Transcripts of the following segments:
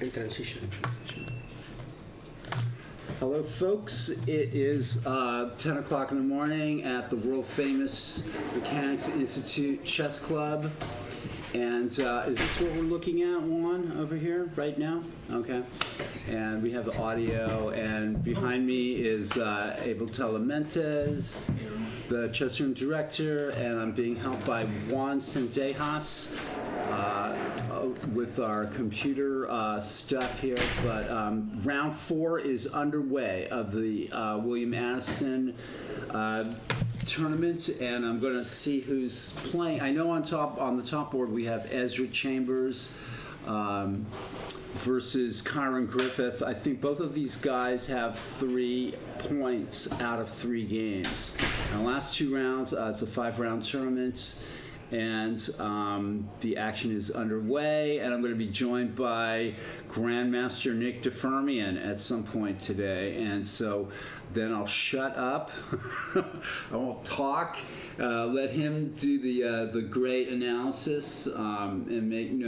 In transition. Hello, folks. It is 10 o'clock in the morning at the world-famous Mechanics Institute Chess Club. And is this what we're looking at, Juan, over here right now? Okay. And we have the audio, and behind me is Abel Telementes, the chess room director, and I'm being helped by Juan Sendejas with our computer stuff here. But round 4 is underway of the William Addison tournament, and I'm going to see who's playing. I know on the top board we have Ezra Chambers versus Kyron Griffith. I think both of these guys have 3 points out of 3 games. And the last 2 rounds, it's a 5-round tournament, and the action is underway, and I'm going to be joined by Grandmaster Nick DeFermian at some point today, and so then I'll shut up. I won't talk. Let him do the great analysis and make.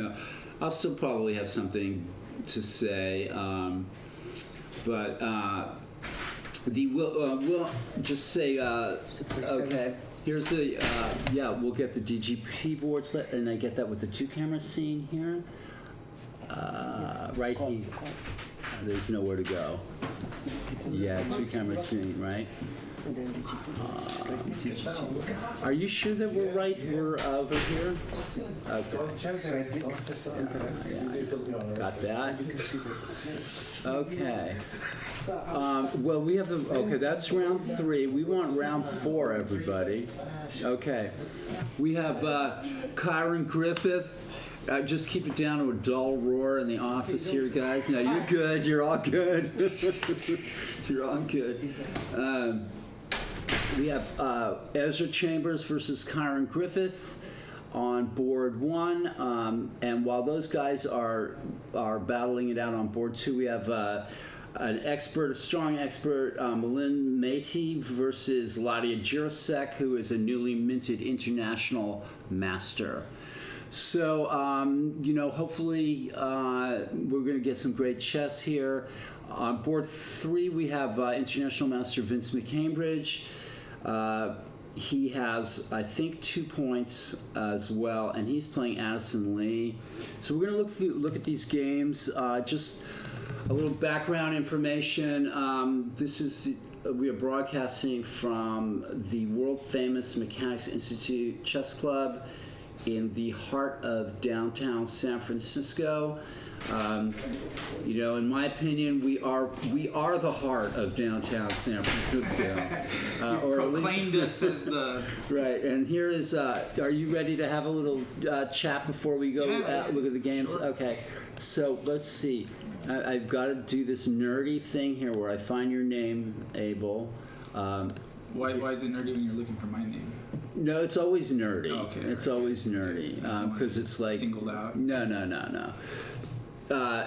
I'll still probably have something to say, but we'll just say okay. Here's the we'll get the DGP boards, and I get that with the 2-camera scene here. Right here. There's nowhere to go. Yeah, 2-camera scene, right? Are you sure that we're right? We're over here? Okay. Got that. Okay. Well, we have that's round 3. We want round 4, everybody. Okay. We have Kyron Griffith. Just keep it down to a dull roar in the office here, guys. No, you're good. You're all good. You're all good. We have Ezra Chambers versus Kyron Griffith on board 1. And while those guys are battling it out on board 2, we have a strong expert, Malin Métis versus Ladia Jirasek, who is a newly minted international master. So, hopefully we're going to get some great chess here. On board 3, we have international master Vince McCambridge. He has, I think, 2 points as well, and he's playing Addison Lee. So we're going to look at these games. Just a little background information. We are broadcasting from the world-famous Mechanics Institute Chess Club in the heart of downtown San Francisco. In my opinion, we are the heart of downtown San Francisco. Or proclaimed us as the right. And here is. Are you ready to have a little chat before we go look at the games? Sure. Okay. So let's see. I've got to do this nerdy thing here where I find your name, Abel. Why is it nerdy when you're looking for my name? No, it's always nerdy. Okay, it's always nerdy because it's like singled out. No.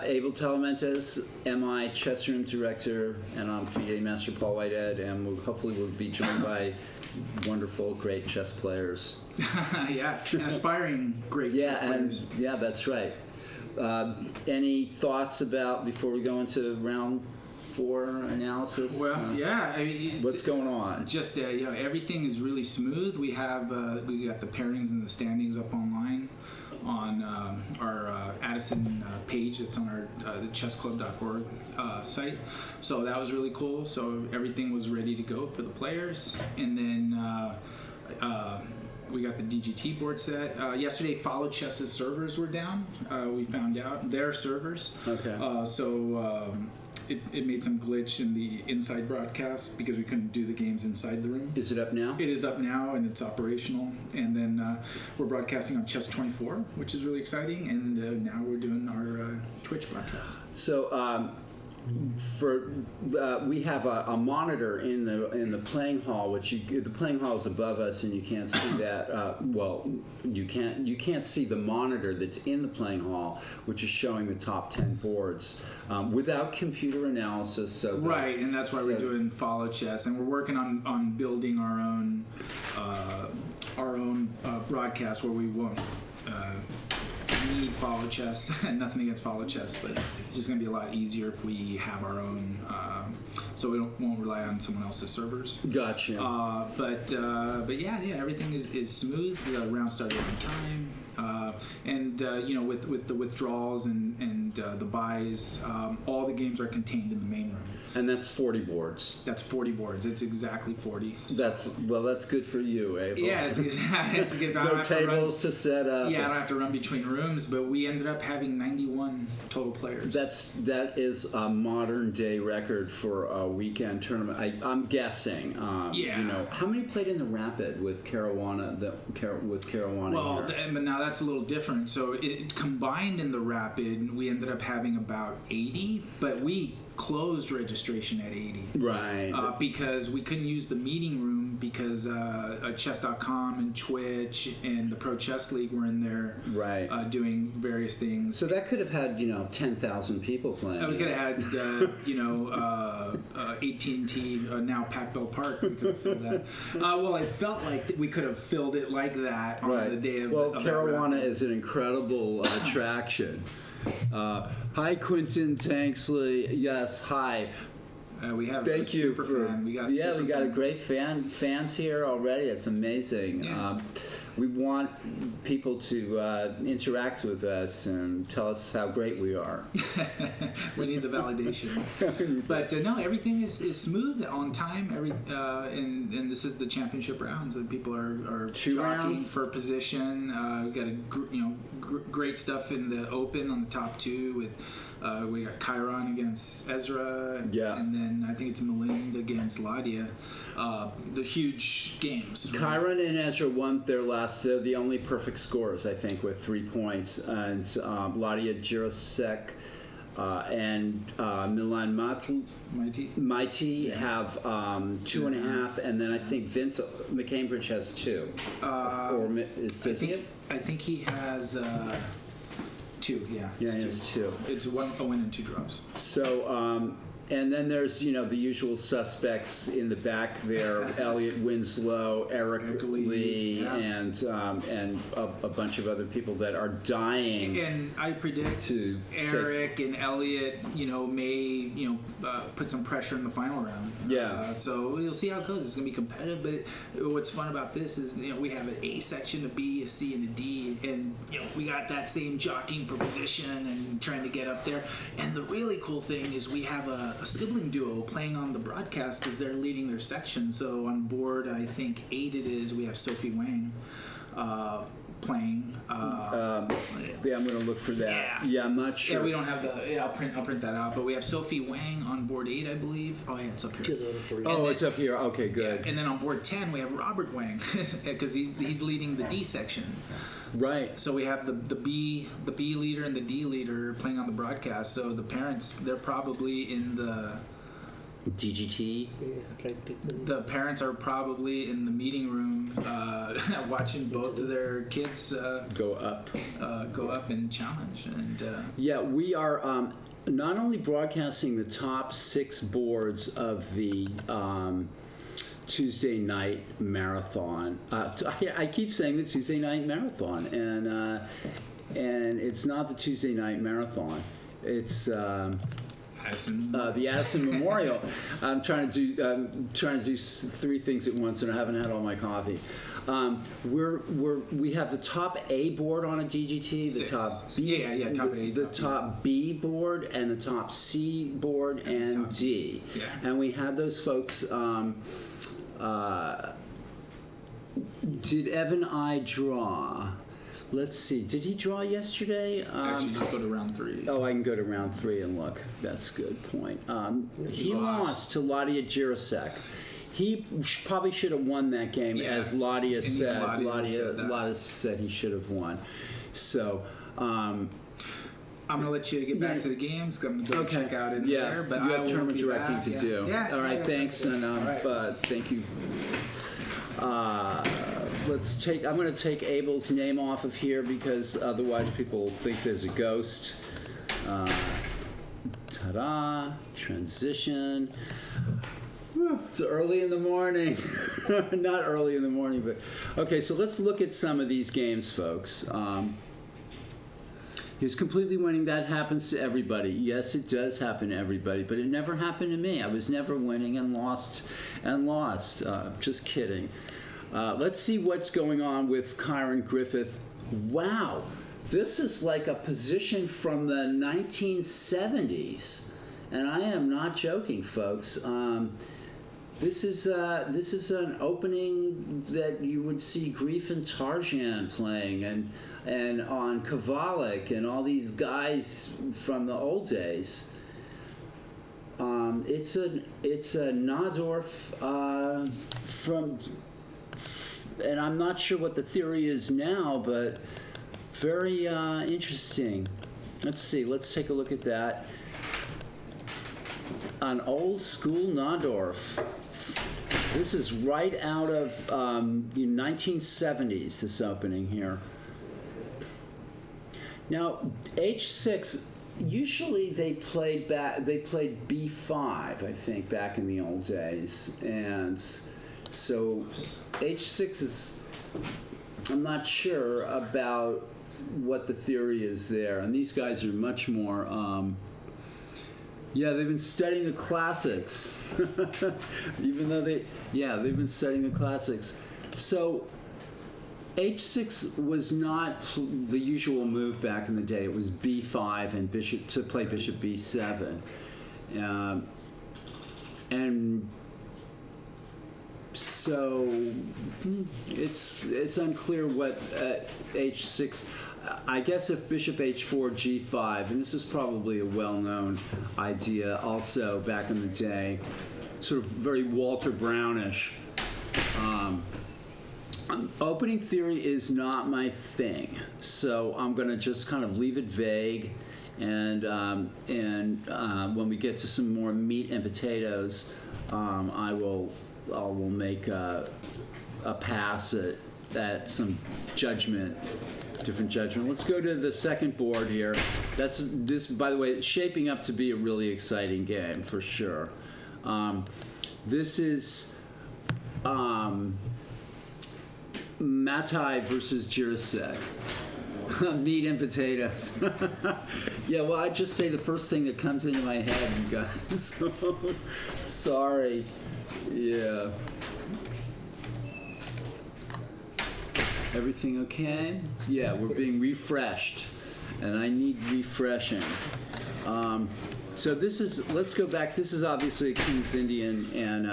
Abel Telementes, MI Chess Room Director, and I'm FIDE Master Paul Whitehead, and hopefully we'll be joined by wonderful, great chess players. Aspiring great chess players. Yeah, that's right. Any thoughts about, before we go into round 4 analysis? Well, what's going on? Just everything is really smooth. We have we got the pairings and the standings up online on our Addison page that's on our the chessclub.org site. So that was really cool. So everything was ready to go for the players, and then we got the DGT board set. Yesterday, Follow Chess's servers were down. We found out their servers. Okay. It made some glitch in the inside broadcast because we couldn't do the games inside the room. Is it up now? It is up now, and it's operational. And then we're broadcasting on Chess 24, which is really exciting. And now we're doing our Twitch broadcast. So we have a monitor in the playing hall, the playing hall is above us, and you can't see that. You can't see the monitor that's in the playing hall, which is showing the top 10 boards without computer analysis. So right, and that's why we're doing Follow Chess, and we're working on building our own broadcast where we won't need follow chess. Nothing against follow chess, but it's just going to be a lot easier if we have our own, so we won't rely on someone else's servers. Gotcha. But yeah, everything is smooth. The round started on time. And with the withdrawals and the buys, all the games are contained in the main room. And that's 40 boards. That's 40 boards. It's exactly 40. So. That's good for you, Abel. Yeah, it's good. No tables to set up. Yeah, I don't have to run between rooms, but we ended up having 91 total players. That is a modern day record for a weekend tournament. I'm guessing. How many played in the Rapid with Caruana? Well, but now that's a little different. So it combined in the Rapid, we ended up having about 80, but we closed registration at 80. Right. Because we couldn't use the meeting room because chess.com and Twitch and the Pro Chess League were in there doing various things. So that could have had, 10,000 people playing. We could have had, AT&T, now Pac Bell Park. We could have filled that. Well, it felt like we could have filled it like that on the day of Caruana is an incredible attraction. Hi, Quentin Tanksley. Yes, hi. We have Thank a you super for, fan. We got a great fans here already. It's amazing. Yeah. We want people to interact with us and tell us how great we are. We need the validation. But no, everything is smooth on time. And this is the championship rounds, and people are jockeying for position. We got great stuff in the open on the top two with. We got Chiron against Ezra, and then I think it's Malind against Ladia. The huge games. Chiron and Ezra won their last. They're the only perfect scores, I think, with 3 points. And Ladia Jirosek and Milan Mighty have 2.5, and then I think Vince McCambridge has 2. I think he has. 2, yeah. Yeah, it's 2. It's a win and 2 draws. So, and then there's, the usual suspects in the back there, Elliot Winslow, Eric Lee, and a bunch of other people that are dying. And I predict Eric and Elliot, may, put some pressure in the final round. Yeah. So we'll see how it goes. It's going to be competitive, but what's fun about this is, we have an A section, a B, a C, and a D, and, we got that same jockeying for position and trying to get up there. And the really cool thing is we have a sibling duo playing on the broadcast because they're leading their section. So on board, I think 8 it is, we have Sophie Wang playing. I'm going to look for that. Yeah, I'm not sure. Yeah, we don't have the. Yeah, I'll print that out. But we have Sophie Wang on board 8, I believe. Oh yeah, it's up here. It's up here. Okay, good. Yeah, and then on board 10 we have Robert Wang because he's leading the D section. Right. So we have the B leader and the D leader playing on the broadcast. So the parents, they're probably in the DGT. The parents are probably in the meeting room watching both of their kids go up and challenge. And we are not only broadcasting the top 6 boards of the Tuesday night marathon. I keep saying the Tuesday night marathon, and it's not the Tuesday night marathon. It's Addison. The Addison Memorial. I'm trying to do 3 things at once, and I haven't had all my coffee. We have the top A board on a DGT, 6. the top B, top A, the top B board, and the top C board and D. Yeah. And we had those folks. Did Evan I draw? Let's see. Did he draw yesterday? Actually, just go to round 3. Oh, I can go to round 3 and look. That's a good point. He lost to Ladia Jirosek. He probably should have won that game, as Ladia said. Ladia said he should have won. So. I'm going to let you get back to the games. I'm going to go check out in there. But you have tournament directing to do. Yeah. All right, thanks, and thank you. I'm going to take Abel's name off of here because otherwise people will think there's a ghost. Ta-da! Transition. It's early in the morning. Not early in the morning, but okay. So let's look at some of these games, folks. He was completely winning. That happens to everybody. Yes, it does happen to everybody, but it never happened to me. I was never winning and lost and lost. Just kidding. Let's see what's going on with Kyron Griffith. Wow, this is like a position from the 1970s, and I am not joking, folks. This is an opening that you would see Grief and Tarjan playing, and on Kovalik and all these guys from the old days. It's a Nadorf from, and I'm not sure what the theory is now, but very interesting. Let's see. Let's take a look at that. An old school Nadorf. This is right out of the 1970s, this opening here. Now, H6, usually they played B5, I think, back in the old days. And so H6 is, I'm not sure about what the theory is there. And these guys are much more, yeah, they've been studying the classics. Even though they've been studying the classics. So H6 was not the usual move back in the day. It was B5 and bishop to play bishop B7, and so it's unclear what H6. I guess if bishop H4 G5, and this is probably a well-known idea also back in the day, sort of very Walter Brownish. Opening theory is not my thing, so I'm going to just kind of leave it vague, and when we get to some more meat and potatoes, I will make a pass at some different judgment. Let's go to the second board here. This, by the way, it's shaping up to be a really exciting game for sure. This is Matai versus Jirasek. Meat and potatoes. Yeah, well, I just say the first thing that comes into my head, you guys. Sorry. Yeah. Everything okay? Yeah, we're being refreshed, and I need refreshing. So let's go back. This is obviously a King's Indian and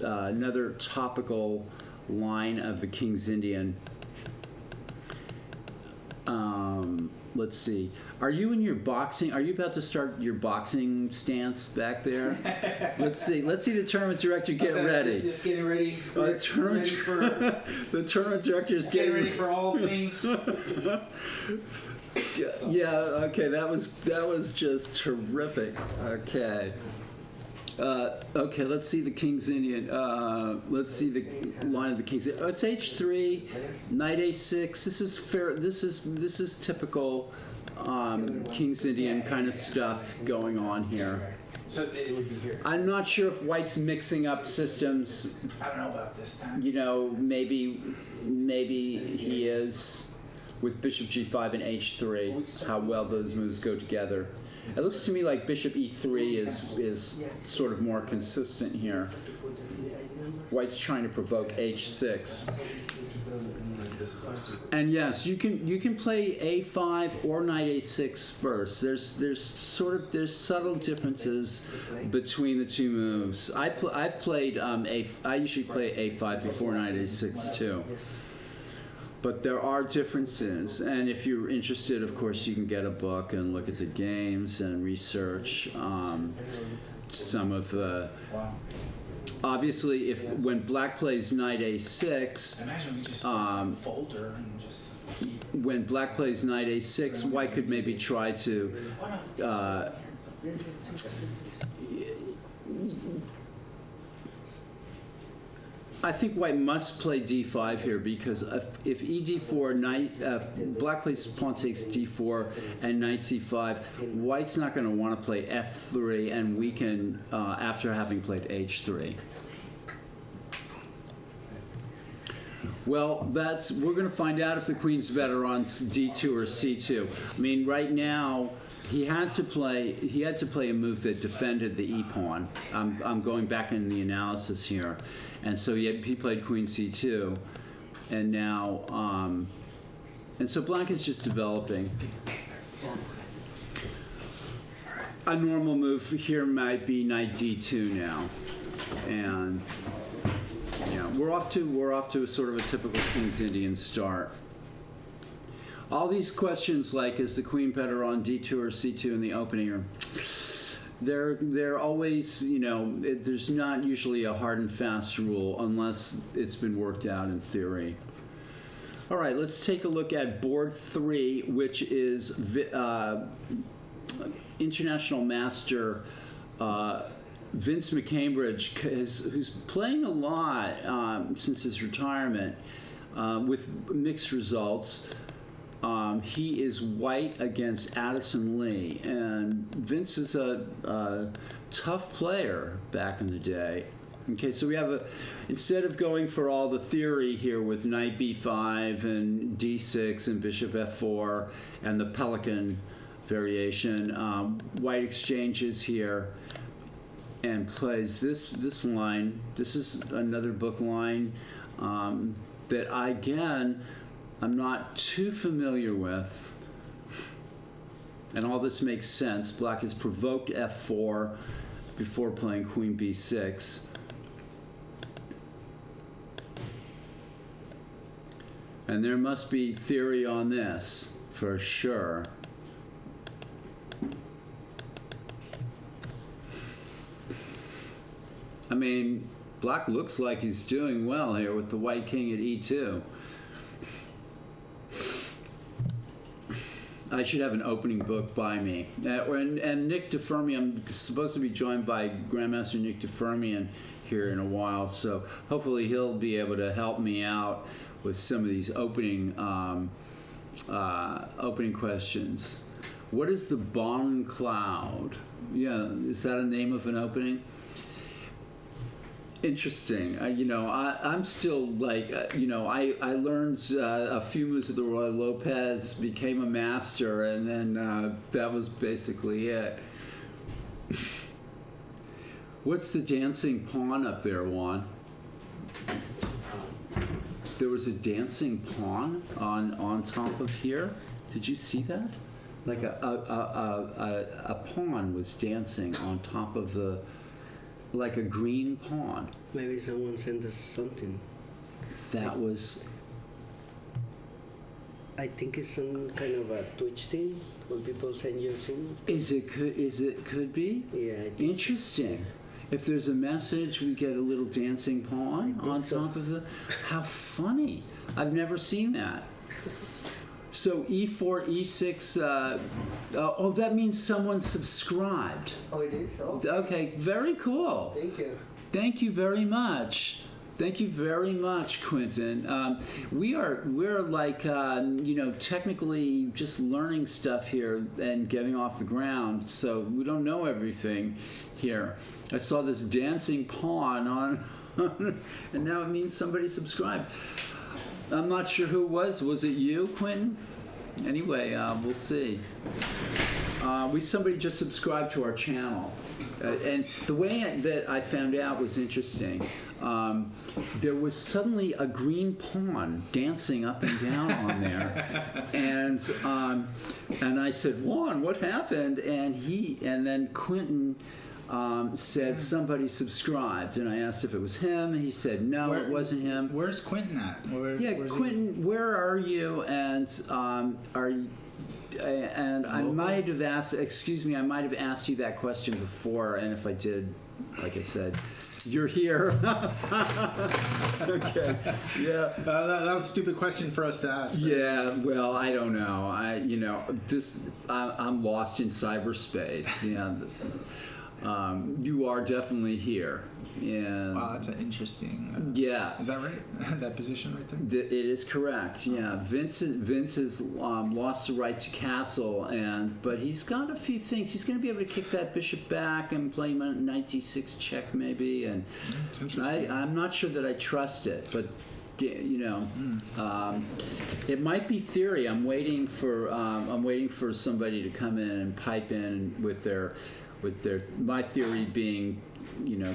another topical line of the King's Indian. Let's see. Are you in your boxing? Are you about to start your boxing stance back there? Let's see. Let's see the tournament director get ready. Just getting ready. The tournament director is getting ready for all things. Yeah. Okay. That was just terrific. Okay. Okay, let's see the King's Indian. Let's see the line of the King's Indian. Oh, it's H3, Knight A6. This is fair. This is typical King's Indian kind of stuff going on here. So it would be here. I'm not sure if White's mixing up systems. I don't know about this time. You know, maybe he is with Bishop G5 and H3. How well those moves go together. It looks to me like Bishop E3 is sort of more consistent here. White's trying to provoke H6. And yes, you can play A5 or Knight A6 first. There's subtle differences between the two moves. I've played I usually play A5 before Knight A6 too. But there are differences, and if you're interested, of course, you can get a book and look at the games and research some of the. Obviously, when Black plays Knight A6, imagine we just folder and just. When Black plays Knight A6, White could maybe try to. I think White must play D5 here because if E4, Black plays pawn takes D4 and Knight C5, White's not going to want to play F3 and weaken after having played H3. Well, we're going to find out if the queen's better on D2 or C2. I mean, right now he had to play a move that defended the e pawn. I'm going back in the analysis here, and so he played queen C2, and now and so black is just developing. A normal move here might be knight D2 now, and. Yeah, we're off to a sort of a typical King's Indian start. All these questions like, is the queen better on D2 or C2 in the opening, or they're always, there's not usually a hard and fast rule unless it's been worked out in theory. All right, let's take a look at board 3, which is international master Vince McCambridge, who's playing a lot since his retirement with mixed results. He is white against Addison Lee, and Vince is a tough player back in the day. Okay, so we have instead of going for all the theory here with knight b5 and d6 and bishop f4 and the pelican variation, white exchanges here and plays this line. This is another book line that I'm not too familiar with. And all this makes sense. Black has provoked f4 before playing queen b6. And there must be theory on this, for sure. I mean, black looks like he's doing well here with the white king at e2. I should have an opening book by me. And Nick DeFermi, I'm supposed to be joined by Grandmaster Nick DeFermian here in a while, so hopefully he'll be able to help me out with some of these opening questions. What is the Bon Cloud? Yeah, is that a name of an opening? Interesting. I'm still like, I learned a few moves of the Roy Lopez, became a master, and then that was basically it. What's the dancing pawn up there, Juan? There was a dancing pawn on top of here. Did you see that? Like a pawn was dancing on top of the. Like a green pawn. Maybe someone sent us something. That was. I think it's some kind of a Twitch thing when people send you things. Is it could be? Yeah. I think interesting. So. If there's a message, we get a little dancing pawn on top of the. How funny! I've never seen that. So E4, E6, that means someone subscribed. Oh, it is? Oh. Okay, very cool. Thank you. Thank you very much. Thank you very much, Quentin. We're like, technically just learning stuff here and getting off the ground, so we don't know everything here. I saw this dancing pawn on, and now it means somebody subscribed. I'm not sure who it was. Was it you, Quentin? Anyway, we'll see. Somebody just subscribed to our channel. And the way that I found out was interesting. There was suddenly a green pawn dancing up and down on there. And I said, Juan, what happened? And then Quentin said somebody subscribed, and I asked if it was him, and he said no, it wasn't him. Where's Quentin at? Where's Quentin, where are you? And are you? And I might have asked. Excuse me, I might have asked you that question before, and if I did, like I said, you're here. Okay. Yeah. That was a stupid question for us to ask. Yeah. Well, I don't know. I'm lost in cyberspace. Yeah. You are definitely here. And wow, that's an interesting. Yeah. Is that right? That position right there? It is correct. Yeah. Vince has lost the right to castle, but he's got a few things. He's going to be able to kick that bishop back and play knight d6 check maybe. And that's interesting. I'm not sure that I trust it, but It might be theory. I'm waiting for somebody to come in and pipe in with their my theory being,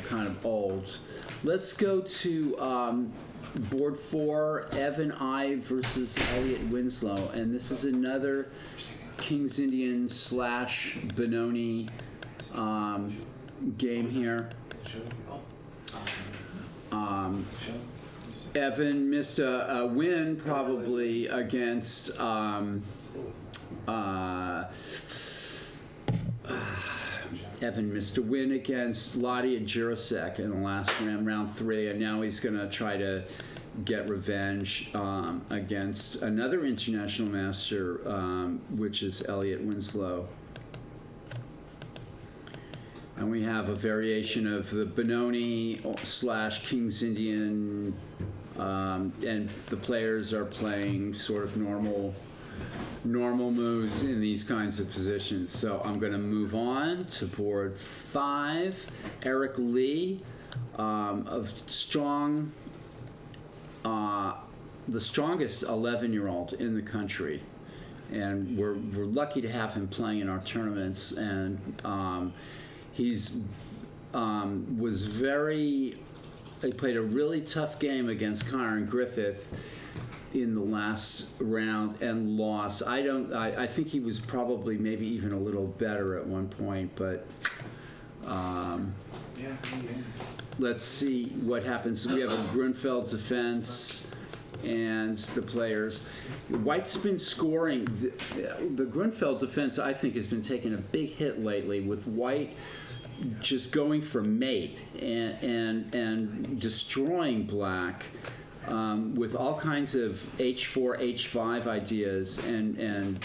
kind of old. Let's go to board 4, Evan I versus Elliot Winslow, and this is another Kings Indian / Benoni game here. Evan missed a win probably against Evan missed a win against Lottie and Jurasek in the last round 3, and now he's going to try to get revenge against another international master, which is Elliot Winslow. And we have a variation of the Benoni / Kings Indian, and the players are playing sort of normal moves in these kinds of positions. So I'm going to move on to board 5. Eric Lee, of strong, the strongest 11-year-old in the country, and we're lucky to have him playing in our tournaments. And he's he played a really tough game against Kyron Griffith in the last round and lost. I think he was probably maybe even a little better at one point, but let's see what happens. We have a Grunfeld defense and the players. White's been scoring. The Grunfeld defense, I think, has been taking a big hit lately, with White just going for mate and destroying Black with all kinds of H4, H5 ideas, and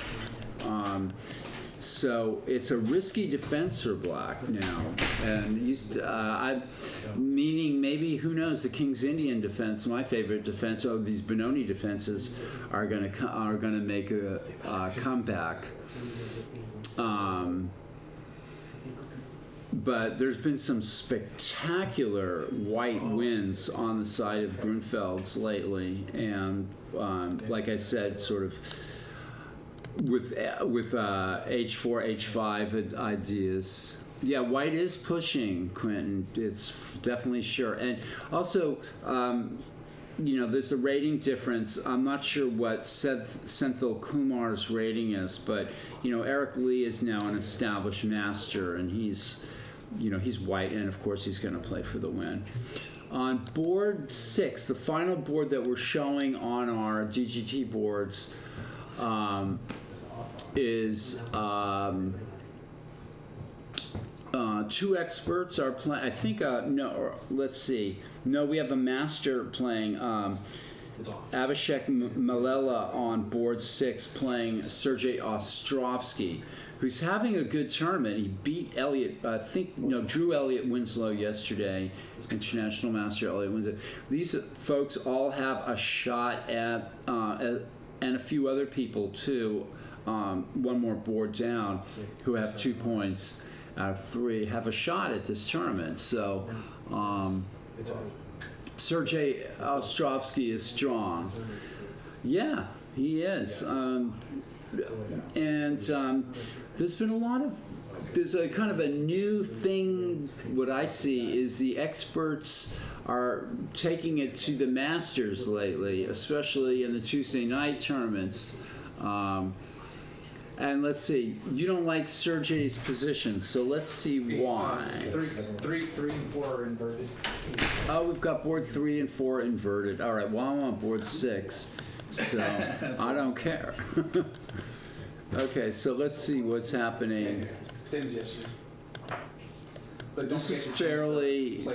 so it's a risky defense for Black now, and meaning maybe, who knows, the King's Indian defense, my favorite defense, these Benoni defenses are gonna make a comeback. But there's been some spectacular White wins on the side of Grunfeld's lately, and like I said, sort of with H4, H5 ideas. Yeah, White is pushing, Quentin. It's definitely sure. And also, there's a rating difference. I'm not sure what Senthil Kumar's rating is, but, Eric Lee is now an established master, and he's White, and of course he's going to play for the win. On board 6, the final board that we're showing on our DGT boards, is 2 experts are playing. I think let's see. No, we have a master playing. Abhishek Malela on board 6 playing Sergei Ostrovsky, who's having a good tournament. He beat Drew Elliot Winslow yesterday, international master Elliot Winslow. These folks all have a shot at, and a few other people too, one more board down, who have 2 points out of 3, have a shot at this tournament. So Sergei Ostrovsky is strong. Yeah, he is. There's been there's a kind of a new thing. What I see is the experts are taking it to the masters lately, especially in the Tuesday night tournaments. And let's see, you don't like Sergei's position, so let's see why. 3 and 4 are inverted. Oh, we've got board 3 and 4 inverted. All right, well, I'm on board 6, so I don't care. Okay, so let's see what's happening. Same as yesterday. But this is fairly.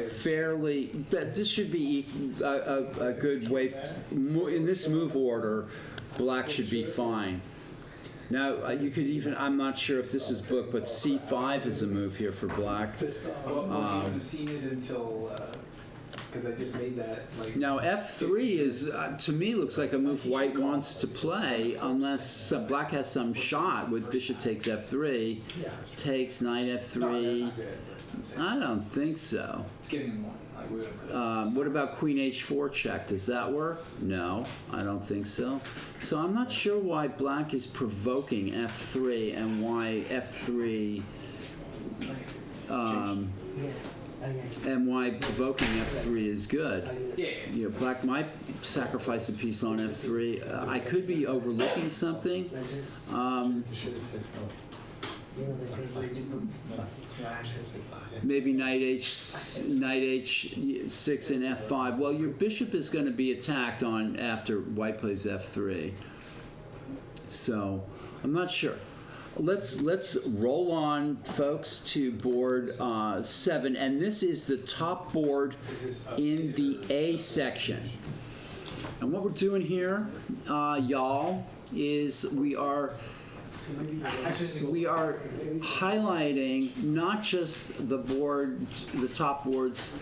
This should be a good way. In this move order, Black should be fine. Now, you could even, I'm not sure if this is booked, but C5 is a move here for Black. Well, I haven't seen it until, because I just made that. Now, F3 is, to me, looks like a move White wants to play, unless Black has some shot with Bishop takes F3, takes Knight F3. No, that's not good. I don't think so. It's getting in one. What about Queen H4 check? Does that work? No, I don't think so. So I'm not sure why black is provoking F3 and why F3 and why provoking F3 is good. You know, black might sacrifice a piece on F3. I could be overlooking something. Maybe knight H6 and F5. Well, your bishop is going to be attacked on after white plays F3. So I'm not sure. Let's roll on, folks, to board 7, and this is the top board in the A section. And what we're doing here, y'all, is we are highlighting not just the top boards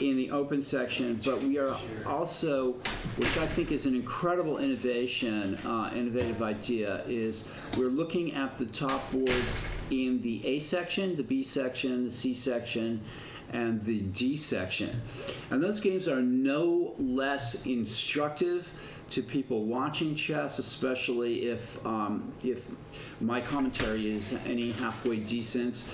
in the open section, but we are also, which I think is an incredible innovative idea, is we're looking at the top boards in the A section, the B section, the C section, and the D section. And those games are no less instructive to people watching chess, especially if my commentary is any halfway decent.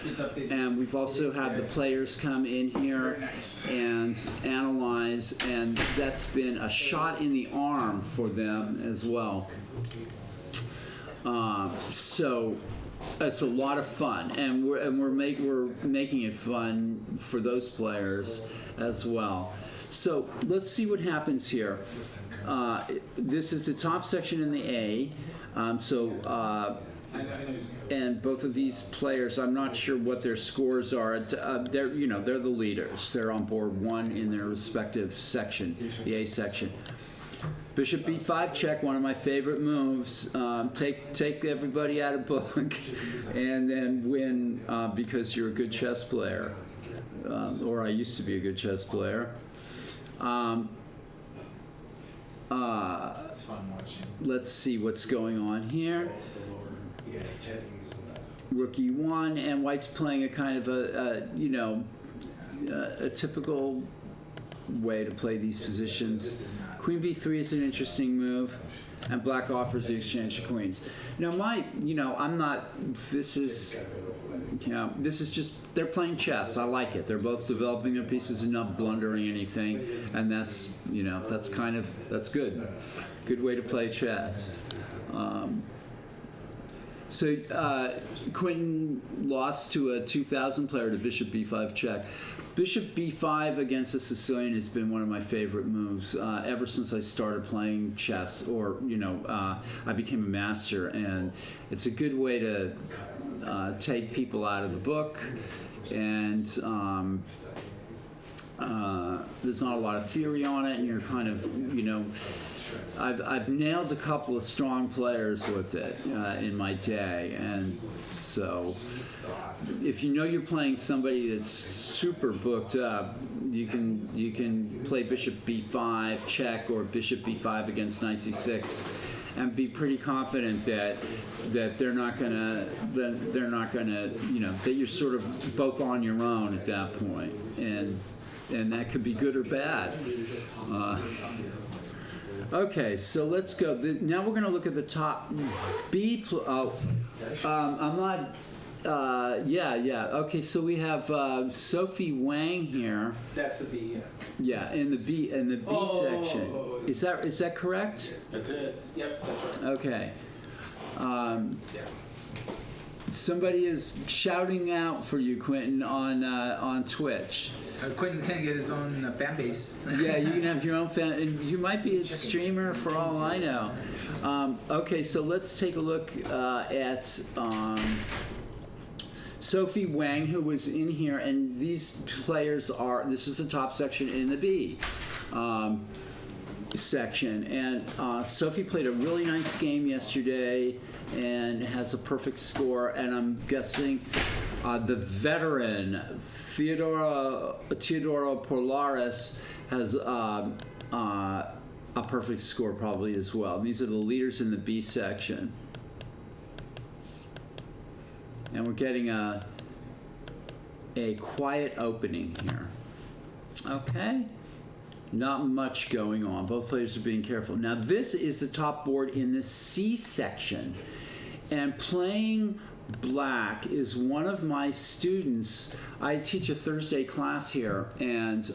And we've also had the players come in here and analyze, and that's been a shot in the arm for them as well. So it's a lot of fun, and we're making it fun for those players as well. So let's see what happens here. This is the top section in the A. And both of these players, I'm not sure what their scores are. They're the leaders. They're on board 1 in their respective section, the A section. Bishop B5 check, one of my favorite moves. Take everybody out of book, and then win because you're a good chess player, or I used to be a good chess player. Let's see what's going on here. Rook E1, and white's playing a kind of a typical way to play these positions. Queen B3 is an interesting move, and black offers the exchange of queens. Now this is just, they're playing chess. I like it. They're both developing their pieces and not blundering anything, and that's good. Good way to play chess. So Quentin lost to a 2000 player to Bishop B5 check. Bishop B5 against a Sicilian has been one of my favorite moves ever since I started playing chess, or I became a master, and it's a good way to take people out of the book, and there's not a lot of theory on it, and you're kind of, I've nailed a couple of strong players with it in my day, and so if you know you're playing somebody that's super booked up, you can play Bishop B5 check or Bishop B5 against Knight C6, and be pretty confident that they're not gonna that you're sort of both on your own at that point, and that could be good or bad. Okay, so let's go. Now we're going to look at the top B. I'm not. Okay, so we have Sophie Wang here. That's the B. Yeah, in the B section. Is that correct? That is. Yep, that's right. Okay. Somebody is shouting out for you, Quentin, on Twitch. Quentin's gonna get his own fan base. Yeah, you can have your own fan, and you might be a streamer for all I know. Okay, so let's take a look at Sophie Wang, who was in here, and these players this is the top section in the B section, and Sophie played a really nice game yesterday and has a perfect score, and I'm guessing the veteran Teodoro Polaris has a perfect score probably as well. These are the leaders in the B section, and we're getting a quiet opening here. Okay. Not much going on. Both players are being careful. Now, this is the top board in the C section. And playing black is one of my students. I teach a Thursday class here. And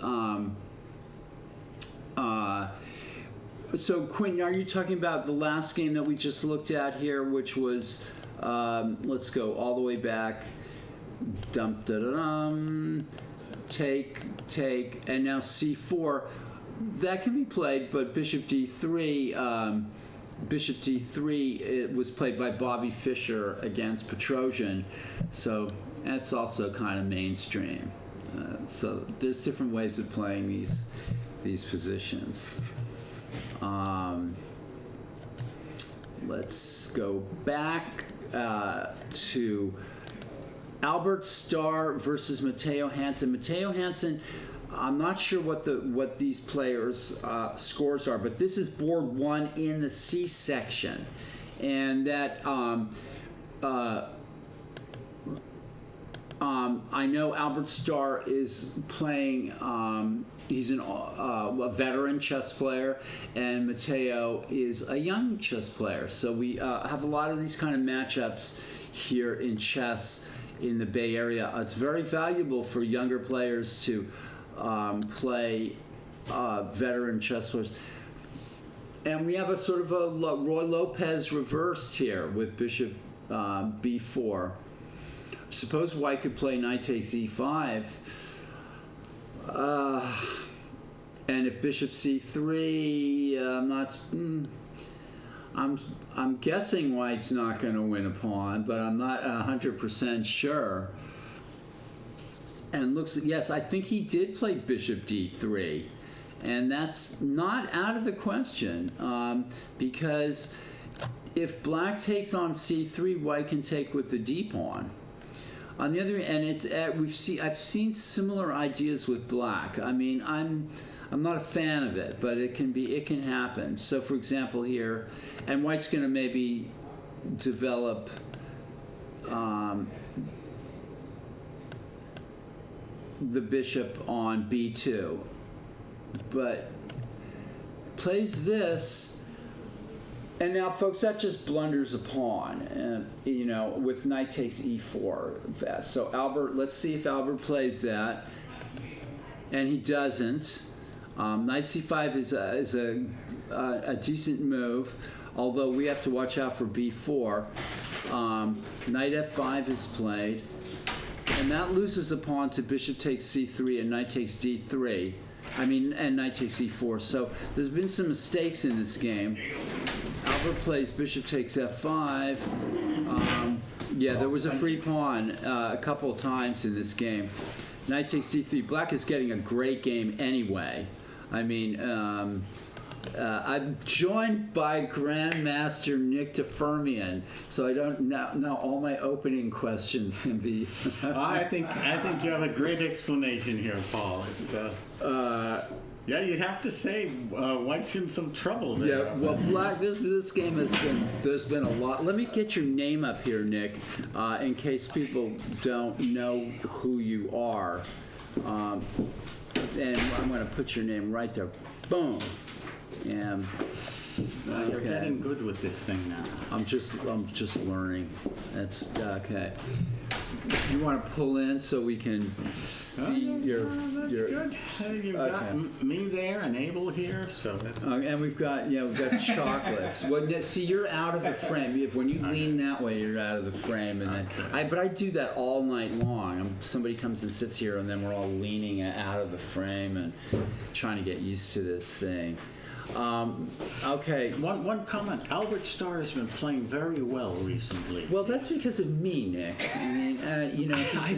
so, Quentin, are you talking about the last game that we just looked at here, which was, let's go all the way back. Dum, da, da, dum. Take, and now c4. That can be played, but bishop d3, it was played by Bobby Fischer against Petrosian, so that's also kind of mainstream. So there's different ways of playing these positions. Let's go back to Albert Starr versus Matteo Hansen. Matteo Hansen, I'm not sure what these players' scores are, but this is board 1 in the C section, and that I know Albert Starr is playing. He's a veteran chess player, and Matteo is a young chess player. So we have a lot of these kind of matchups here in chess in the Bay Area. It's very valuable for younger players to play veteran chess players. And we have a sort of a Roy Lopez reversed here with bishop b4. Suppose white could play knight takes e5. And if bishop c3, I'm guessing white's not going to win a pawn, but I'm not 100% sure. And yes, I think he did play bishop d3, and that's not out of the question, because if black takes on c3, white can take with the d pawn. On the other hand, I've seen similar ideas with black. I mean, I'm not a fan of it, but it can happen. So, for example, here, and white's going to maybe develop the bishop on b2, but plays this. And now, folks, that just blunders a pawn, with knight takes e4. So Albert, let's see if Albert plays that, and he doesn't. Knight c5 is a decent move, although we have to watch out for b4. Knight f5 is played, and that loses a pawn to bishop takes c3 and knight takes d3. And knight takes e4. So there's been some mistakes in this game. Albert plays bishop takes f5. There was a free pawn a couple of times in this game. Knight takes d3. Black is getting a great game anyway. I'm joined by Grandmaster Nick DeFermian, so I don't now all my opening questions can be. I think you have a great explanation here, Paul. Yeah, you'd have to say white's in some trouble there. Yeah, well, black. This game there's been a lot. Let me get your name up here, Nick, in case people don't know who you are. And I'm going to put your name right there. Boom. And You're getting good with this thing now. I'm just learning. That's okay. You want to pull in so we can see that's good. You've got me there and Abel here, so that's... and we've got chocolates. See, you're out of the frame. When you lean that way, you're out of the frame, and then but I do that all night long. Somebody comes and sits here, and then we're all leaning out of the frame and trying to get used to this thing. Okay. One comment. Albert Starr has been playing very well recently. Well, that's because of me, Nick. I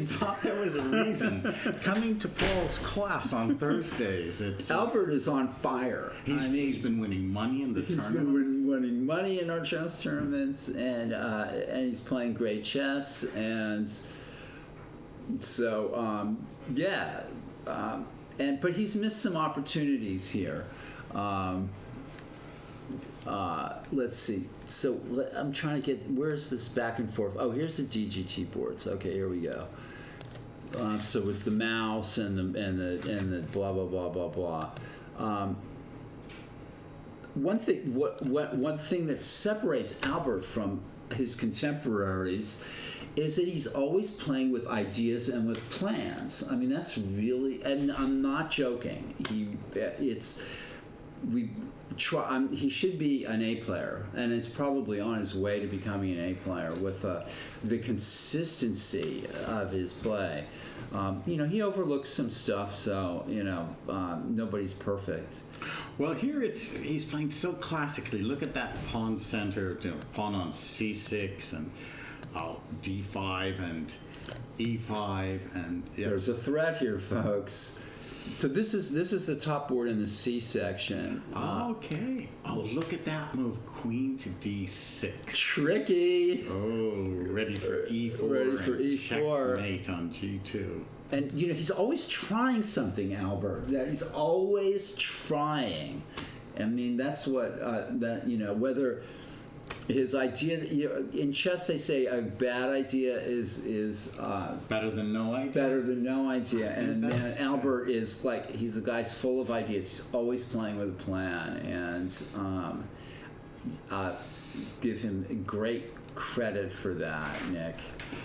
thought there was a reason. Coming to Paul's class on Thursdays. Albert is on fire. He's been winning money in the tournament. He's been winning money in our chess tournaments, and he's playing great chess, and so but he's missed some opportunities here. Let's see. So I'm trying to get, where's this back and forth? Oh, here's the DGT boards. Okay, here we go. So it's the mouse and the blah blah blah blah blah. One thing that separates Albert from his contemporaries is that he's always playing with ideas and with plans. I mean, that's really, and I'm not joking. He should be an A player, and is probably on his way to becoming an A player with the consistency of his play. He overlooks some stuff, so nobody's perfect. Well, here he's playing so classically. Look at that pawn center, pawn on c6 and d5 and e5, and There's a threat here, folks. So this is the top board in the C section. Okay. Look at that move, queen to d6. Tricky. Oh, ready for e4. Ready for and e4. Checkmate on g2. And he's always trying something, Albert. He's always trying. I mean, that's what whether his idea, in chess they say a bad idea is Better than no idea. better than no idea. And That's Albert is like, he's the guy's full of ideas. He's always playing with a plan, and give him great credit for that, Nick.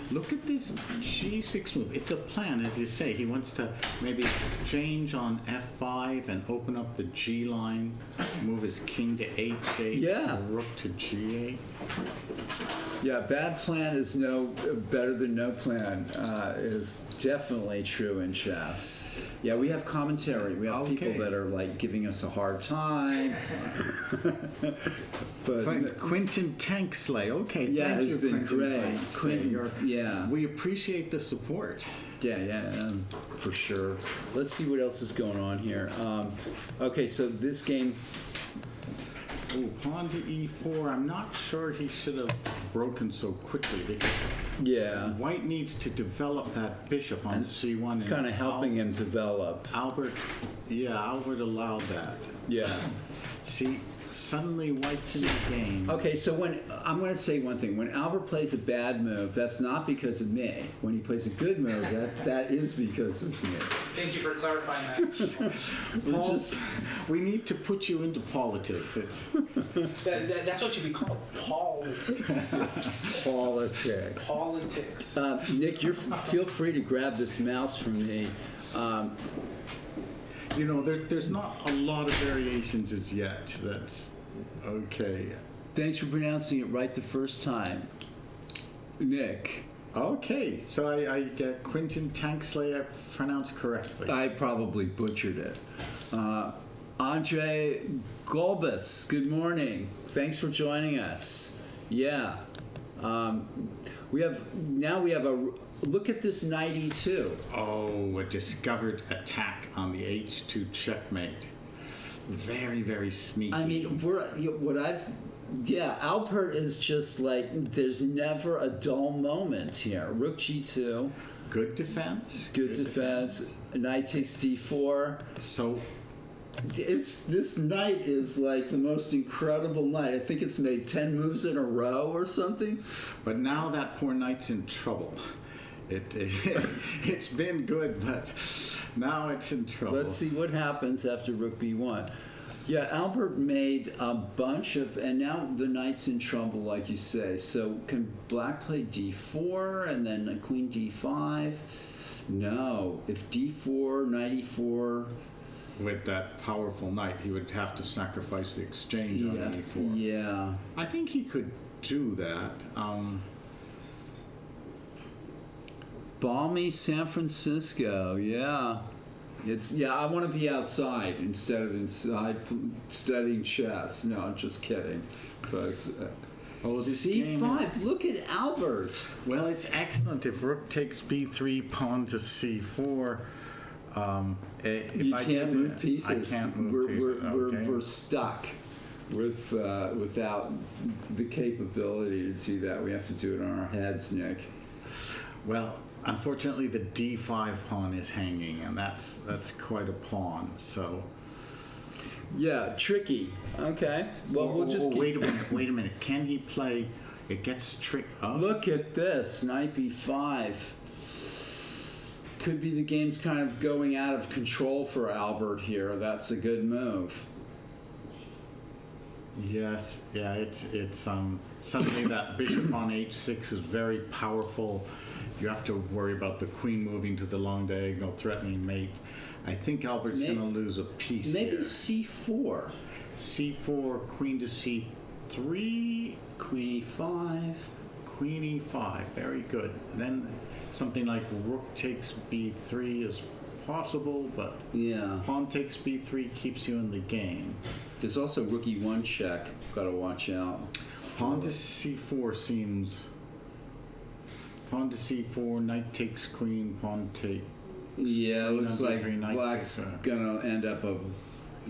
Look at this g6 move. It's a plan, as you say. He wants to maybe exchange on f5 and open up the g line, move his king to h8, Yeah. rook to g8. Yeah, bad plan is better than no plan is definitely true in chess. Yeah, we have commentary. We have people that are like giving us a hard time. But Quentin Tanksley. Okay, yeah, thank it's you, been Quentin great. Tanksley. Quentin, yeah. We appreciate the support. Yeah, for sure. Let's see what else is going on here. Okay, so this game. Ooh, pawn to e4. I'm not sure he should have broken so quickly because Yeah. White needs to develop that bishop on c1. It's kind of helping him develop. Albert allowed that. Yeah. See, suddenly White's in the game. Okay, so I'm going to say one thing. When Albert plays a bad move, that's not because of me. When he plays a good move, that is because of me. Thank you for clarifying that. Paul, we need to put you into politics. That's what should be called politics. Politics. Politics. Nick, feel free to grab this mouse from me. There's not a lot of variations as yet. That's okay. Thanks for pronouncing it right the first time, Nick. Okay, so I get Quentin Tanksley. I pronounced correctly. I probably butchered it. Andre Golbus, good morning. Thanks for joining us. Yeah. We have a look at this knight e2. Oh, a discovered attack on the h2 checkmate. Very, very sneaky. I mean, Albert is just like, there's never a dull moment here. Rook g2. Good defense. Good defense. Knight takes d4. So this knight is like the most incredible knight. I think it's made 10 moves in a row or something. But now that poor knight's in trouble. It's been good, but now it's in trouble. Let's see what happens after rook b1. Yeah, Albert made a bunch of, and now the knight's in trouble, like you say. So can black play d4 and then queen d5? No. If d4, knight e4. With that powerful knight, he would have to sacrifice the exchange on e4. Yeah. I think he could do that. Balmy San Francisco, yeah. I want to be outside instead of inside studying chess. No, I'm just kidding, folks. C5, look at Albert. Well, it's excellent. If rook takes b3, pawn to c4. You can't move pieces. I can't move pieces. We're stuck without the capability to do that. We have to do it on our heads, Nick. Well, unfortunately, the d5 pawn is hanging, and that's quite a pawn. So. Yeah, tricky. Okay. Well, we'll just wait a minute. Can he play? It gets tricky. Oh. Look at this. Knight b5. could be the game's kind of going out of control for Albert here. That's a good move. Yes, yeah, it's suddenly that bishop on h6 is very powerful. You have to worry about the queen moving to the long diagonal, threatening mate. I think Albert's going to lose a piece Maybe here. c4. c4, queen to c3, Queen e5. queen e5, very good. And then something like rook takes b3 is possible, but Yeah. pawn takes b3 keeps you in the game. There's also rook e1 check. Got to watch out. Pawn to c4 seems... Pawn to c4, knight takes queen, pawn take... Yeah, it Queen looks on like b3, knight black's takes, gonna end up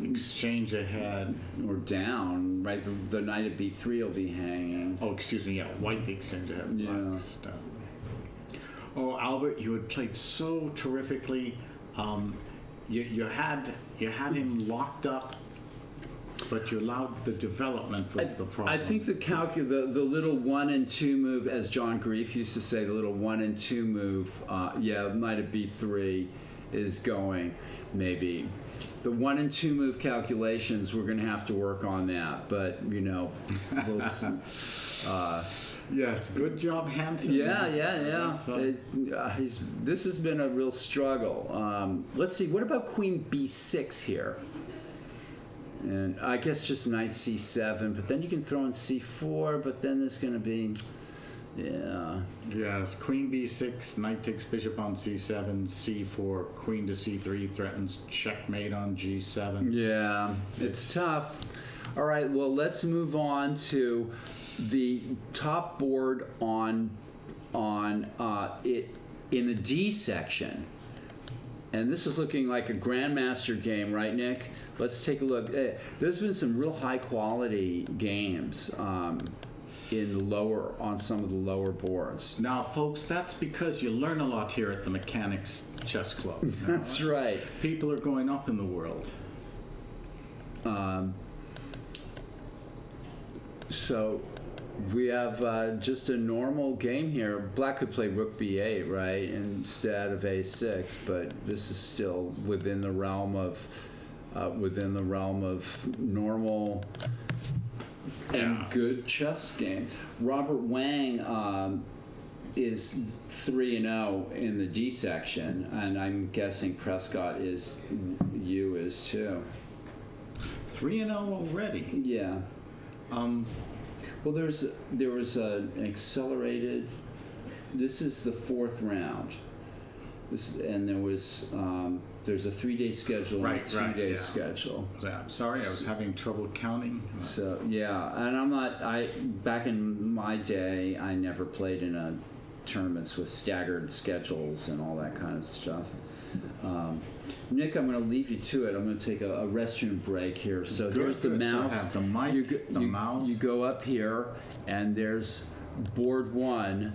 exchange ahead. or down, right? The knight at b3 will be hanging. Oh, excuse me, yeah, white the exchange ahead, Yeah. black's down. Oh, Albert, you had played so terrifically. You had him locked up, but you allowed the development was the problem. I think the little 1 and 2 move, as John Grief used to say, the little 1 and 2 move, knight at b3 is going, maybe. The 1 and 2 move calculations, we're going to have to work on that, but, we'll see. Yes, good job, Hansen. Yeah. So- This has been a real struggle. Let's see, what about queen b6 here? And I guess just knight c7, but then you can throw in c4, but then there's going to be, yeah. Yes, queen b6, knight takes bishop on c7, c4, queen to c3 threatens checkmate on g7. Yeah, it's tough. All right, well, let's move on to the top board on it in the D section. And this is looking like a grandmaster game, right, Nick? Let's take a look. There's been some real high quality games on some of the lower boards. Now, folks, that's because you learn a lot here at the Mechanics Chess Club. That's right. People are going up in the world. So we have just a normal game here. Black could play rook b8, right, instead of a6, but this is still within the realm of normal and good chess game. Robert Wang is 3-0 in the D section, and I'm guessing Prescott is too. 3-0 already. Yeah. Well, there was an accelerated. This is the 4th round. And there was there's a 3-day schedule and a 2-day schedule. Sorry, I was having trouble counting. So yeah, and I'm not. Back in my day, I never played in tournaments with staggered schedules and all that kind of stuff. Nick, I'm going to leave you to it. I'm going to take a restroom break here. So here's the mouse. So I have the mic, the mouse. You go up here, and there's board 1.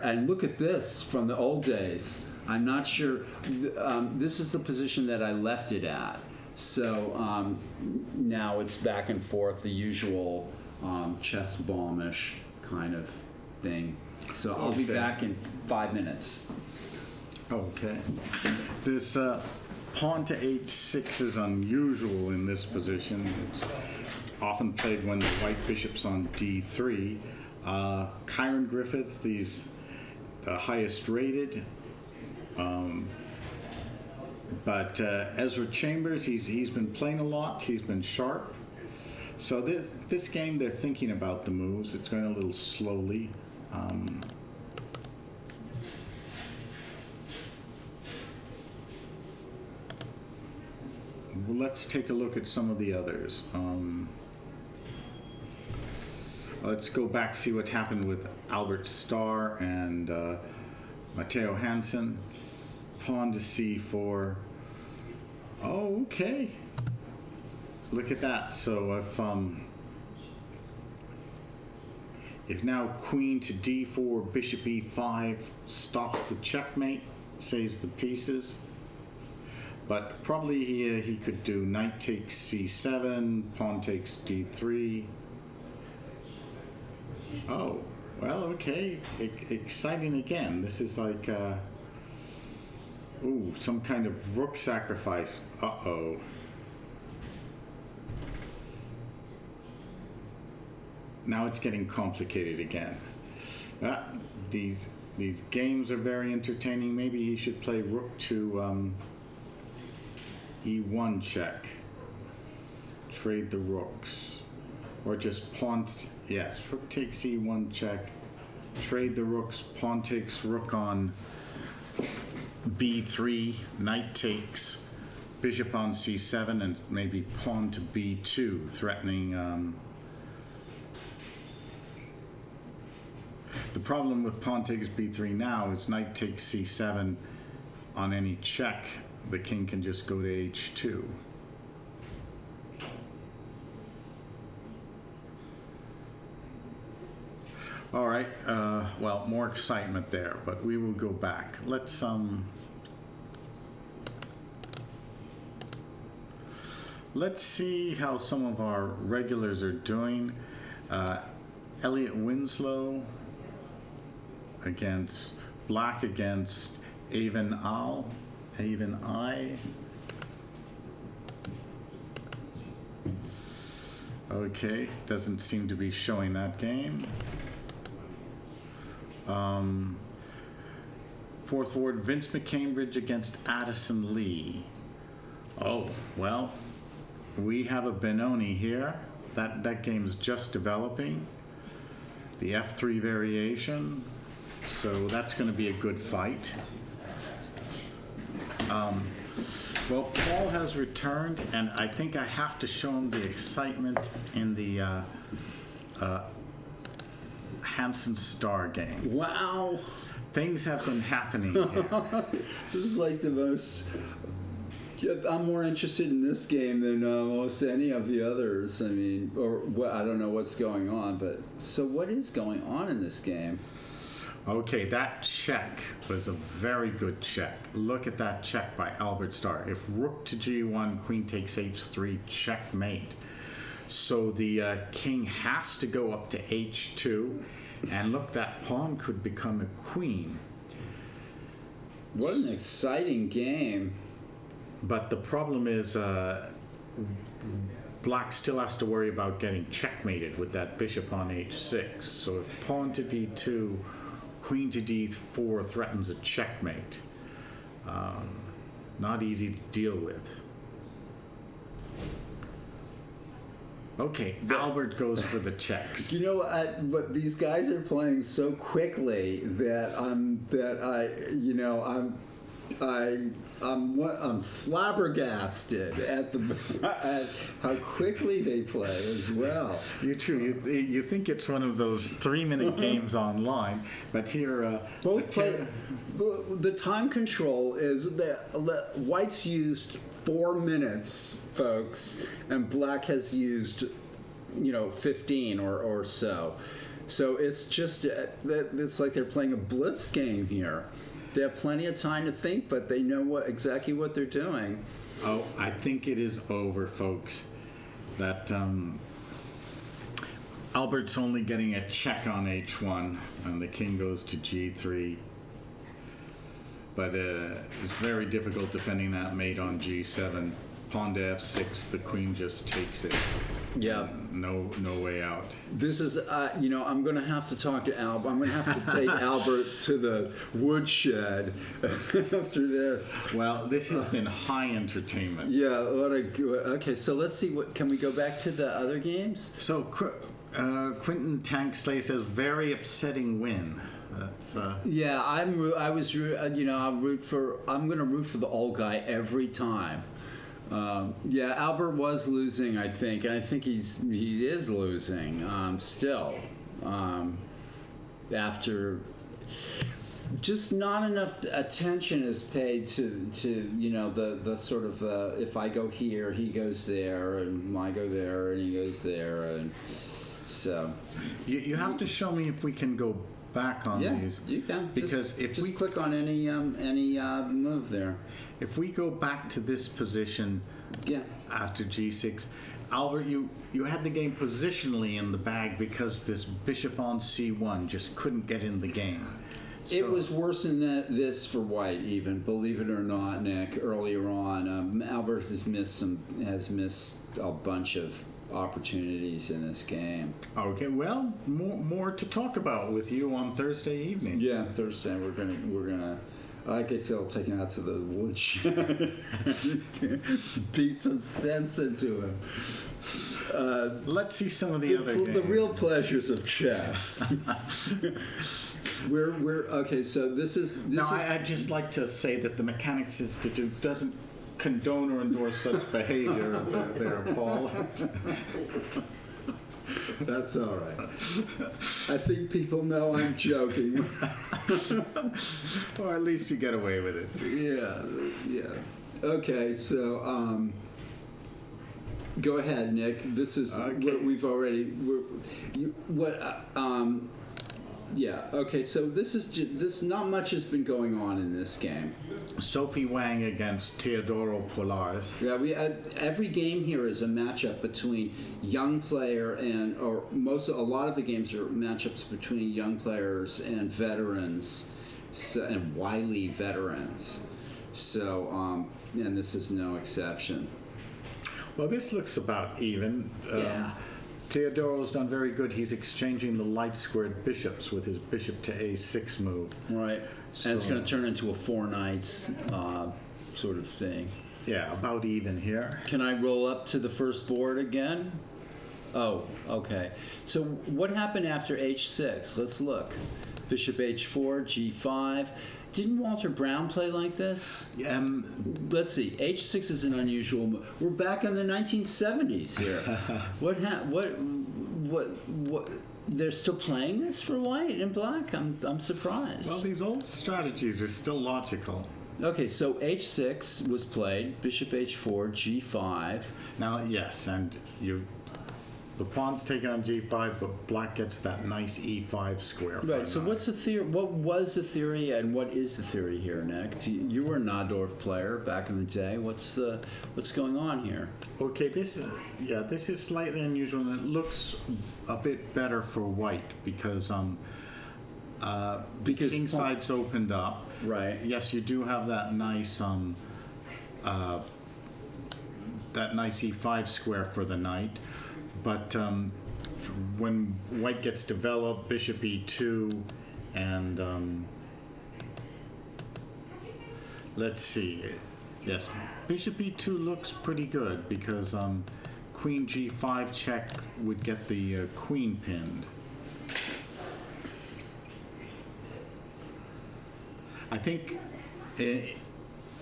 And look at this from the old days. I'm not sure. This is the position that I left it at. So now it's back and forth, the usual chess bombish kind of thing. So I'll be back in 5 minutes. Okay. This pawn to h6 is unusual in this position. It's often played when the white bishop's on d3. Kyron Griffith, he's the highest rated. But Ezra Chambers, he's been playing a lot. He's been sharp. So this game, they're thinking about the moves. It's going a little slowly. Let's take a look at some of the others. Let's go back to see what happened with Albert Starr and Matteo Hansen. Pawn to c4. Oh, okay. Look at that. So if now queen to d4, bishop e5 stops the checkmate, saves the pieces. But probably he could do knight takes c7, pawn takes d3. Oh, well, okay. Exciting again. This is like Ooh, some kind of rook sacrifice. Uh-oh. Now it's getting complicated again. These games are very entertaining. Maybe he should play rook to E1 check. Trade the rooks. Or just pawn, yes, rook takes E1 check. Trade the rooks, pawn takes rook on B3, knight takes bishop on C7, and maybe pawn to B2, threatening. The problem with pawn takes B3 now is knight takes C7 on any check. The king can just go to H2. All right, well, more excitement there, but we will go back. Let's see how some of our regulars are doing. Elliot Winslow against Black against Avon I. Okay, doesn't seem to be showing that game. Fourth Ward, Vince McCambridge against Addison Lee. Oh, well, we have a Benoni here. That game's just developing. The F3 variation. So that's going to be a good fight. Well, Paul has returned, and I think I have to show him the excitement in the Hanson Star game. Wow. Things have been happening here. This is like the most... I'm more interested in this game than almost any of the others. I mean, or well, I don't know what's going on, but so what is going on in this game? Okay, that check was a very good check. Look at that check by Albert Starr. If rook to G1, queen takes H3, checkmate. So the king has to go up to H2, and look, that pawn could become a queen. What an exciting game. But the problem is Black still has to worry about getting checkmated with that bishop on H6. So if pawn to D2, queen to D4 threatens a checkmate. Not easy to deal with. Okay, Albert goes for the checks. You know, but these guys are playing so quickly that I'm flabbergasted at at how quickly they play as well. You too. You think it's one of those 3-minute games online, but here both play. The time control is that White's used 4 minutes, folks, and Black has used 15 or so. So it's just it's like they're playing a blitz game here. They have plenty of time to think, but they know exactly what they're doing. Oh, I think it is over, folks. That Albert's only getting a check on H1, and the king goes to G3. But it's very difficult defending that mate on G7. Pawn to F6, the queen just takes it. Yeah. No way out. This is, I'm going to have to talk to Albert. I'm going to have to take Albert to the woodshed after this. Well, this has been high entertainment. Yeah. Okay, so let's see. Can we go back to the other games? So, Quentin Tanksley says, very upsetting win. That's, Yeah, I'm going to root for the old guy every time. Yeah, Albert was losing, I think, and I think he is losing still. After just not enough attention is paid to the sort of if I go here, he goes there, and I go there, and he goes there, and so. You have to show me if we can go back on these. Yeah, you can. Because if we click on any move there. If we go back to this position after G6, Albert, you had the game positionally in the bag because this bishop on C1 just couldn't get in the game. It So- was worse than this for White, even, believe it or not, Nick. Earlier on, Albert has missed a bunch of opportunities in this game. Okay, well, more to talk about with you on Thursday evening. Yeah, Thursday we're gonna. I guess I'll take him out to the woodshed, beat some sense into him. Let's see some of the other games. The real pleasures of chess. we're okay. So this is. Now, I'd just like to say that the Mechanics Institute doesn't condone or endorse such behavior there, Paul. That's all right. I think people know I'm joking. Or at least you get away with it. Yeah. Okay, so go ahead, Nick. This is Okay. what we've already. Yeah. Okay. So this not much has been going on in this game. Sophie Wang against Teodoro Polaris. Yeah, every game here is a matchup between young player and a lot of the games are matchups between young players and veterans, and wily veterans. So, and this is no exception. Well, this looks about even. Yeah. Teodoro's done very good. He's exchanging the light squared bishops with his bishop to a6 move. Right. So, And it's going to turn into a 4 knights sort of thing. Yeah, about even here. Can I roll up to the first board again? Oh, okay. So what happened after h6? Let's look. Bishop h4, g5. Didn't Walter Brown play like this? Let's see. H6 is an unusual move. We're back in the 1970s here. What? They're still playing this for White and Black? I'm surprised. Well, these old strategies are still logical. Okay, so h6 was played. Bishop h4, g5. Now, yes, and the pawn's taken on g5, but Black gets that nice e5 square. Right. So what's the theory? What was the theory, and what is the theory here, Nick? You were a Nahdorf player back in the day. What's going on here? Okay, this is slightly unusual, and it looks a bit better for White because the king side's opened up. Right. Yes, you do have that nice e5 square for the knight, but when White gets developed, bishop e2, and let's see. Yes, bishop e2 looks pretty good because queen g5 check would get the queen pinned. I think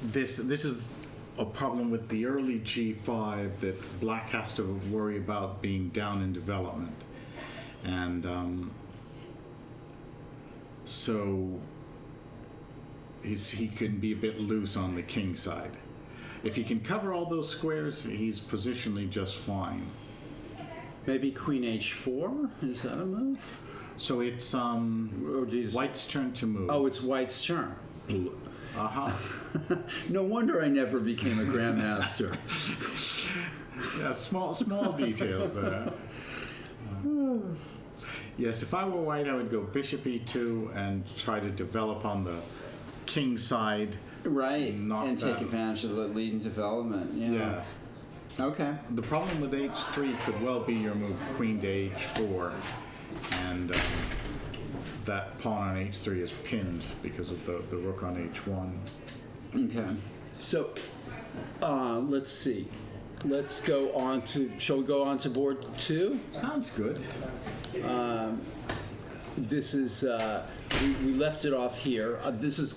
this is a problem with the early g5 that Black has to worry about being down in development, and so he can be a bit loose on the king side. If he can cover all those squares, he's positionally just fine. Maybe queen h4? Is that a move? So it's White's turn to move. Oh, it's White's turn. No wonder I never became a grandmaster. Yeah, small details. Yes, if I were White, I would go bishop e2 and try to develop on the king side. Right, and take advantage of the leading development. Yeah. Yes. Okay. The problem with h3 could well be your move queen to h4, and that pawn on h3 is pinned because of the rook on h1. Okay. So, let's see. Let's go on to. Shall we go on to board 2? Sounds good. This is we left it off here. This is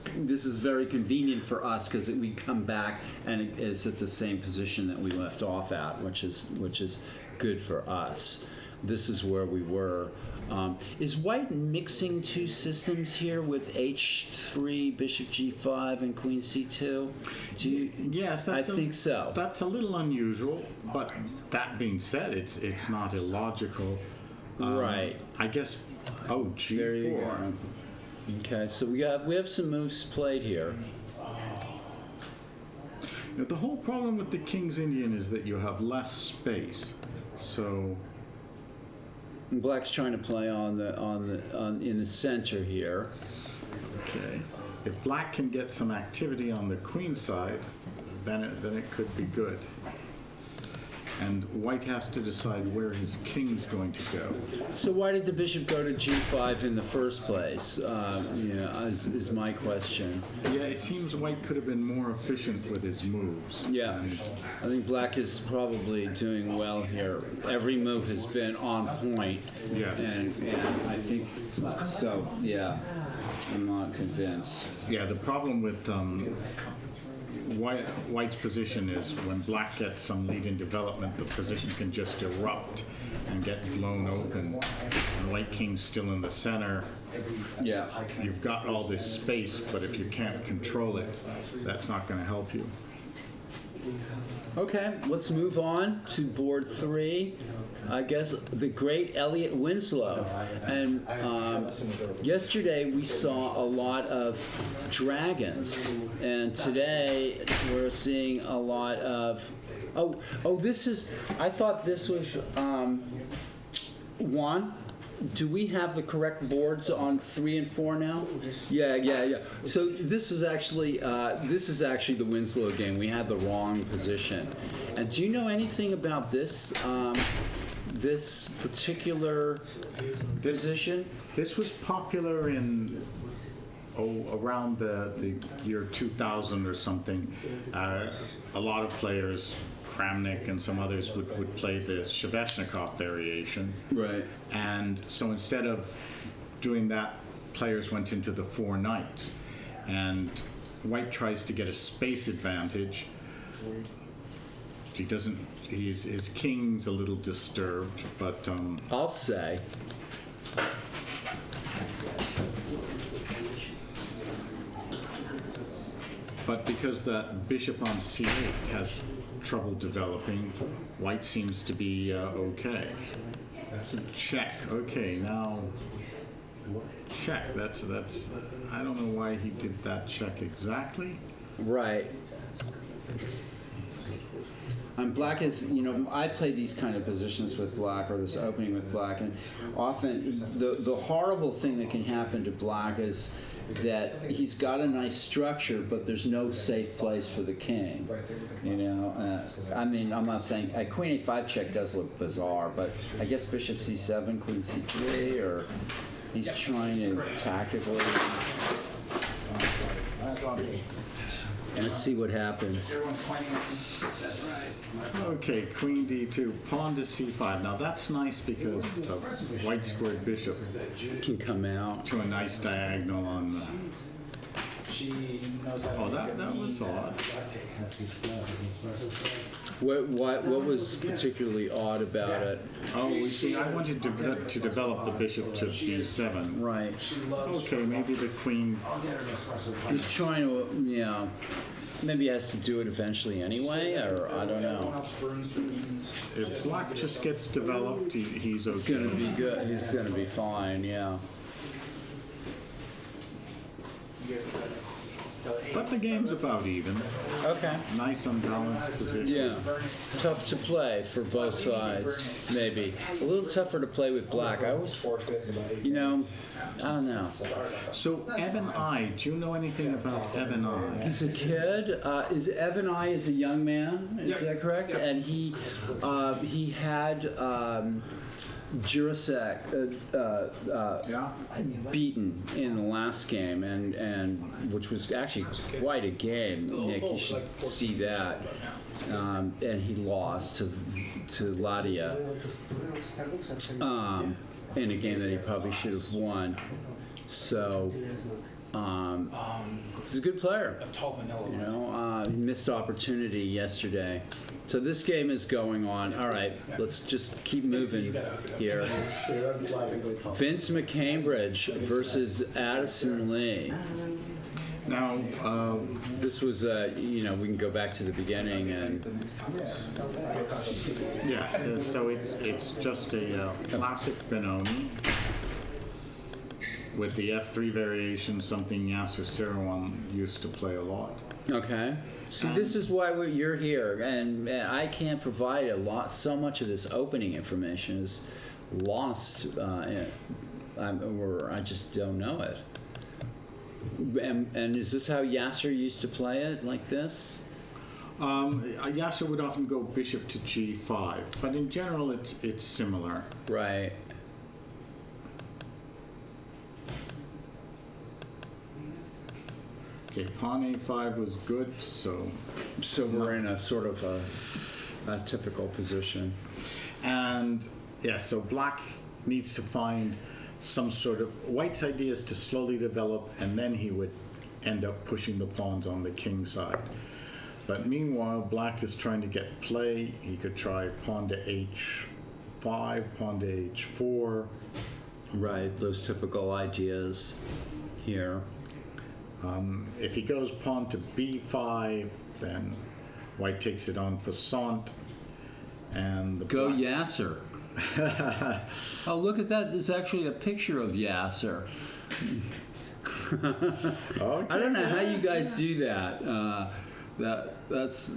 very convenient for us because we come back and it's at the same position that we left off at, which is good for us. This is where we were. Is White mixing two systems here with h3, bishop g5, and queen c2? Yes, I think so. That's a little unusual, but that being said, it's not illogical. Right. I guess. Oh, g4. There you go. Okay, so we have some moves played here. Now, the whole problem with the King's Indian is that you have less space. So. And Black's trying to play in the center here. Okay. If black can get some activity on the queen side, then it could be good. And white has to decide where his king's going to go. So why did the bishop go to g5 in the first place? Is my question. Yeah, it seems white could have been more efficient with his moves. Yeah, I think black is probably doing well here. Every move has been on point. Yes. And I think, so, yeah, I'm not convinced. Yeah, the problem with White's position is when black gets some lead in development, the position can just erupt and get blown open. And white king's still in the center. Yeah. You've got all this space, but if you can't control it, that's not going to help you. Okay, let's move on to board 3. I guess the great Elliot Winslow. And yesterday we saw a lot of dragons, and today we're seeing a lot of. This is. I thought this was Juan. Do we have the correct boards on 3 and 4 now? Yeah. So this is actually the Winslow game. We had the wrong position. And do you know anything about this this particular position? This was popular in around the year 2000 or something. A lot of players, Kramnik and some others, would play the Sheveshnikov variation. Right. And so instead of doing that, players went into the 4 knights. And white tries to get a space advantage. He doesn't. His king's a little disturbed, but I'll say. But because that bishop on c8 has trouble developing, white seems to be okay. That's a check. Okay, now check. That's. I don't know why he did that check exactly. Right. And black is, I play these kind of positions with black, or this opening with black, and often the horrible thing that can happen to black is that he's got a nice structure, but there's no safe place for the king. I mean, I'm not saying a queen a5 check does look bizarre, but I guess bishop c7, queen c3, or he's trying to tactically. Let's see what happens. Okay, queen d2, pawn to c5. Now that's nice because the white squared bishop Can come out. to a nice diagonal on the. Oh, that was odd. What was particularly odd about it? Oh, you see, I wanted to develop the bishop to b7. Right. Okay, maybe the queen. He's trying to, maybe he has to do it eventually anyway, or I don't know. If black just gets developed, he's okay. It's going to be good. He's going to be fine, yeah. But the game's about even. Okay. Nice unbalanced position. Yeah. Tough to play for both sides, maybe. A little tougher to play with black. I always, I don't know. So Evan I, do you know anything about Evan I? He's a kid. Is Evan I is a young man? Is that correct? Yep. And he had Jurasek beaten in the last game, and which was actually quite a game. Nick, you should see that. And he lost to Ladia in a game that he probably should have won. So he's a good player. He missed opportunity yesterday. So this game is going on. All right, let's just keep moving here. Vince McCambridge versus Addison Lee. Now, This was, we can go back to the beginning and. yeah, so it's just a classic Benoni with the F3 variation, something Yasser Seirawan used to play a lot. Okay. See, this is why you're here, and I can't provide so much of this opening information is lost, or I just don't know it. And is this how Yasser used to play it, like this? Yasser would often go bishop to g5, but in general it's similar. Right. Okay, pawn a5 was good, so we're in a sort of a typical position. and yeah, so black needs to find some sort of white's idea is to slowly develop, and then he would end up pushing the pawns on the king side. But meanwhile, black is trying to get play. He could try pawn to h5, pawn to h4. Right, those typical ideas here. If he goes pawn to b5, then white takes it en passant, and the Go black- Yasser. Oh, look at that. There's actually a picture of Yasser. Okay. I don't know how you guys do that. That's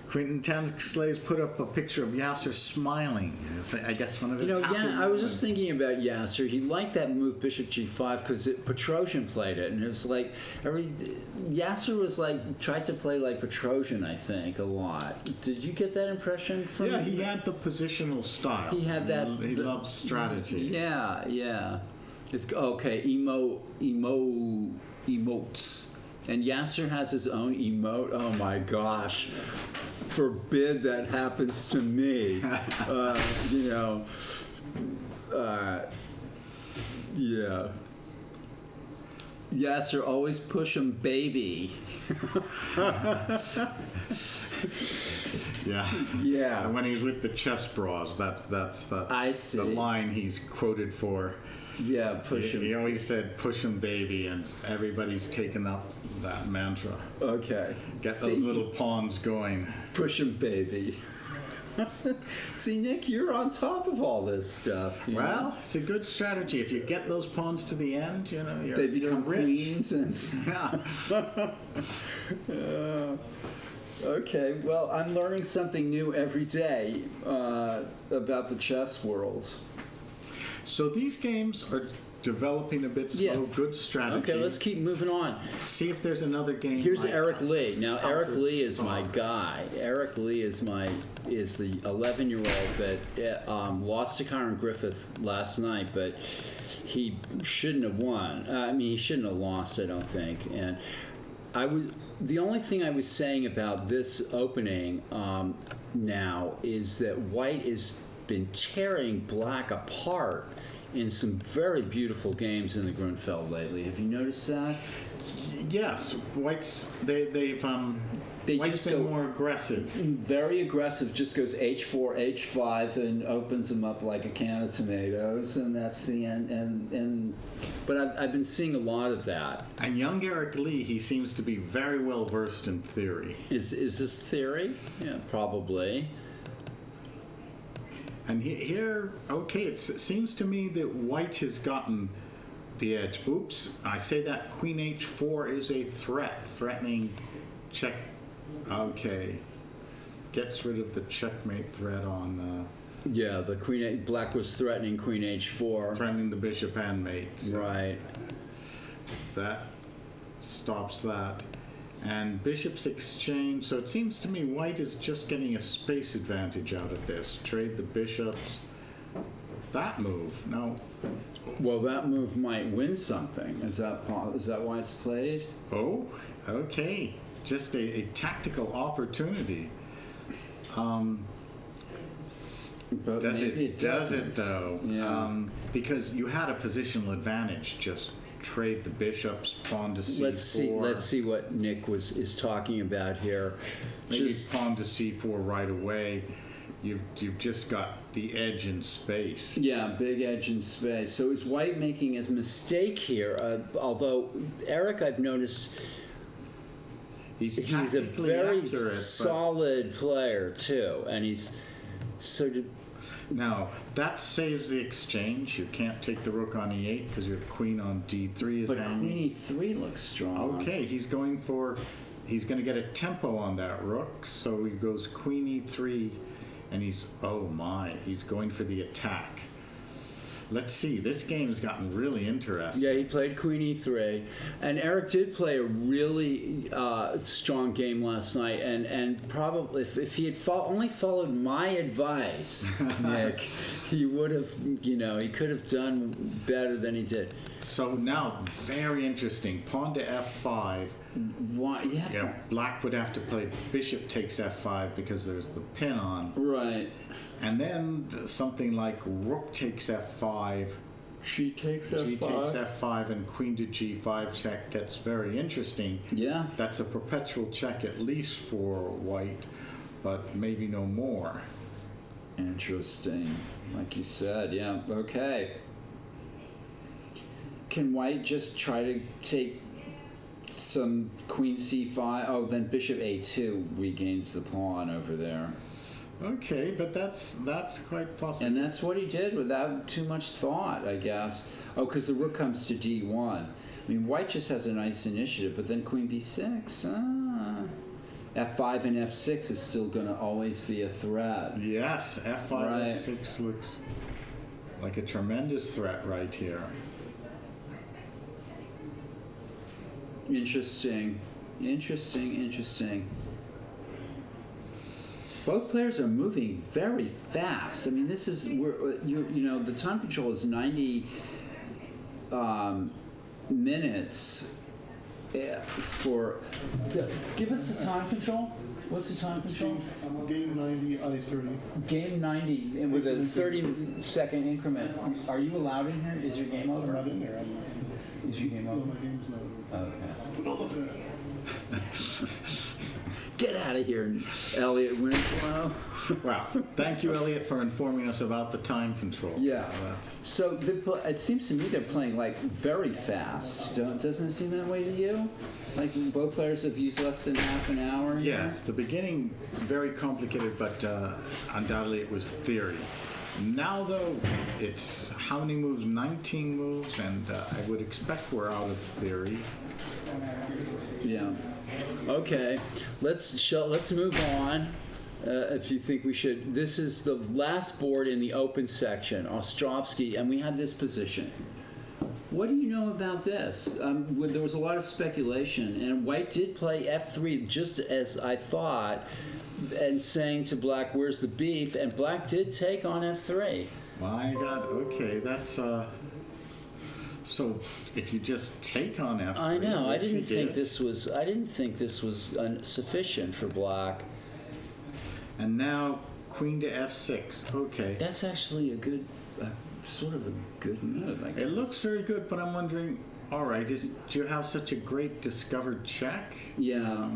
Quentin Tansley's put up a picture of Yasser smiling. It's, I guess, one of his happy I was just moments. thinking about Yasser. He liked that move bishop g5 because Petrosian played it, and it was like Yasser was like tried to play like Petrosian, I think, a lot. Did you get that impression from? Yeah, he had the positional style. He had that- He loves strategy. Yeah. It's okay. Emotes. And Yasser has his own emote. Oh my gosh. Forbid that happens to me. Yeah. Yasser, always push him, baby. Yeah. Yeah. And when he's with the chess bras, that's I see. the line he's quoted for. Yeah, push He him. always said, "Push him, baby," and everybody's taken up that mantra. Okay. Get those See? little pawns going. Push him, baby. See, Nick, you're on top of all this stuff. you know? Well, it's a good strategy. If you get those pawns to the end, you know, They become you're rich. queens and. Yeah. Okay, well, I'm learning something new every day about the chess world. So these games are developing a bit slow. Yeah. Good strategy. Okay, let's keep moving on. see if there's another game. Here's like Eric Lee. Now, Eric Alfred Lee is my Starr. guy. Eric Lee is the 11-year-old that lost to Kyron Griffith last night, but he shouldn't have won. I mean, he shouldn't have lost, I don't think. And the only thing I was saying about this opening now is that white has been tearing black apart in some very beautiful games in the Grunfeld lately. Have you noticed that? Yes, whites. They've They whites just been go- more aggressive. Very aggressive, just goes h4, h5, and opens them up like a can of tomatoes, and that's the end. But I've been seeing a lot of that. And young Eric Lee, he seems to be very well versed in theory. Is this theory? Yeah, probably. And here, okay, it seems to me that white has gotten the edge. Oops, I say that queen h4 is a threat, threatening check. Okay, gets rid of the checkmate threat on Yeah, the black was threatening queen h4. threatening the bishop and mate. So Right. that stops that. And bishops exchange. So it seems to me white is just getting a space advantage out of this. Trade the bishops. That move. No. Well, that move might win something. Is that why it's played? Oh, okay. Just a tactical opportunity. But Does maybe it? Does doesn't. it though? Yeah. Because you had a positional advantage. Just trade the bishops, pawn to c4. Let's see what Nick is talking about here. Maybe Just pawn to c4 right away. You've just got the edge in space. yeah, big edge in space. So is white making a mistake here? Although Eric, I've noticed He's he's a tactically very accurate, but solid player too, and he's so. now that saves the exchange. You can't take the rook on e8 because your queen on d3 is But hanging. queen e3 looks strong. Okay, he's going to get a tempo on that rook, so he goes queen e3, and he's going for the attack. Let's see. This game has gotten really interesting. Yeah, he played Queen E3, and Eric did play a really strong game last night. And probably if he had only followed my advice, Nick, he would have, he could have done better than he did. So now, very interesting. Pawn to f5. Why? Yeah. Yeah, black would have to play bishop takes f5 because there's the pin on. Right. And then something like rook takes f5. She takes G takes f5 and queen to g5 check gets very interesting. Yeah. That's a perpetual check at least for white, but maybe no more. Interesting. Like you said, yeah. Okay. Can white just try to take some queen c5? Oh, then bishop a2 regains the pawn over there. Okay, but that's quite possible. And that's what he did without too much thought, I guess. Oh, because the rook comes to d1. I mean, white just has a nice initiative, but then queen b6. F5 and f6 is still going to always be a threat. Yes, f5 Right. f6 looks like a tremendous threat right here. Interesting. Both players are moving very fast. I mean, this is the time control is 90 minutes for. Give us the time control. What's the time control? Game 90, I-30. Game 90, and with a 30-second increment. Are you allowed in here? Is your game over? I'm not in there. Is your game over? My game's not. Okay. Get out of here, Elliot Winslow. Wow. Thank you, Elliot, for informing us about the time control. Yeah. So it seems to me they're playing like very fast. Doesn't it seem that way to you? Like both players have used less than half an hour? Yes, the beginning very complicated, but undoubtedly it was theory. Now, though, it's how many moves? 19 moves, and I would expect we're out of theory. Yeah. Okay. Let's move on. If you think we should. This is the last board in the open section, Ostrovsky, and we had this position. What do you know about this? There was a lot of speculation, and white did play f3 just as I thought, and saying to black, "Where's the beef?" And black did take on f3. My God. Okay, that's so. If you just take on f3, I know. I which didn't you think did, this was. I didn't think this was sufficient for black. and now queen to f6. Okay. That's actually a good, sort of a good move. I guess. It looks very good, but I'm wondering. All right, do you have such a great discovered check? Yeah.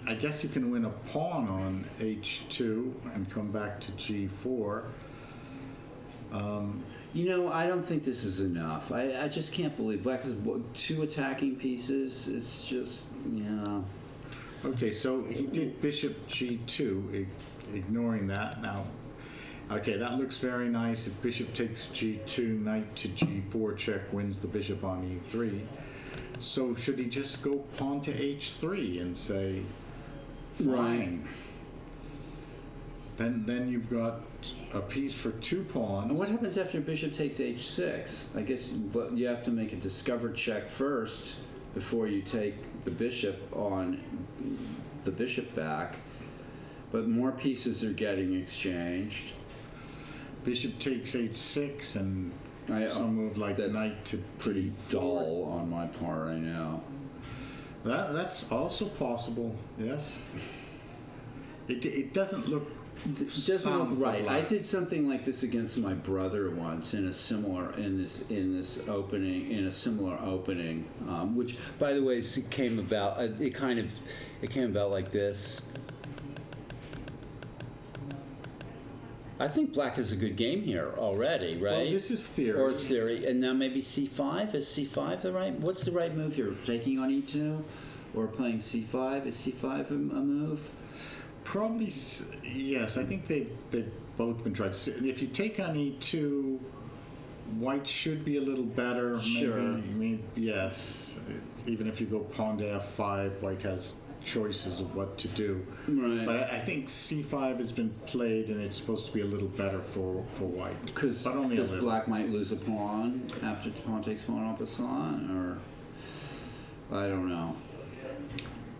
I guess you can win a pawn on h2 and come back to g4. I don't think this is enough. I just can't believe black has two attacking pieces. It's just, Okay, so he did bishop g2, ignoring that now. Okay, that looks very nice. If bishop takes g2, knight to g4 check wins the bishop on e3. So should he just go pawn to h3 and say, fine. Then you've got a piece for 2 pawns. And what happens after bishop takes h6? I guess you have to make a discovered check first before you take the bishop on the bishop back. But more pieces are getting exchanged. Bishop takes h6 and some move like knight to pretty d4. dull on my part, I know. That's also possible, yes. It doesn't look. It doesn't look right. I did something like this against my brother once in a similar opening, which, by the way, came about. It came about like this. I think black has a good game here already, right? Well, this is theory. Or it's theory, and now maybe c5. Is c5 the right? What's the right move here? Taking on e2, or playing c5? Is c5 a move? Probably, yes. I think they've both been tried. If you take on e2, white should be a little better. Sure. Maybe yes. Even if you go pawn to f5, white has choices of what to do. Right. But I think c5 has been played, and it's supposed to be a little better for white. Because But only a little. black might lose a pawn after pawn takes pawn off a pawn, or I don't know.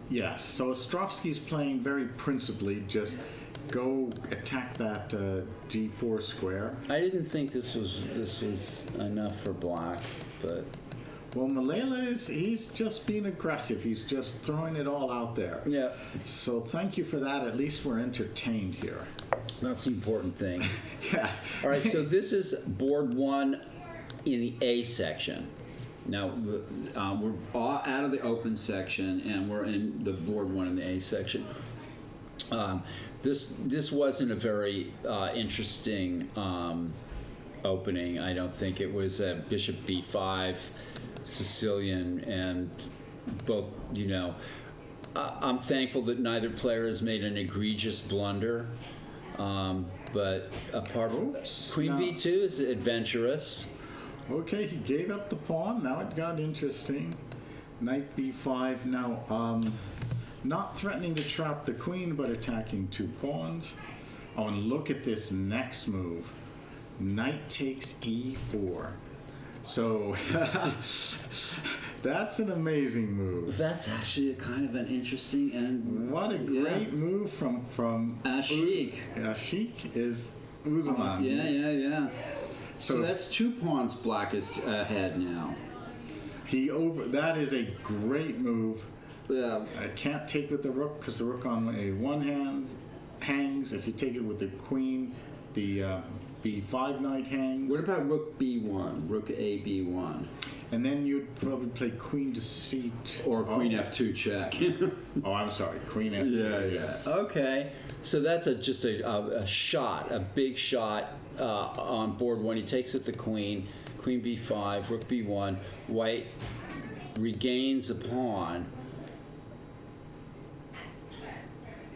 Yes, so Ostrovsky's playing very principally, just go attack that d4 square. I didn't think this was enough for black, but Well, Malala he's just being aggressive. He's just throwing it all out there. yeah, So thank you for that. At least we're entertained here. that's the important thing. Yes. All right, so this is board 1 in the A section. Now, we're all out of the open section, and we're in the board 1 in the A section. This wasn't a very interesting opening. I don't think it was a bishop b5, Sicilian, and both. I'm thankful that neither player has made an egregious blunder. But apart from Oops, Queen no. b2 is adventurous. Okay, he gave up the pawn. Now it got interesting. Knight b5. Now, not threatening to trap the queen, but attacking 2 pawns. Oh, and look at this next move. Knight takes e4. So that's an amazing move. That's actually kind of an interesting and What a great move from Ashik. Ashik is Uzman. Yeah. So So- that's 2 pawns black is ahead now. That is a great move. Yeah. I can't take with the rook because the rook on a one hand hangs. If you take it with the queen, the b5 knight hangs. What about rook b1, rook a b1, And then you'd probably play queen to c2. or queen f2 check? Oh, I'm sorry, queen f2. Yes. Okay, so that's just a shot, a big shot on board 1. He takes with the queen, queen b5, rook b1. White regains a pawn,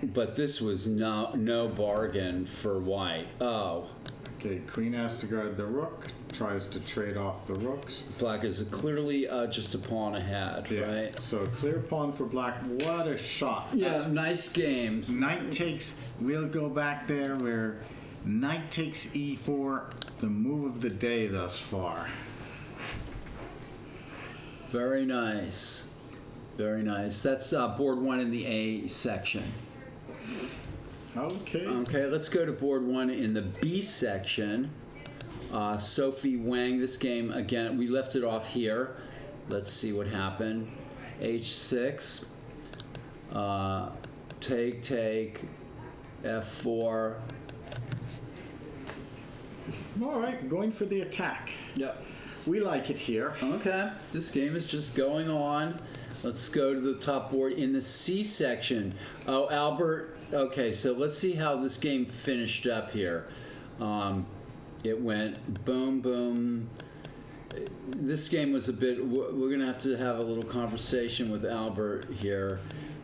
but this was no bargain for white. Oh, Okay, queen has to guard the rook. Tries to trade off the rooks. black is clearly just a pawn ahead, Yeah. right? So clear pawn for black. What a shot. Yeah, That's- nice game. Knight takes, we'll go back there where knight takes e4, the move of the day thus far. Very nice. Very nice. That's board 1 in the A section. Okay. Okay, let's go to board 1 in the B section. Sophie Wang, this game, again, we left it off here. Let's see what happened. H6. Take, F4. All right, going for the attack. Yep. We like it here. Okay, this game is just going on. Let's go to the top board in the C section. Oh, Albert. Okay, so let's see how this game finished up here. It went boom, boom. This game was a bit. We're going to have a little conversation with Albert here,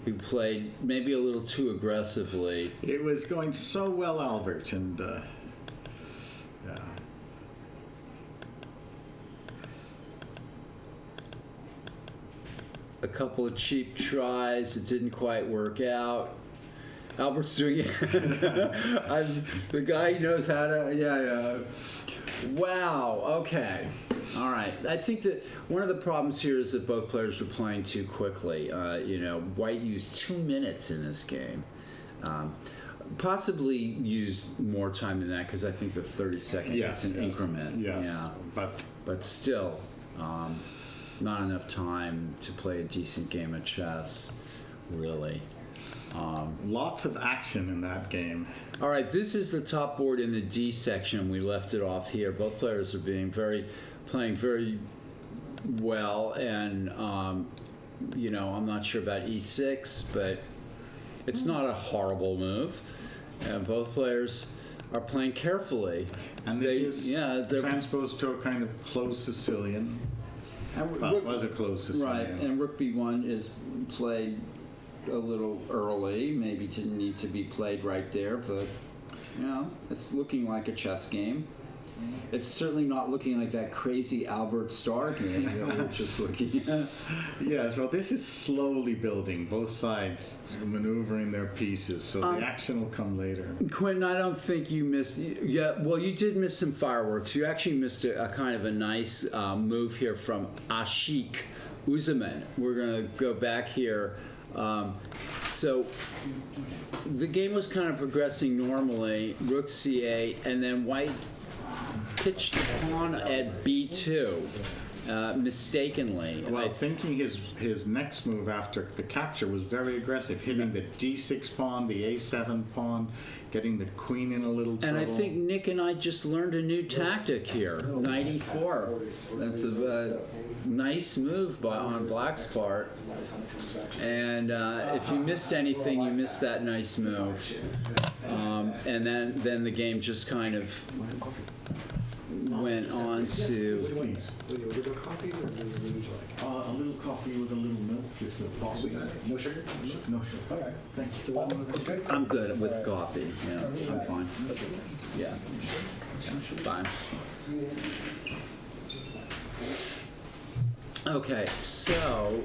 who played maybe a little too aggressively. It was going so well, Albert, and yeah. A couple of cheap tries. It didn't quite work out. Albert's doing it. The guy knows how to. Yeah. Wow. Okay. All right. I think that one of the problems here is that both players were playing too quickly. White used 2 minutes in this game. Possibly used more time than that because I think the 30-second Yes, is an yes, increment. yes. Yeah. But still, not enough time to play a decent game of chess, really. lots of action in that game. All right, this is the top board in the D section. We left it off here. Both players are playing very well, and I'm not sure about E6, but it's not a horrible move. Both players are playing carefully. And this they're transposed to a kind of closed Sicilian. Well, it was a closed Sicilian. right, and Rook B1 is played a little early. Maybe didn't need to be played right there, but it's looking like a chess game. it's certainly not looking like that crazy Albert Starr game that we're just looking at. Yes, well, this is slowly building, both sides maneuvering their pieces, so the action will come later. Quentin, I don't think you missed. Yeah, well, you did miss some fireworks. You actually missed a kind of a nice move here from Ashik Uzaman. We're going to go back here. So the game was kind of progressing normally, rook c8, and then white pitched pawn at b2 mistakenly. Well, thinking his next move after the capture was very aggressive, hitting the d6 pawn, the a7 pawn, getting the queen in a little trouble. And I think Nick and I just learned a new tactic here, knight e4. That's a nice move on Black's part. And if you missed anything, you missed that nice move. And then the game just kind of went on to... A little coffee with a little milk, if possible. No sugar? No sugar. All right, thank you. Okay. I'm good with coffee. Yeah, I'm fine. Yeah, fine. Okay, so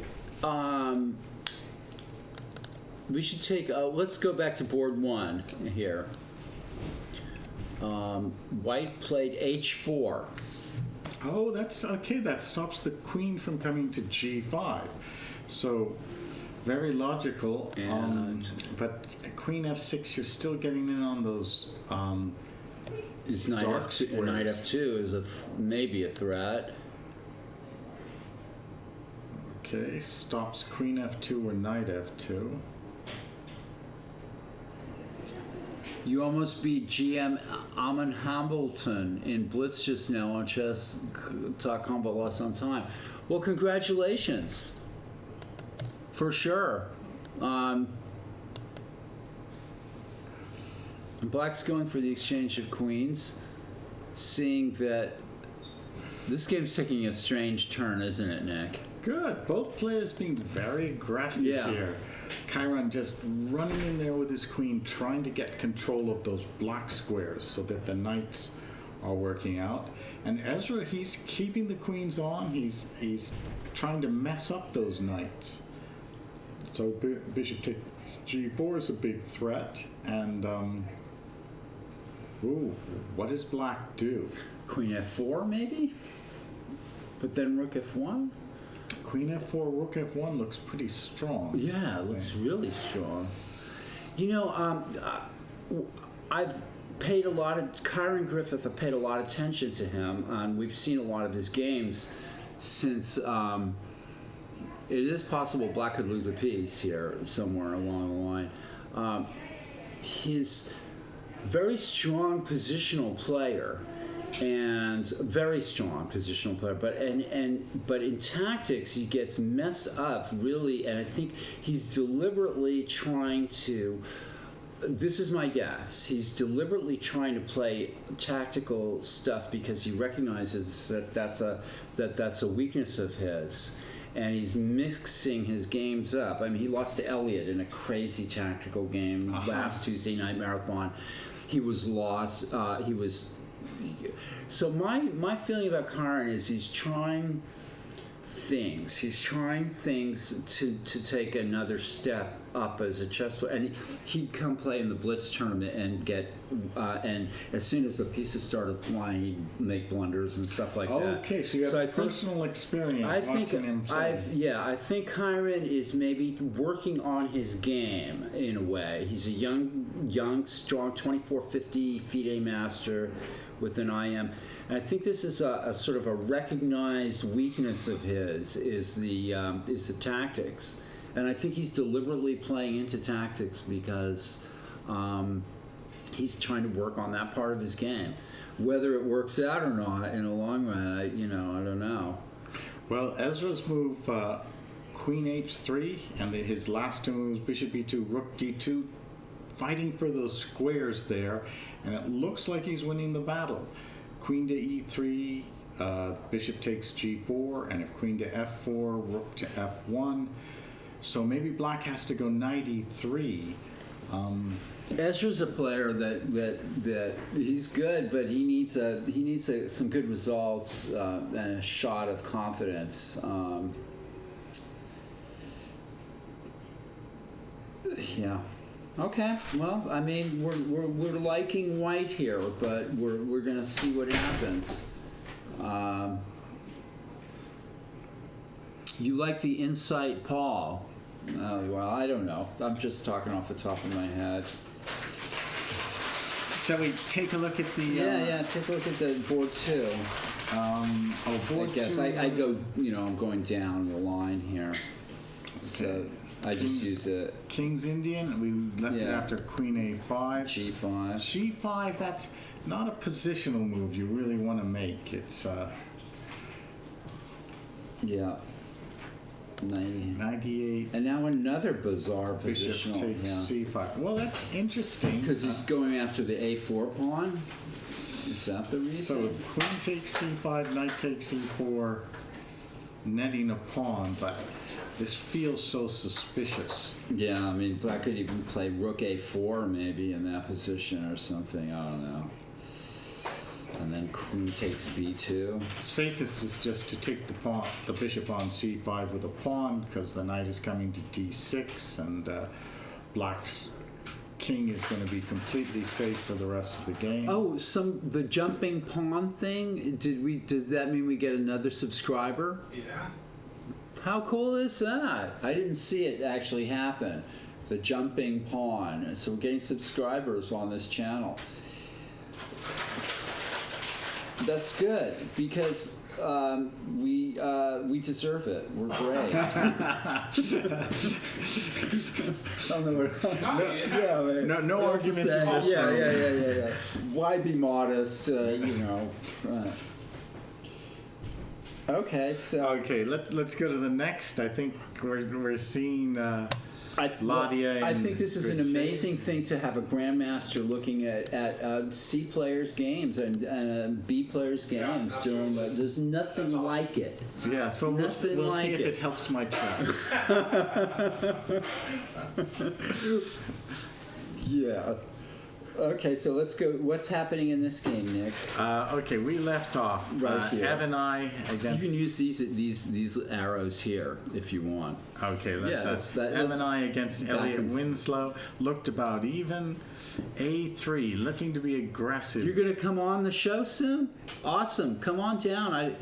we should take. Let's go back to board one here. White played h4. Oh, that's okay. That stops the queen from coming to g5. So, very logical. And but queen f6, you're still getting in on those is knight dark f2, squares. knight f2 is maybe a threat. Okay, stops queen f2 or knight f2. You almost beat GM Amon Hambleton in Blitz just now on chess.com, but lost on time. Well, congratulations. For sure. Black's going for the exchange of queens, seeing that this game's taking a strange turn, isn't it, Nick? Good. Both players being very aggressive here. Chiron just running in there with his queen, trying to get control of those black squares so that the knights are working out. And Ezra, he's keeping the queens on. He's trying to mess up those knights. So bishop takes g4 is a big threat. And ooh, what does black do? Queen f4, maybe? But then rook f1? Queen f4, rook f1 looks pretty strong. Yeah, it looks really strong. You know, I've paid a lot of, Chiron Griffith, I've paid a lot of attention to him. We've seen a lot of his games since it is possible Black could lose a piece here somewhere along the line. He's very strong positional player. And very strong positional player, but in tactics he gets messed up really, and I think he's deliberately trying to. This is my guess. He's deliberately trying to play tactical stuff because he recognizes that that's a weakness of his, and he's mixing his games up. I mean, he lost to Elliott in a crazy tactical game last Tuesday night marathon. He was lost. So my feeling about Chiron is he's trying things. He's trying things to take another step up as a chess player. And he'd come play in the Blitz tournament and get and as soon as the pieces started flying, he'd make blunders and stuff like that. Okay, so you have personal experience watching him play. I think Chiron is maybe working on his game in a way. He's a young, strong 2450 FIDE master with an IM. And I think this is a sort of a recognized weakness of his is the tactics, and I think he's deliberately playing into tactics because he's trying to work on that part of his game. Whether it works out or not in the long run, I don't know. Well, Ezra's move Queen H3 and his last two moves Bishop E2, Rook D2, fighting for those squares there, and it looks like he's winning the battle. Queen to E3, Bishop takes G4, and if Queen to F4, Rook to F1. So maybe Black has to go Knight E3 Ezra's a player that he's good, but he needs some good results and a shot of confidence. Yeah. Okay. Well, I mean, we're liking white here, but we're gonna see what happens. You like the insight, Paul? Well, I don't know. I'm just talking off the top of my head. Shall we take a look at the? Yeah. Take a look at the board 2. Board I guess 2. I go. I'm going down the line here. So I just use the King's Indian. We left it after Queen A5. G5. G5. That's not a positional move you really want to make. It's Yeah. 90. 98. And now another bizarre Bishop positional. takes C5. Well, that's interesting. Because he's going after the A4 pawn. Is that the reason? So Queen takes C5, Knight takes E4, netting a pawn, but this feels so suspicious. Yeah, I mean, Black could even play Rook A4 maybe in that position or something. I don't know. And then Queen takes B2. Safest is just to take the bishop on C5 with a pawn, because the knight is coming to D6, and Black's king is going to be completely safe for the rest of the game. Oh, the jumping pawn thing. Does that mean we get another subscriber? Yeah. How cool is that? I didn't see it actually happen. The jumping pawn. So we're getting subscribers on this channel. That's good because we deserve it. We're great. No argument to this. Yeah. Why be modest? Okay, so Okay, let's go to the next. I think we're seeing Ladia. I think this is an amazing thing to have a grandmaster looking at C players' games and B players' games during the. There's nothing like it. Yes, but we'll see if it helps my track. Yeah. Okay, so let's go. What's happening in this game, Nick? Okay, we left off. Right here. Ev and I against. You can use these arrows here if you want. Okay, let's Ev and I against Elliot and- Winslow. Looked about even. A3, looking to be aggressive. You're gonna come on the show soon? Awesome! Come on down. I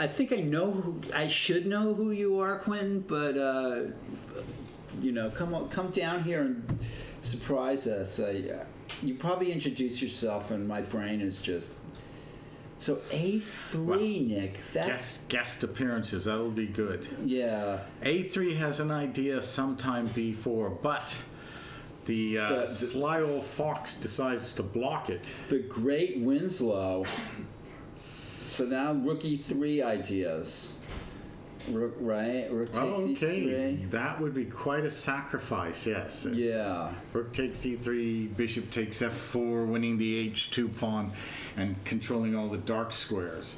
think I know. I should know who you are, Quentin, but come down here and surprise us. You probably introduce yourself, and my brain is just. So A3, Well, Nick. That's guest appearances. That'll be good. yeah. A3 has an idea sometime B4, but the sly old fox decides to block it. The great Winslow. So now Rook E3 ideas. Rook takes Okay, E3. that would be quite a sacrifice, yes. Yeah. Rook takes E3, bishop takes F4, winning the H2 pawn and controlling all the dark squares.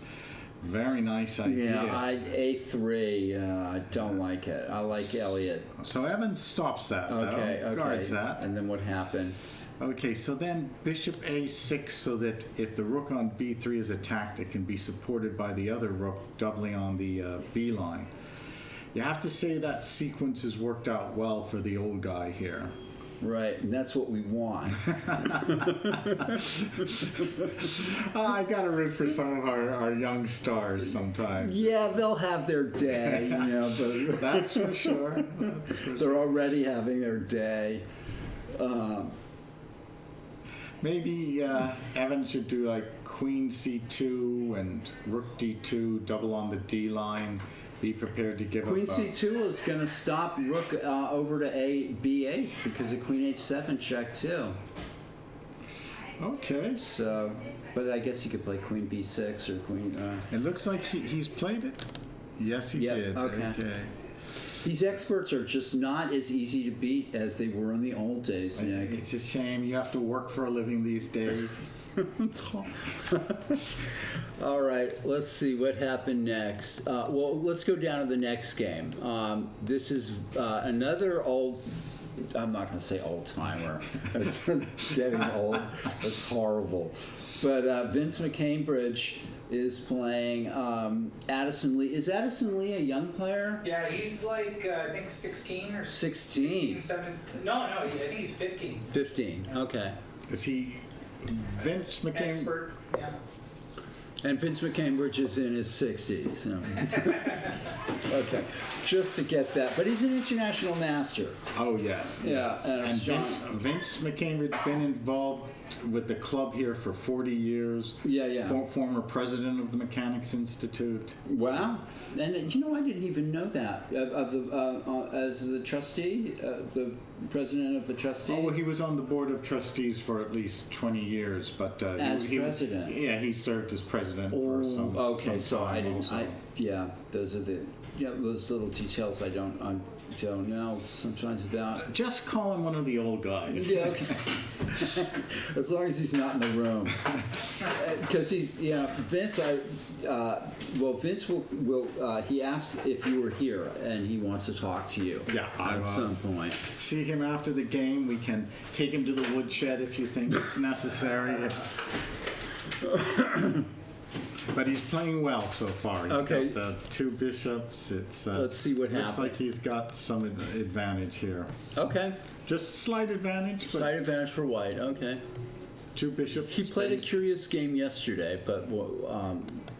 Very nice idea. Yeah, A3. I don't like it. I like Elliot. So Evan stops that, Okay. guards that. And then what happened? Okay, so then bishop A6, so that if the rook on B3 is attacked, it can be supported by the other rook, doubling on the B line. You have to say that sequence has worked out well for the old guy here. Right, and that's what we want. I gotta root for some of our young stars sometimes. Yeah, they'll have their day, but That's for sure. they're already having their day. Maybe Evan should do like Queen C2 and Rook D2, double on the D line. Be prepared to give Queen up. C2 is going to stop Rook over to B8 because of Queen H7 check too. Okay. So, but I guess you could play Queen B6 or Queen. It looks like he's played it. Yes, he Yep, did. okay. These experts are just not as easy to beat as they were in the old days, Nick. It's a shame. You have to work for a living these days. All right, let's see what happened next. Well, let's go down to the next game. This is another old I'm not going to say old timer. It's getting old. It's horrible. But Vince McCambridge is playing Addison Lee. Is Addison Lee a young player? Yeah, he's like, I think 16 or 16. 7. No, I think he's 15. 15. Okay. Is he Vince McCambridge? Expert, yeah. And Vince McCambridge is in his 60s. So. Okay. Just to get that. But he's an international master. Oh, yes. Yeah. And John, Vince McCambridge been involved with the club here for 40 years. Yeah. Former president of the Mechanics Institute. Wow. And I didn't even know that. As the trustee, the president of the trustee? Oh, well, he was on the board of trustees for at least 20 years, but As president? Yeah, he served as president for some. Okay, some so time I didn't. also. Those are those little details I don't know sometimes about. Just call him one of the old guys. Yeah, okay. As long as he's not in the room, because Vince. Vince will. He asked if you were here, and he wants to talk to you. Yeah, at some point. See him after the game. We can take him to the woodshed if you think it's necessary. But he's playing well so far. He's Okay. got the 2 bishops. It's Let's see what looks happens. like he's got some advantage here. Okay. Just slight advantage, but Slight advantage for white. Okay. 2 bishops. He played a space. curious game yesterday, but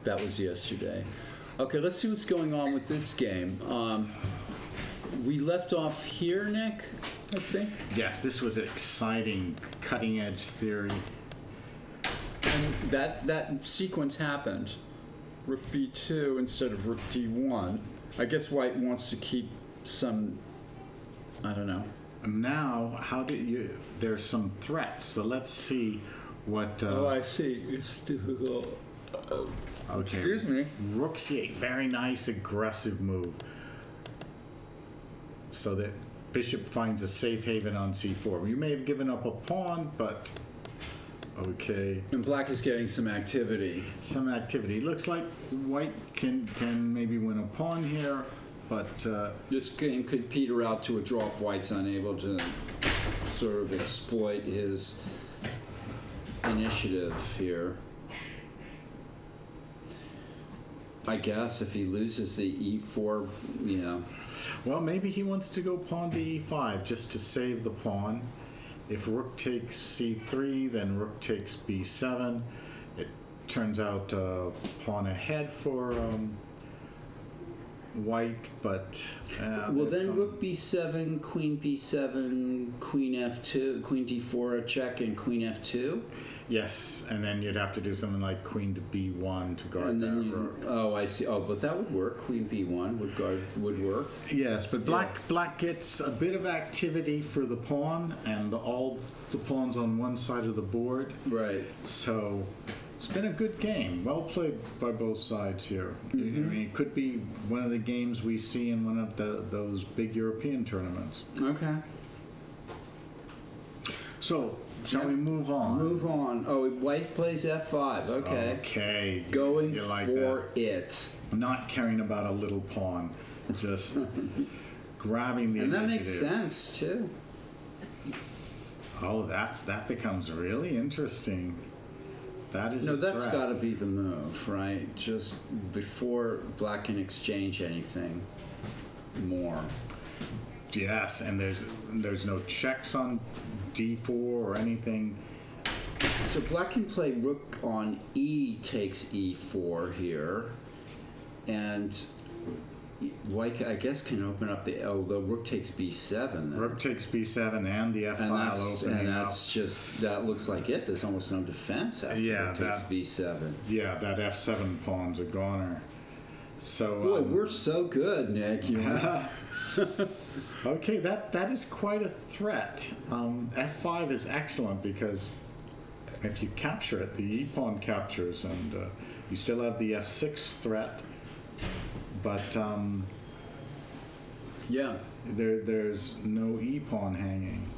that was yesterday. Okay, let's see what's going on with this game. We left off here, Nick, I think. Yes, this was exciting, cutting-edge theory. And that sequence happened. Rook b2 instead of rook d1. I guess white wants to keep some, I don't know. Now, there's some threats, so let's see what... I see. It's difficult. Okay. Excuse me. Rook c8, very nice, aggressive move. So that bishop finds a safe haven on c4. You may have given up a pawn, but... Okay. And black is getting some activity. Some activity. Looks like white can maybe win a pawn here, but... This game could peter out to a draw if white's unable to sort of exploit his initiative here. I guess if he loses the e4, Well, maybe he wants to go pawn to e5 just to save the pawn. If rook takes c3, then rook takes b7. It turns out pawn ahead for white, but... well, then rook b7, queen b7, queen f2, queen d4 a check, and queen f2. Yes, and then you'd have to do something like queen to b1 to guard And that then rook. oh, I see. Oh, but that would work. Queen b1 would work. Yes, but black gets a bit of activity for the pawn, and all the pawns on one side of the board. Right. So it's been a good game. Well played by both sides here. Mm-hmm. I mean, it could be one of the games we see in one of those big European tournaments. Okay. So, shall we move on? Move on. Oh, white plays f5. Okay. Okay. Going You like for that. it. Not caring about a little pawn. Just grabbing the And that initiative. makes sense, too. Oh, that becomes really interesting. That is No, a that's threat. got to be the move, right? Just before black can exchange anything more. Yes, and there's no checks on d4 or anything. So black can play rook on e takes e4 here, and white, I guess, can open up the rook takes b7. Then. Rook takes b7 and the f and file that's, opening and up. that's just that looks like it. There's almost no defense after Yeah, rook takes that- b7. Yeah, that f7 pawn's a goner. So Boy, we're so good, Nick. You know? okay, that is quite a threat. F5 is excellent because if you capture it, the e pawn captures, and you still have the f6 threat. But Yeah. there's no e pawn hanging.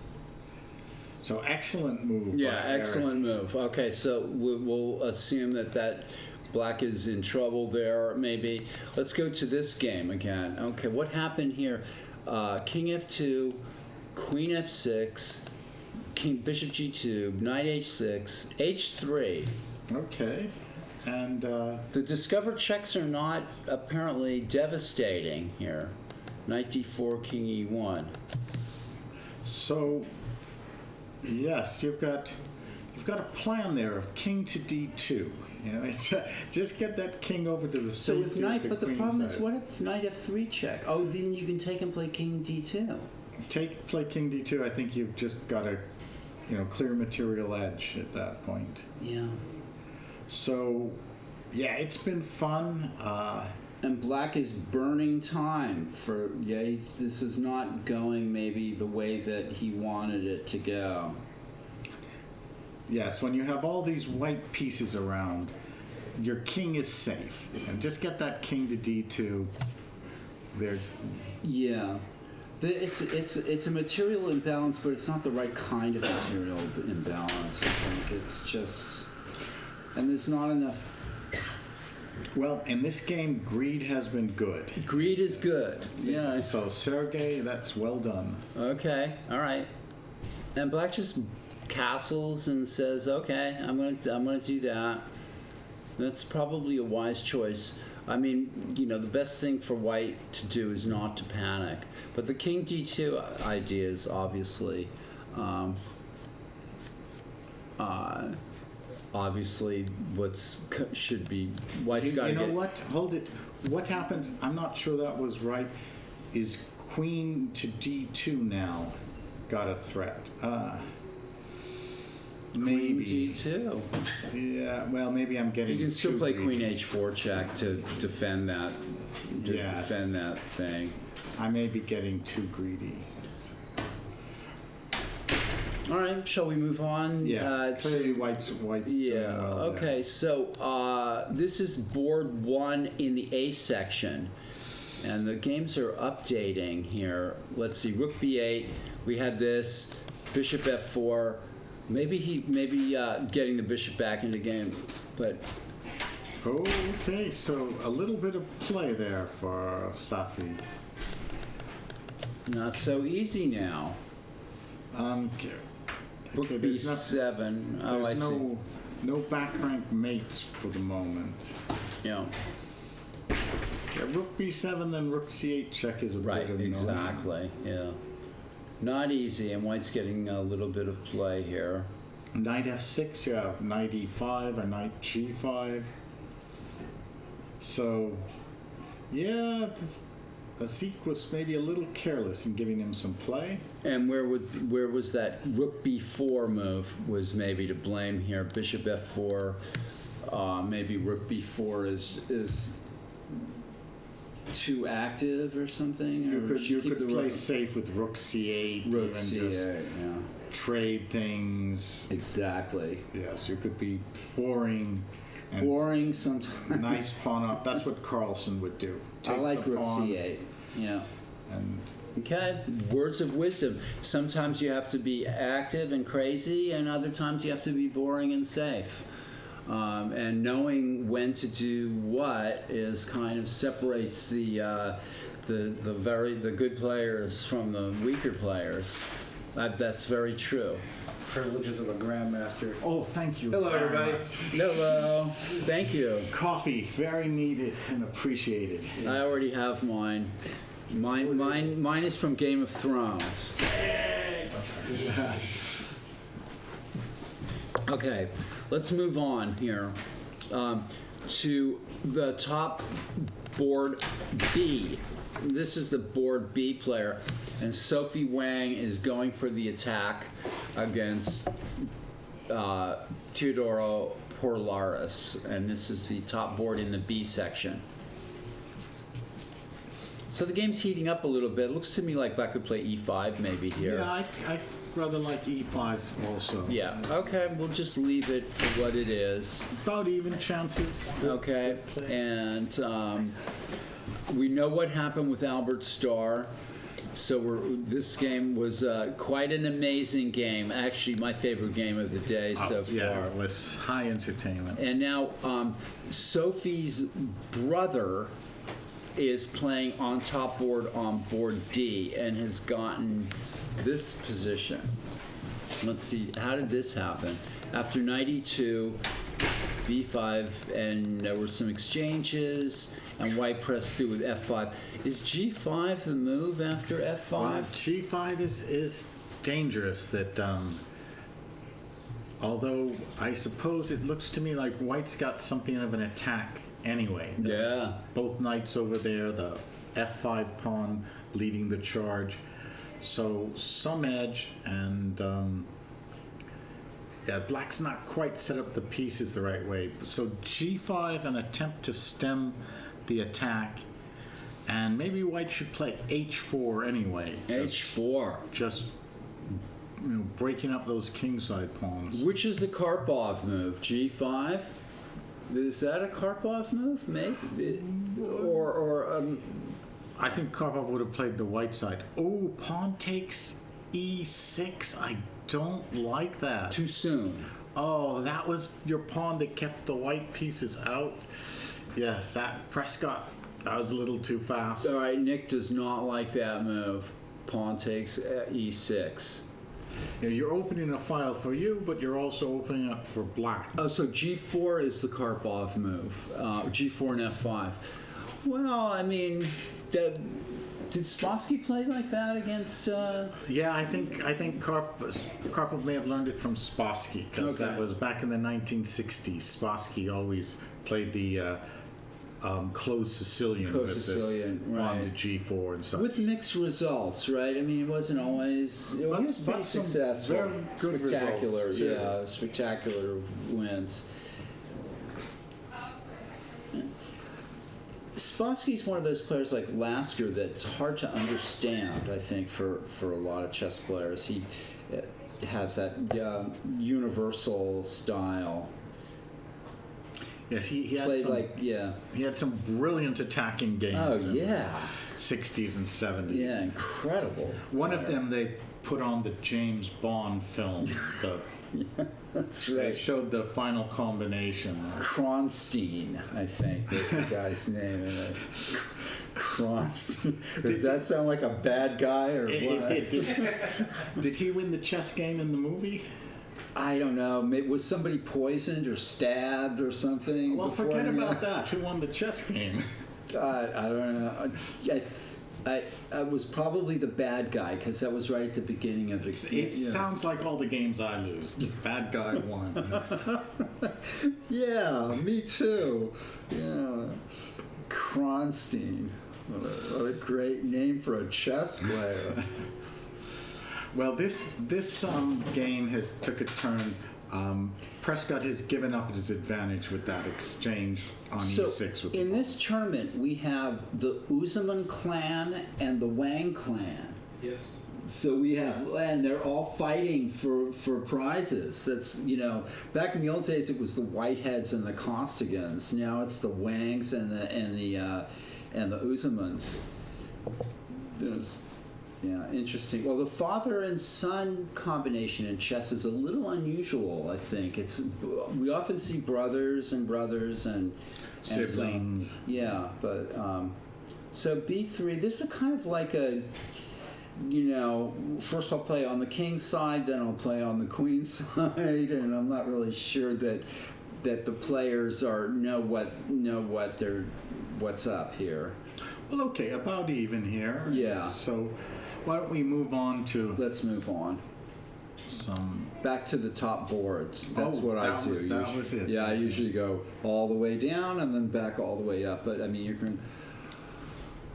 So excellent move. Yeah, by Eric. excellent move. Okay, so we'll assume that black is in trouble there, maybe. Let's go to this game again. Okay, what happened here? King f2, Queen F6, King Bishop G2, Knight H6, H3. Okay. And The discovered checks are not apparently devastating here. Knight D4, King E1. so, yes, you've got a plan there of king to D2. You know, it's just get that king over to the So safety if knight, of but the queen problem side. is, what if Knight F3 check? Oh, then you can take and play King D2. Play king D2. I think you've just got a, clear material edge at that point. Yeah. So, yeah, it's been fun. And black is burning time for, this is not going maybe the way that he wanted it to go. Yes, when you have all these white pieces around, your king is safe. And just get that king to D2. There's Yeah. It's a material imbalance, but it's not the right kind of material imbalance, I think. It's just... And there's not enough... well, in this game, greed has been good. Greed is good. Yeah. So Sergey, that's well done. Okay, all right. And black just castles and says, "Okay, I'm gonna do that." That's probably a wise choice. I mean, the best thing for white to do is not to panic. But the King D2 idea is obviously, should be white's got to You know get. what? Hold it. What happens? I'm not sure that was right. Is queen to D2 now got a threat? Maybe. Queen D2. Yeah. Well, maybe I'm getting. You can still too play greedy. Queen H4 check to defend that. Yes. Defend that thing. I may be getting too greedy. All right, shall we move on? Yeah. Clearly, white's Yeah. doing well there. Okay. So this is board 1 in the A section, and the games are updating here. Let's see. Rook B8. We had this. Bishop F4. Maybe getting the bishop back into the game, but Okay, so a little bit of play there for Safi. not so easy now. Okay. Rook There's B7. Oh, I see. no back rank mates for the moment. Yeah. Yeah, Rook B7, then Rook C8 check is a Right. bit annoying. Exactly. Yeah. Not easy, and white's getting a little bit of play here. Knight F6, you have Knight E5 or Knight G5. So, yeah, the Zeke was maybe a little careless in giving him some play. And where was that Rook B4 move was maybe to blame here? Bishop F4, maybe Rook B4 is too active or something. You Or could should keep the play Rook- safe with Rook C8 Rook and C8. just Yeah, trade things. exactly. Yes, you could be boring and Boring sometimes. nice pawn up. That's what Carlson would do. I Take like the Rook pawn C8. Yeah. and Okay, words of wisdom. Sometimes you have to be active and crazy, and other times you have to be boring and safe. And knowing when to do what is kind of separates the good players from the weaker players. That's very true. Privileges of a grandmaster. oh, thank you. Hello, very everybody. much. Hello, thank you. Coffee, very needed and appreciated. I already have mine. Mine is from Game of Thrones. Okay, let's move on here to the top board B. This is the board B player, and Sophie Wang is going for the attack against Teodoro Porlaris, and this is the top board in the B section. So the game's heating up a little bit. It looks to me like Black could play E5 maybe here. Yeah, I rather like E5 also. Yeah, okay, we'll just leave it for what it is. About even chances. Okay, and we know what happened with Albert Starr. So this game was quite an amazing game. Actually, my favorite game of the day so far. Yeah, it was high entertainment. And now Sophie's brother is playing on top board on board D and has gotten this position. Let's see, how did this happen? After knight e2, b5, and there were some exchanges, and white pressed through with f5. Is g5 the move after f5? Well, G5 is dangerous. That although I suppose it looks to me like white's got something of an attack anyway. Yeah. Both knights over there, the f5 pawn leading the charge. So some edge, and yeah, black's not quite set up the pieces the right way. So G5, an attempt to stem the attack, and maybe white should play H4 anyway. H4. Just breaking up those kingside pawns. Which is the Karpov move? G5? Is that a Karpov move? Maybe, or I think Karpov would have played the white side. Oh, pawn takes E6. I don't like that. too soon. Oh, that was your pawn that kept the white pieces out. Yes, that Prescott, that was a little too fast. All right, Nick does not like that move. Pawn takes E6. You're opening a file for you, but you're also opening up for black. Oh, so G4 is the Karpov move. G4 and F5. Well, I mean, did Spassky play like that against? Yeah, I think Karpov may have learned it from Spassky, because Okay. that was back in the 1960s. Spassky always played the closed Sicilian Closed with Sicilian, this pawn right. to G4 and such. With mixed results, right? I mean, it wasn't always. It was But pretty some successful. very good Spectacular, results, yeah, spectacular wins. Spassky's one of those players like Lasker that's hard to understand, I think, for a lot of chess players. He has that universal style. Yes, he had Played some, like, yeah. he had some brilliant attacking games Oh, in yeah. the 60s and 70s. Yeah, incredible. One of them they put on the James Bond film. That's They right. showed the final combination. Kronstein, I think, is the guy's name. Kronstein. Does that sound like a bad guy or what? It did. Did he win the chess game in the movie? I don't know. Was somebody poisoned or stabbed or something? Well, before forget he- about that. Who won the chess game? I don't know. I was probably the bad guy because that was right at the beginning of the. It sounds like all the games I lose. The bad guy won. Yeah, me too. Yeah, Kronstein. What a great name for a chess player. Well, this game has took a turn. Prescott has given up his advantage with that exchange on So E6 with the in pawn. this tournament, we have the Uzaman clan and the Wang clan. Yes. So we have, and they're all fighting for prizes. That's, back in the old days, it was the Whiteheads and the Costigans. Now it's the Wangs and the Uzamans. Yeah, interesting. Well, the father and son combination in chess is a little unusual, I think. We often see brothers and Siblings. yeah, but so B3. This is kind of like a, first I'll play on the king's side, then I'll play on the queen's side, and I'm not really sure that the players know what's up here. Well, okay, about even here. Yeah. So why don't we move on to Let's move on. some... Back to the top boards. That's Oh, what I that do. was- that was it. Yeah, I usually go all the way down and then back all the way up. But I mean, you can.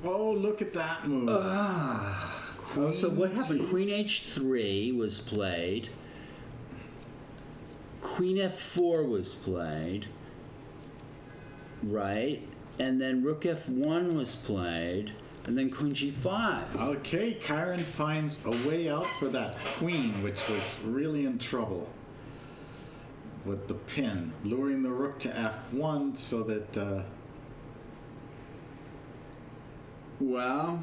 Oh, look at that move. Oh, so what happened? Queen H3 was played. Queen F4 was played. Right, and then Rook F1 was played, and then Queen G5. Okay, Karen finds a way out for that queen, which was really in trouble with the pin, luring the rook to F1 so that... Wow.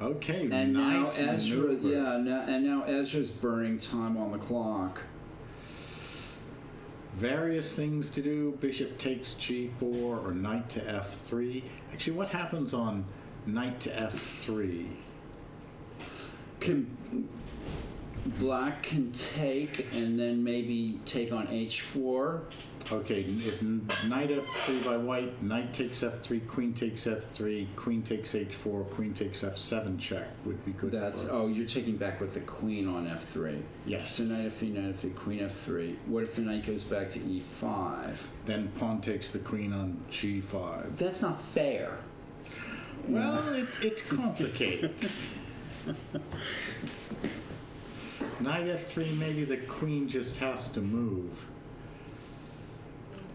Okay, And nice now Ezra, maneuver. now Ezra's burning time on the clock. various things to do. Bishop takes g4 or knight to f3. Actually, what happens on knight to f3? Black can take and then maybe take on h4. Okay, if knight f3 by white, knight takes f3, queen takes f3, queen takes h4, queen takes f7 check would be good. Oh, you're taking back with the queen on f3. Yes. So knight f3, queen f3. What if the knight goes back to e5? Then pawn takes the queen on g5. That's not fair. Well, it's complicated. Knight f3, maybe the queen just has to move.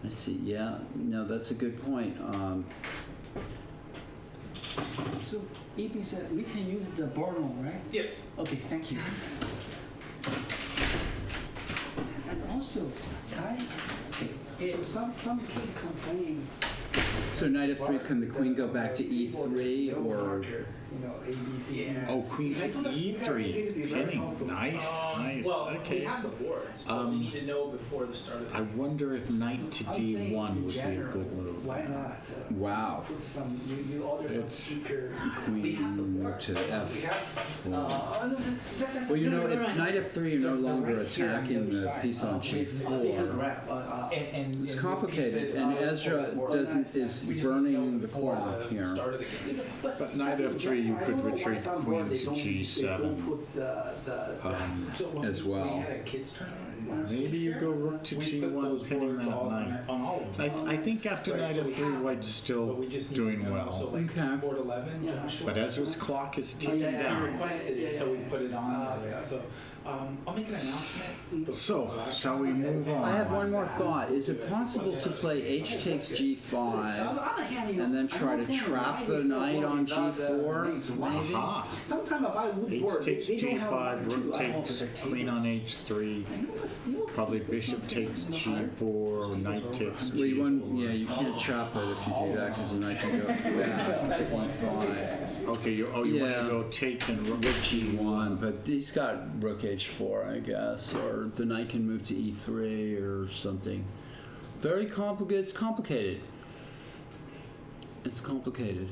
I see. Yeah. No, that's a good point. So, EP said we can use the Borno, right? Yes. Okay, thank you. And also, some kid complain, So knight f3, can the queen go back to e3 or? A, B, C, and Oh, queen to e3. Pinning. Nice, nice. Well, Okay. we have the boards, but we need to know before the start of the I wonder if knight to I would say d1 in would be a general, good move. Why not? Wow. Put some, you order some It's- speaker. Queen to f4. Well, Well, you know, if knight f3, you're no longer attacking the piece on g4. It's complicated, and Ezra is burning the clock here. But knight f3, you could retreat queen to g7. As well. We had a kids tournament. Maybe you go rook to g1, pinning that knight. On all of them. I think after knight f3, white's still But we just need to doing know. well. So like Okay. board 11, Joshua. But Ezra's clock is ticking He down. requested it, so we put it on. So I'll make an announcement. So, shall we move on? I have one more thought. Is it possible to play h takes g5 and then try to trap the knight on g4, maybe? Aha. Sometimes if I would H work, takes they don't have g5, one, rook two, I don't takes protect queen on tables. h3, I know, but still, probably bishop takes g4, knight takes Well, you want, g4. yeah, you can't trap it if you do that because the knight can go back to e5. Okay, you want Yeah. to go take and rook g1, but he's got rook h4, I guess, or the knight can move to e3 or something. Very complicated. It's complicated. It's complicated.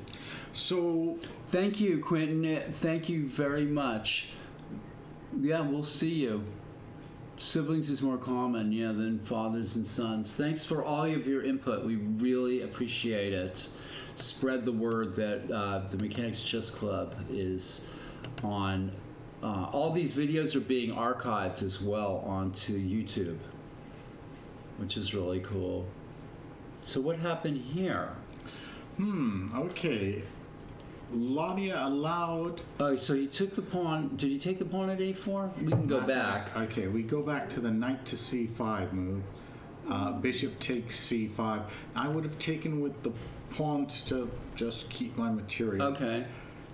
So, Thank you, Quentin. Thank you very much. Yeah, we'll see you. Siblings is more common, yeah, than fathers and sons. Thanks for all of your input. We really appreciate it. Spread the word that the Mechanics Chess Club is on. All these videos are being archived as well onto YouTube, which is really cool. So what happened here? okay. Ladia allowed... Oh, so he took the pawn. Did he take the pawn at a4? We can go back. Okay, we go back to the knight to c5 move. Bishop takes c5. I would have taken with the pawns to just keep my material. Okay.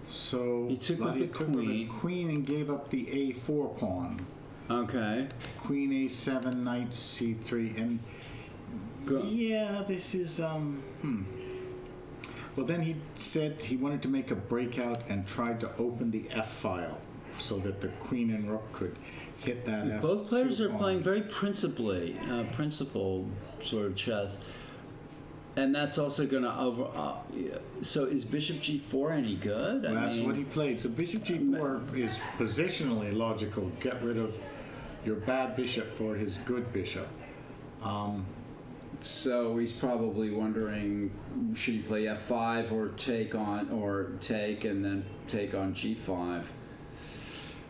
So He took with Ladia the took with queen. the queen and gave up the a4 pawn. Okay. Queen a7, knight c3, and Go. yeah, this is Well, then he said he wanted to make a breakout and tried to open the F file so that the queen and rook could hit that F. Both players are playing very principled sort of chess, and that's also going to over. So is Bishop G4 any good? Well, that's what he played. So Bishop G4 is positionally logical. Get rid of your bad bishop for his good bishop. So he's probably wondering, should he play F5 or take and then take on G5?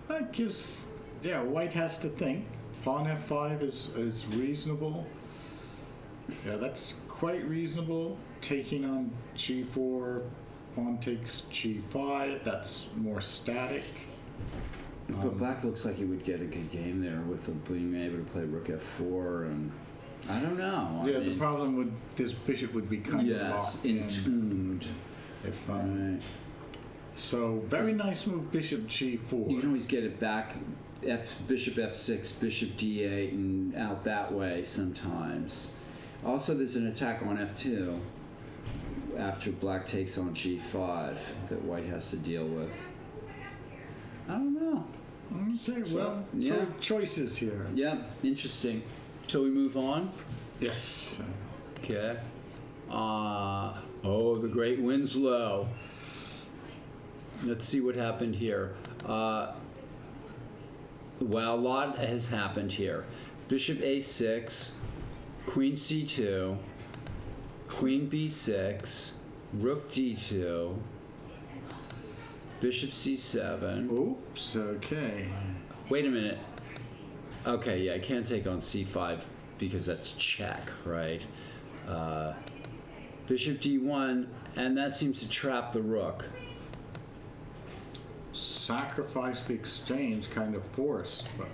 That gives, white has to think. Pawn F5 is reasonable. Yeah, that's quite reasonable. Taking on G4, pawn takes G5, that's more static. But black looks like he would get a good game there with being able to play rook F4, and I don't know. I The mean, problem with this bishop would be kind of yes, locked in. entombed. If, Right. So, very nice move, Bishop G4. You can always get it back, Bishop F6, Bishop D8, and out that way sometimes. Also, there's an attack on F2 after black takes on G5 that white has to deal with. I don't know. Okay, well, yeah. choices here. Yeah, interesting. Shall we move on? Yes. Okay. The great Winslow. Let's see what happened here. Well, a lot has happened here. Bishop A6, Queen C2, Queen B6, Rook D2, Bishop C7. Oops, okay. Wait a minute. Okay, yeah, I can't take on C5 because that's check, right? Bishop D1, and that seems to trap the rook. Sacrifice the exchange, kind of forced, but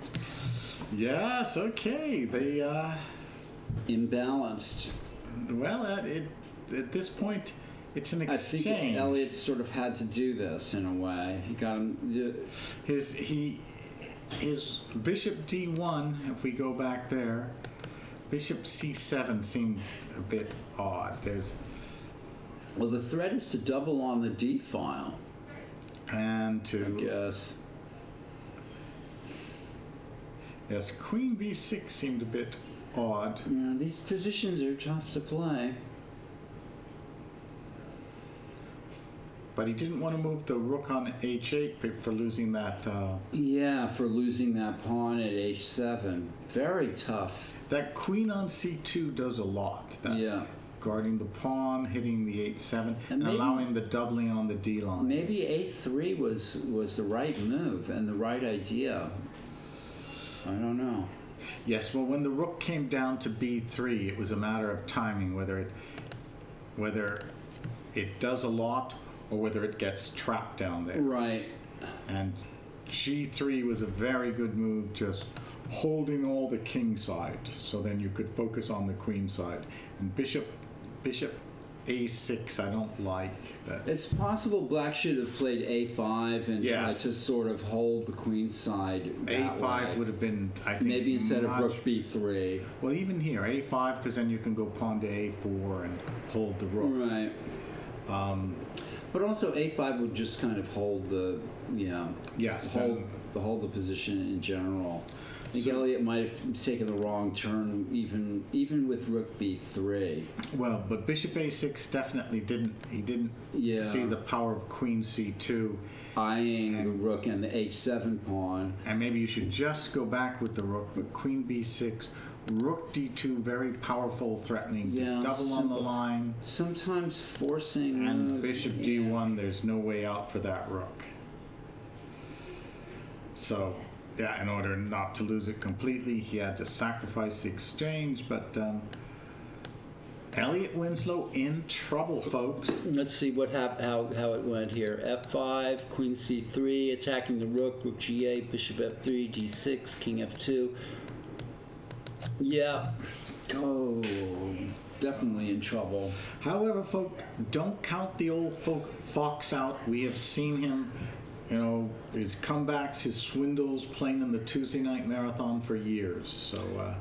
yes, okay. They Imbalanced. well, at this point, it's an I exchange. think Elliot sort of had to do this in a way. He got him. His bishop D1. If we go back there, bishop C7 seems a bit odd. Well, the threat is to double on the D file. And I to guess. yes, Queen B6 seemed a bit odd. Yeah, these positions are tough to play. But he didn't want to move the rook on H8 for losing that. Yeah, for losing that pawn at H7. Very tough. That queen on C2 does a lot. That Yeah. guarding the pawn, hitting the H7, and maybe- allowing the doubling on the D line. Maybe A3 was the right move and the right idea. I don't know. Yes, well, when the rook came down to B3, it was a matter of timing, whether it does a lot or whether it gets trapped down there. Right. And G3 was a very good move, just holding all the king side, so then you could focus on the queen side. And bishop A6, I don't like that. It's possible Black should have played A5 and tried Yes. to sort of hold the queen side. That A5 way. would have been, I think, Maybe instead of much- Rook B3. Well, even here, A5, because then you can go pawn to A4 and hold the rook. Right. But also A5 would just kind of hold the, Yes, hold the position in general. I think So- Elliot might have taken the wrong turn even with Rook B3. Well, but bishop A6 definitely didn't. He didn't Yeah. see the power of queen C2. Eyeing the rook and the H7 pawn. And maybe you should just go back with the rook, but queen B6, rook D2, very powerful, threatening to Yeah, double on the simple. line. Sometimes forcing And moves, bishop yeah. D1, there's no way out for that rook. So, yeah, in order not to lose it completely, he had to sacrifice the exchange, but Elliot Winslow in trouble, folks. Let's see what how it went here. F5, Queen C3, attacking the rook, Rook G8, Bishop F3, D6, King F2. Yeah. Oh, definitely in trouble. However, folk, don't count the old fox out. We have seen him, his comebacks, his swindles, playing in the Tuesday night marathon for years. So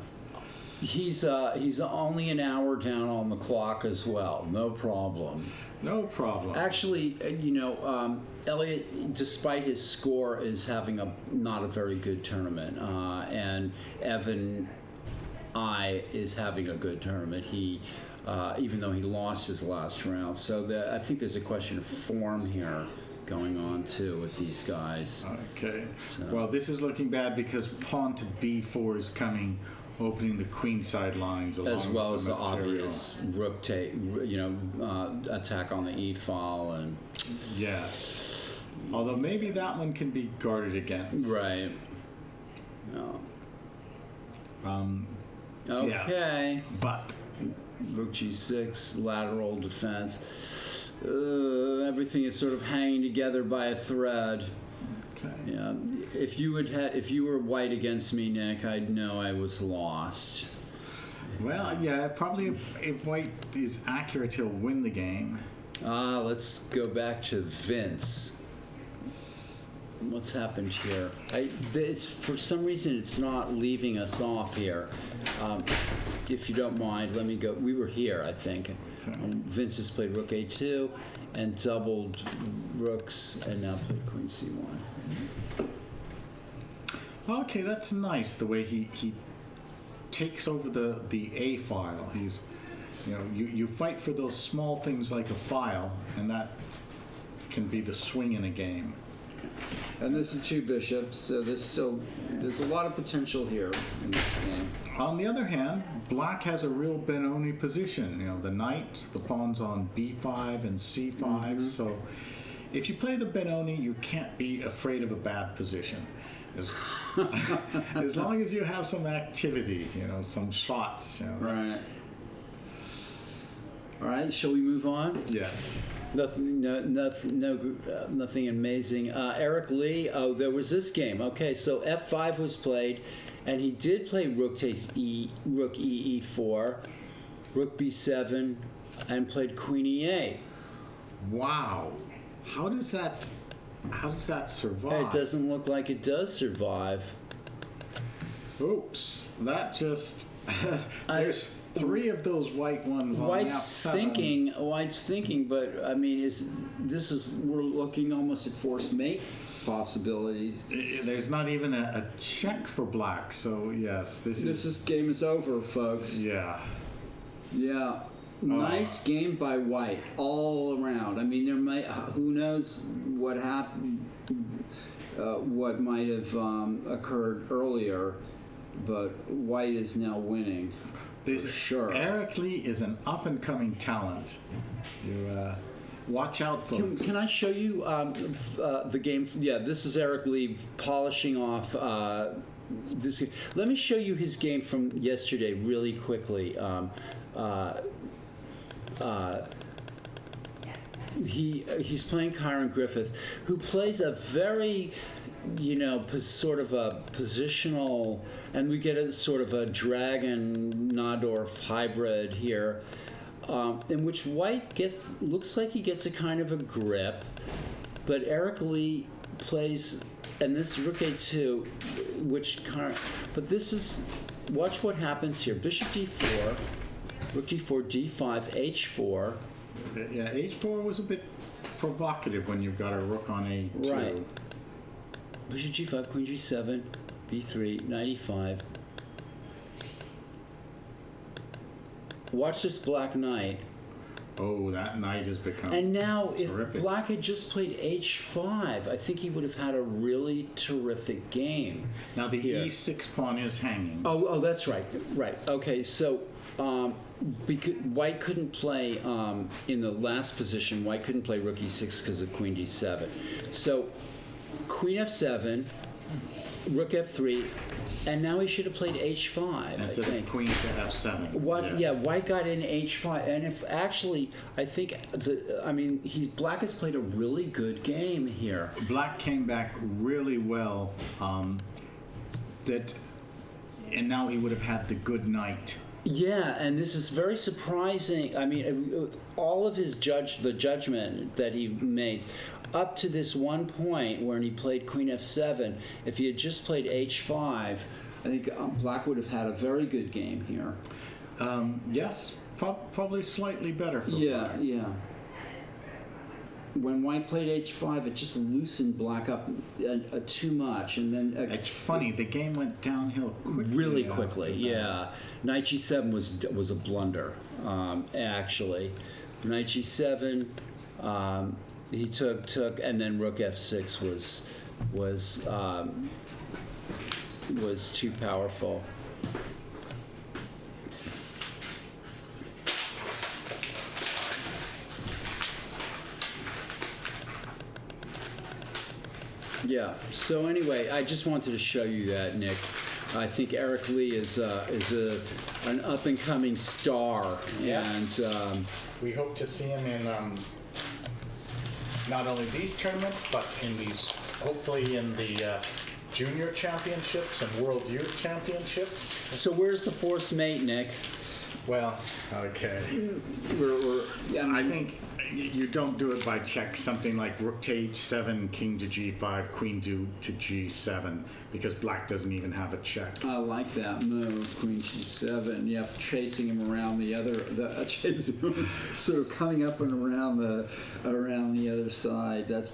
He's only an hour down on the clock as well. No problem. no problem. Actually, Elliot, despite his score, is having not a very good tournament, and Evan I is having a good tournament. He, even though he lost his last round, so I think there's a question of form here going on too with these guys. Okay. So- Well, this is looking bad because pawn to B4 is coming, opening the queenside lines along As well with as the the material. obvious rook attack on the E file and Yes. Although maybe that one can be guarded against. right. No. Yeah. Okay. But Rook G6, lateral defense. Everything is sort of hanging together by a thread. okay. Yeah. If you were white against me, Nick, I'd know I was lost. Well, yeah, probably if white is accurate, he'll win the game. Let's go back to Vince. What's happened here? It's for some reason it's not leaving us off here. If you don't mind, let me go. We were here, I think. Vince has played Rook A2 and doubled rooks, and now played Queen C1. Okay, that's nice the way he takes over the A file. He's, you fight for those small things like a file, and that can be the swing in a game. And this is 2 bishops, so there's a lot of potential here in this game. On the other hand, black has a real Benoni position. The knights, the pawns on b5 and c5. So if you play the Benoni, you can't be afraid of a bad position. As long as you have some activity, some shots. Right. All right, shall we move on? Yes. Nothing amazing. Eric Lee. Oh, there was this game. Okay, so F5 was played, and he did play rook takes rook e4, rook b7, and played queen e8. Wow. How does that survive? It doesn't look like it does survive. Oops. That just there's 3 of those white ones on F7. White's thinking, but I mean, we're looking almost at forced mate possibilities. There's not even a check for black, so yes, this game is over, folks. Yeah. Yeah. Nice game by white all around. I mean, who knows what happened, what might have occurred earlier, but white is now winning. Sure. Eric Lee is an up-and-coming talent. You watch out for him. Can I show you the game? Yeah, this is Eric Lee polishing off this. Let me show you his game from yesterday really quickly. He's playing Kyron Griffith, who plays a very, sort of a positional, and we get a sort of a Dragon Nadorf hybrid here, in which white looks like he gets a kind of a grip, but Eric Lee plays, and this rook a2, but this is, watch what happens here. Bishop d4, rook d4, d5, h4. Yeah, h4 was a bit provocative when you've got a rook on a2. Right. Bishop g5, queen g7, b3, knight e5. Watch this black knight. Oh, that knight has become And now, terrific. If black had just played h5, I think he would have had a really terrific game. Now the here. e6 pawn is hanging. Oh, that's right. Right. Okay, so because white couldn't play in the last position. White couldn't play rook e6 because of queen d7. So queen f7, rook f3, and now he should have played h5. Instead of queen to f7. White got in h5, and if actually, I think black has played a really good game here. Black came back really well. And now he would have had the good knight. Yeah, and this is very surprising. I mean, all of the judgment that he made up to this one point when he played queen f7, if he had just played h5, I think black would have had a very good game here. Yes, probably slightly better for black. black. Yeah. When white played h5, it just loosened black up too much, and then it's funny. The game went downhill quickly. Really quickly, yeah. Knight g7 was a blunder, actually. Knight g7, he took, and then rook f6 was too powerful. Yeah. So anyway, I just wanted to show you that, Nick. I think Eric Lee is an up and coming star, and we hope to see him in not only these tournaments, but in these, hopefully in the junior championships and world youth championships. So where's the forced mate, Nick? Well, okay. I think you don't do it by check, something like rook to h7, king to g5, queen to g7, because black doesn't even have a check. I like that move, queen g7. Yeah, chasing him around chasing him, sort of coming up and around the other side. That's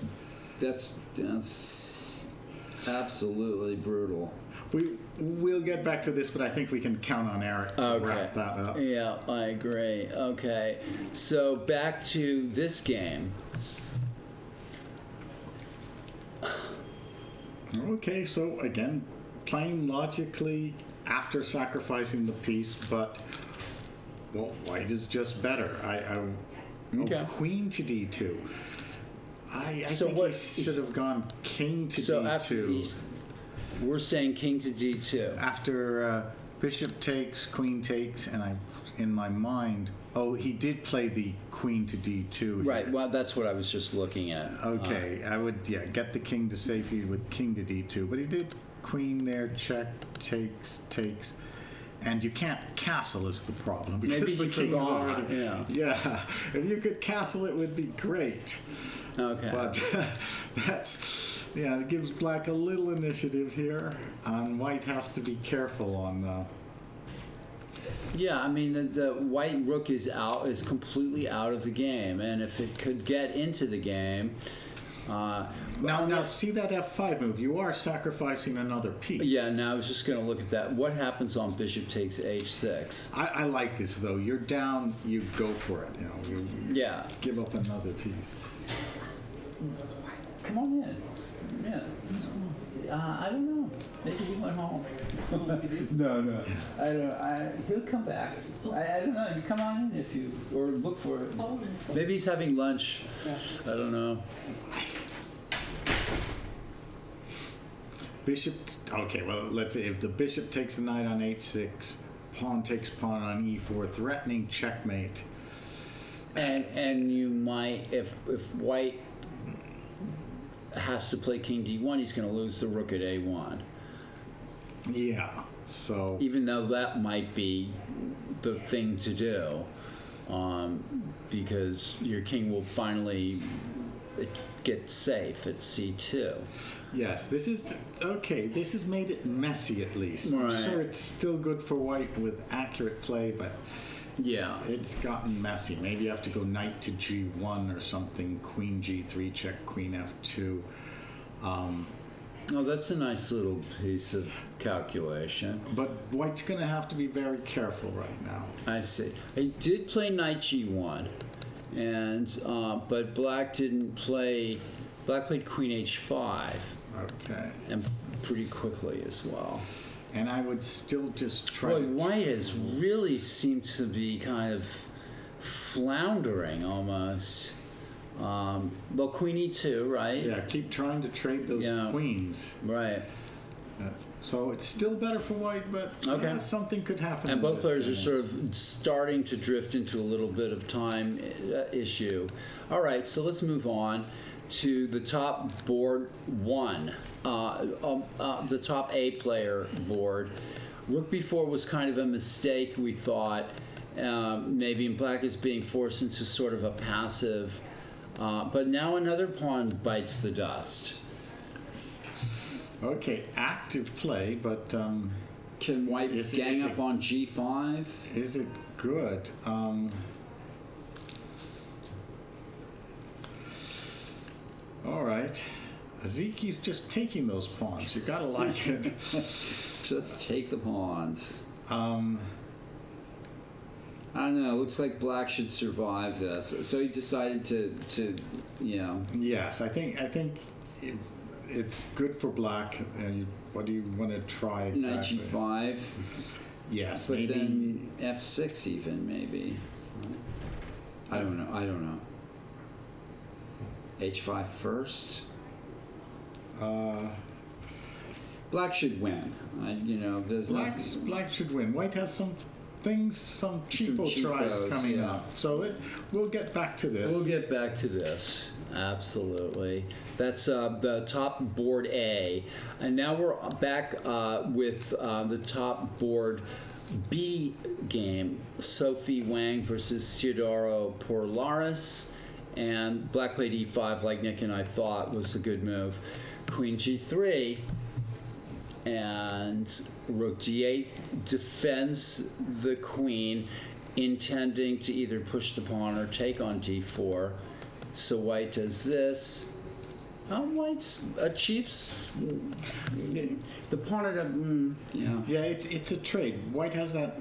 absolutely brutal. we'll get back to this, but I think we can count on Eric to wrap that up. Yeah, I agree. Okay, so back to this game. Okay, so again, playing logically after sacrificing the piece, but well, white is just better. Okay. Queen to d2. I So think what- he should have gone king to So d2. after we're saying king to d2. After bishop takes, queen takes, and in my mind, he did play the queen to d2. Right. here. Well, that's what I was just looking at. Okay, I would get the king to safety with king to d2, but he did queen there, check, takes, and you can't castle is the problem because Maybe the he king's forgot. already. Yeah, if you could castle it would be great, Okay. but it gives black a little initiative here, and white has to be careful on. Yeah, I mean the white rook is completely out of the game, and if it could get into the game, Now see that f5 move. You are sacrificing another piece. Yeah. Now I was just going to look at that. What happens on bishop takes h6? I like this though. You're down. You go for it. You Yeah. give up another piece. Come on in. Yeah. I don't know. Maybe he went home. No. I don't. He'll come back. I don't know. You come on in if you or look for it. Maybe he's having lunch. I don't know. Bishop. Okay. Well, let's say if the bishop takes the knight on h6, pawn takes pawn on e4, threatening checkmate. And you might if white has to play king d1, he's going to lose the rook at a1. Yeah. So. Even though that might be the thing to do, because your king will finally get safe at c2. Yes. This is okay. This has made it messy at least. Right. I'm sure it's still good for white with accurate play, but. Yeah. It's gotten messy. Maybe you have to go knight to g1 or something, queen g3 check, queen f2. Oh, that's a nice little piece of calculation. But white's going to have to be very careful right now. I see. He did play knight g1, and but black didn't play. Black played queen h5, Okay. and pretty quickly as well. And I would still just try Boy, to... white has really seemed to be kind of floundering almost. Well, queen e2, right? Yeah, keep trying to trade those Yeah. queens. Right. So it's still better for white, but Okay. something could happen. And in both this players are game. sort of starting to drift into a little bit of time issue. All right, so let's move on to the top board one, the top A player board. Rook b4 was kind of a mistake, we thought. Maybe black is being forced into sort of a passive, but now another pawn bites the dust. Okay, active play, but Can white Is it- gang is up it- on g5? is it good? All right. Aziki's just taking those pawns. You gotta like it. Just take the pawns. Um, I don't know. It looks like black should survive this. So he decided to yes, I think it's good for black. And what do you want to try knight exactly? g5, Yes, but maybe. then f6 even maybe. I don't know. h5 first. Black should win. There's nothing. Black should win. White has some cheapo tries cheapos, coming yeah. up. So we'll get back to this. We'll get back to this. Absolutely. That's the top board A. And now we're back with the top board B game. Sophie Wang versus Teodoro Porlaris. And black played e5 like Nick and I thought was a good move. Queen g3. And rook g8 defends the queen, intending to either push the pawn or take on d4. So white does this, White's Chiefs. The pawn at yeah. Yeah, it's a trade. White has that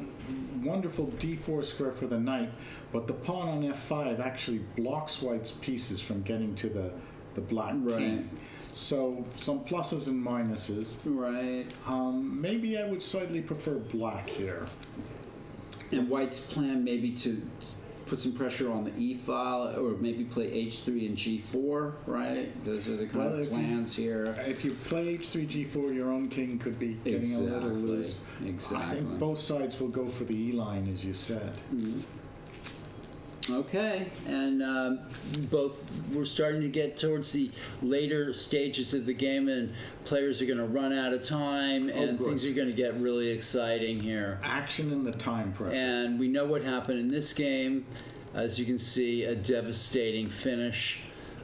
wonderful d4 square for the knight, but the pawn on f5 actually blocks White's pieces from getting to the black Right. king. So some pluses and minuses. Right. Maybe I would slightly prefer black here. And White's plan maybe to put some pressure on the E file, or maybe play H3 and G4, right? Those are the kind of plans here. If you play h3, g4, your own king could be getting a little loose. Exactly. I think both sides will go for the E line, as you said. Okay, and we're starting to get towards the later stages of the game, and players are going to run out of time, and good. things are going to get really exciting here. Action in the time pressure. And we know what happened in this game. As you can see, a devastating finish.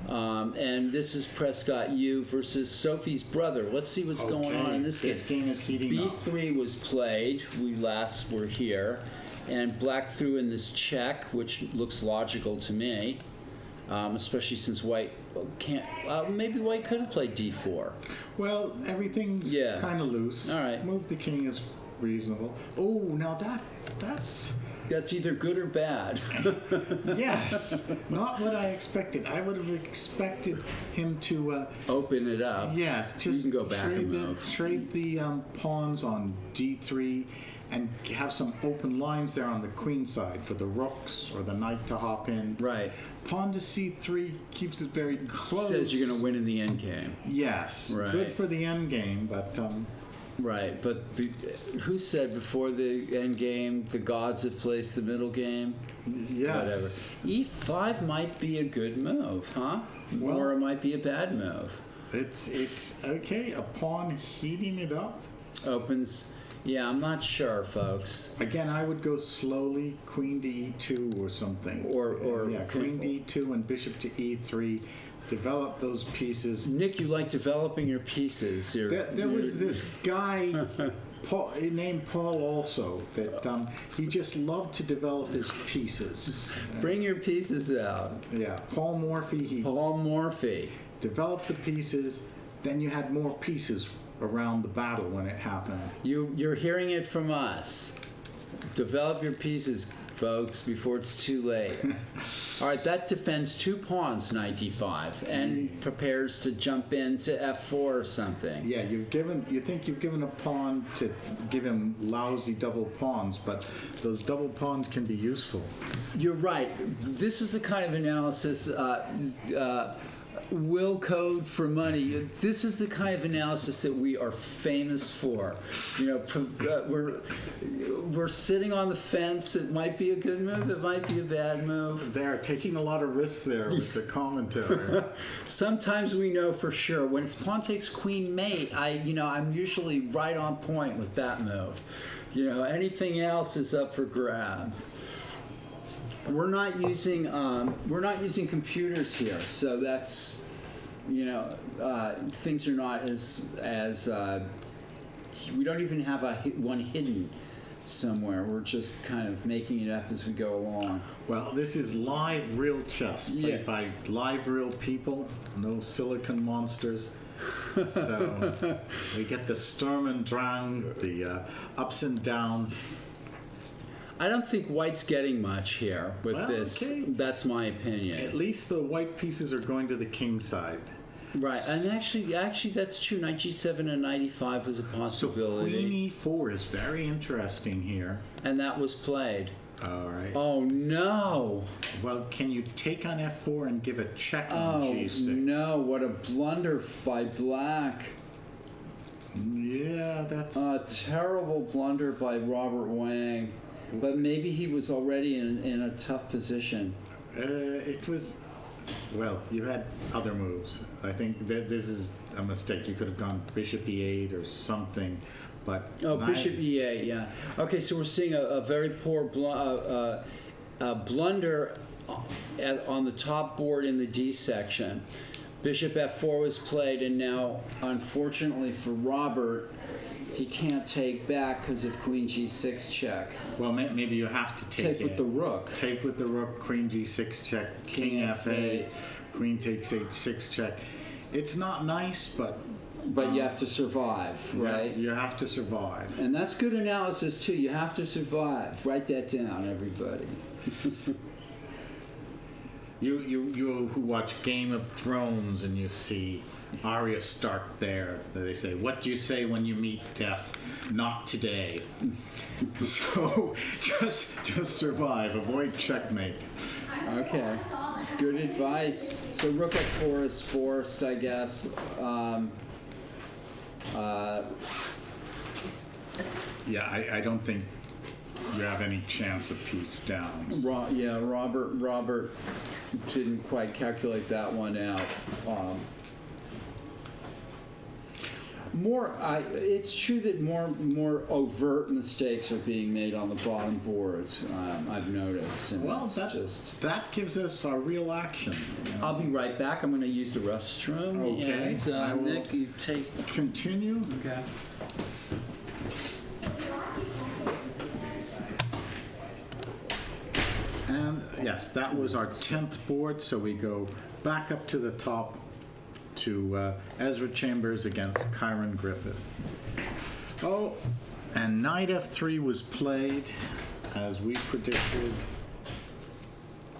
And this is Prescott U versus Sophie's brother. Let's see what's going on in this game. This game is heating up. B3 was played. We last were here. And black threw in this check, which looks logical to me, especially since white can't. Maybe white could have played d4. Well, everything's kind of loose. All right. Move the king is reasonable. Oh, now that's either good or bad. yes, not what I expected. I would have expected him to open it up. Yes, just you can go back and move. Trade the pawns on d3. And have some open lines there on the queen side for the rooks or the knight to hop in. Right. Pawn to c3 keeps it very close. Says you're going to win in the end game. Yes. Right. Good for the end game, but... right, but who said before the end game the gods have placed the middle game? Yes. Whatever. E5 might be a good move, huh? Well, or it might be a bad move. It's okay. A pawn heating it up. Opens... Yeah, I'm not sure, folks. Again, I would go slowly, queen to e2 or something. Or queen to e2 and bishop to e3. Develop those pieces. Nick, you like developing your pieces. There was this guy Paul, named Paul also that he just loved to develop his pieces. Bring your pieces out. Yeah, Paul Morphy. Paul Morphy Developed the pieces. Then you had more pieces around the battle when it happened. You're hearing it from us. Develop your pieces, folks, before it's too late. All right, that defends 2 pawns, knight d5, and prepares to jump into f4 or something. Yeah, you think you've given a pawn to give him lousy double pawns, but those double pawns can be useful. You're right. This is the kind of analysis. Will code for money. This is the kind of analysis that we are famous for. We're sitting on the fence. It might be a good move. It might be a bad move. They're taking a lot of risks there with the commentary. Sometimes we know for sure. When it's pawn takes queen mate, I'm usually right on point with that move. Anything else is up for grabs. We're not using computers here, so that's things are not as we don't even have one hidden somewhere. We're just kind of making it up as we go along. Well, this is live real chess played by live real people, no silicon monsters. So we get the Sturm und Drang, the ups and downs. I don't think white's getting much here with this. Okay. That's my opinion. At least the white pieces are going to the king side. Right, and actually that's true. Knight g7 and knight e5 was a possibility. So queen e4 is very interesting here. And that was played. All right. Oh no! Well, can you take on f4 and give a check on g6? Oh no! What a blunder by black. Yeah, that's a terrible blunder by Robert Wang. But maybe he was already in a tough position. It was. Well, you had other moves. I think that this is a mistake. You could have gone bishop e8 or something, but bishop e8. Yeah. Okay, so we're seeing a very poor blunder on the top board in the D section. Bishop f4 was played, and now, unfortunately for Robert, he can't take back because of queen g6 check. Well, maybe you have to take with the rook. Take with the rook, queen g6 check, king f8, queen takes h6 check. It's not nice, but you have to survive, right? you have to survive. And that's good analysis too. You have to survive. Write that down, everybody. You who watch Game of Thrones and you see Arya Stark there, they say, "What do you say when you meet death? Not today." So just survive. Avoid checkmate. Okay. Good advice. So rook f4 is forced, I guess. Yeah, I don't think you have any chance of piece downs. Robert didn't quite calculate that one out. It's true that more overt mistakes are being made on the bottom boards. I've noticed. And Well, it's that gives us our real action. You know? I'll be right back. I'm going to use the restroom. Okay. And, I will Nick, you take. Continue. Okay. And yes, that was our 10th board, so we go back up to the top to Ezra Chambers against Kyron Griffith. Oh, and knight f3 was played as we predicted.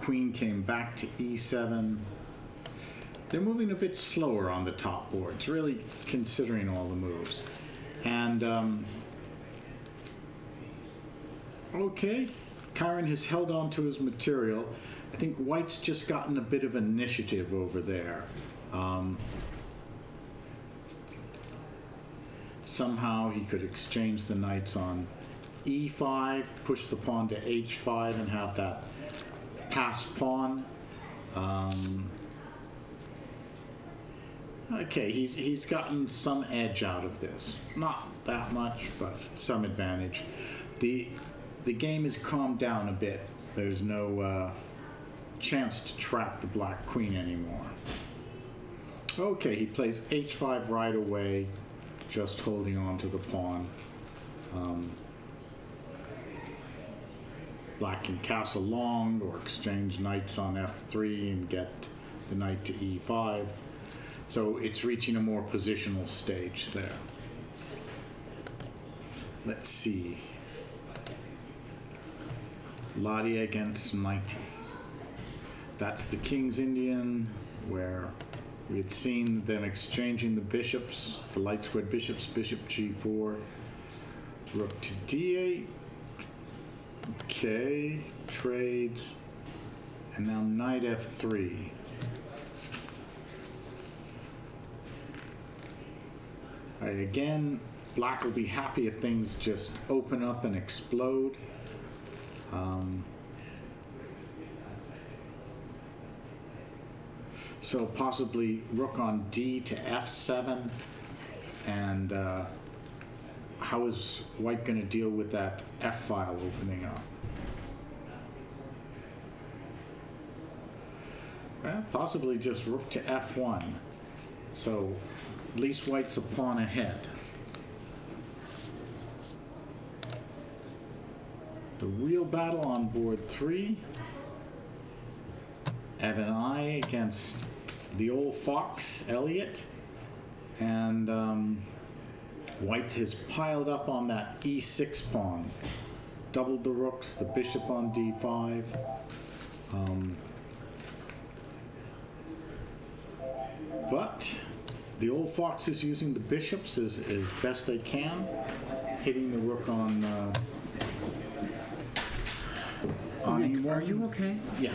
Queen came back to e7. They're moving a bit slower on the top boards, really considering all the moves. And okay, Kyron has held on to his material. I think White's just gotten a bit of initiative over there. Somehow he could exchange the knights on e5, push the pawn to h5, and have that pass pawn. Okay, he's gotten some edge out of this. Not that much, but some advantage. The game has calmed down a bit. There's no chance to trap the black queen anymore. Okay, he plays h5 right away, just holding on to the pawn. Black can castle long or exchange knights on f3 and get the knight to e5. So it's reaching a more positional stage there. Let's see. Lottie against Mighty. That's the King's Indian, where we had seen them exchanging the bishops, the light squared bishops, bishop g4, rook to d8. Okay, trades, and now knight f3. Again, black will be happy if things just open up and explode. So possibly rook on d to f7, and how is White going to deal with that f file opening up? Well, possibly just rook to f1. So at least White's a pawn ahead. The real battle on board 3. Evan I against the old fox, Elliot. And White has piled up on that e6 pawn. Doubled the rooks, the bishop on d5. But the old fox is using the bishops as best they can, hitting the rook on Nick, are you okay? Yeah.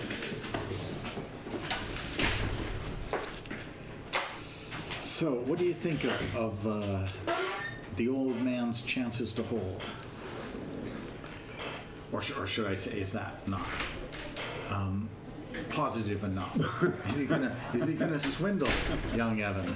So, what do you think of the old man's chances to hold? Or should I say, is that not positive enough? Is he gonna swindle young Evan?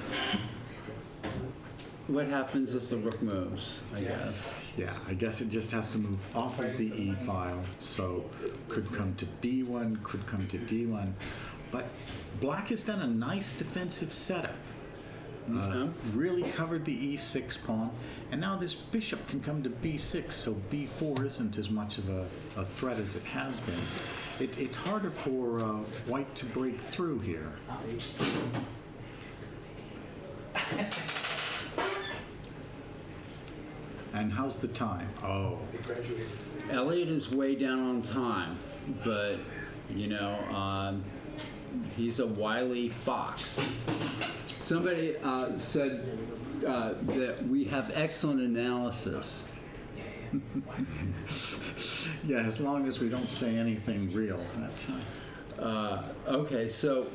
What happens if the rook moves, I guess? Yeah, I guess it just has to move off of the E file, so could come to B1, could come to D1. But black has done a nice defensive setup. Really covered the E6 pawn, and now this bishop can come to B6, so B4 isn't as much of a threat as it has been. It's harder for White to break through here. And how's the time? Oh, Elliot is way down on time, but he's a wily fox. Somebody said that we have excellent analysis. yeah, as long as we don't say anything real. That's Okay, so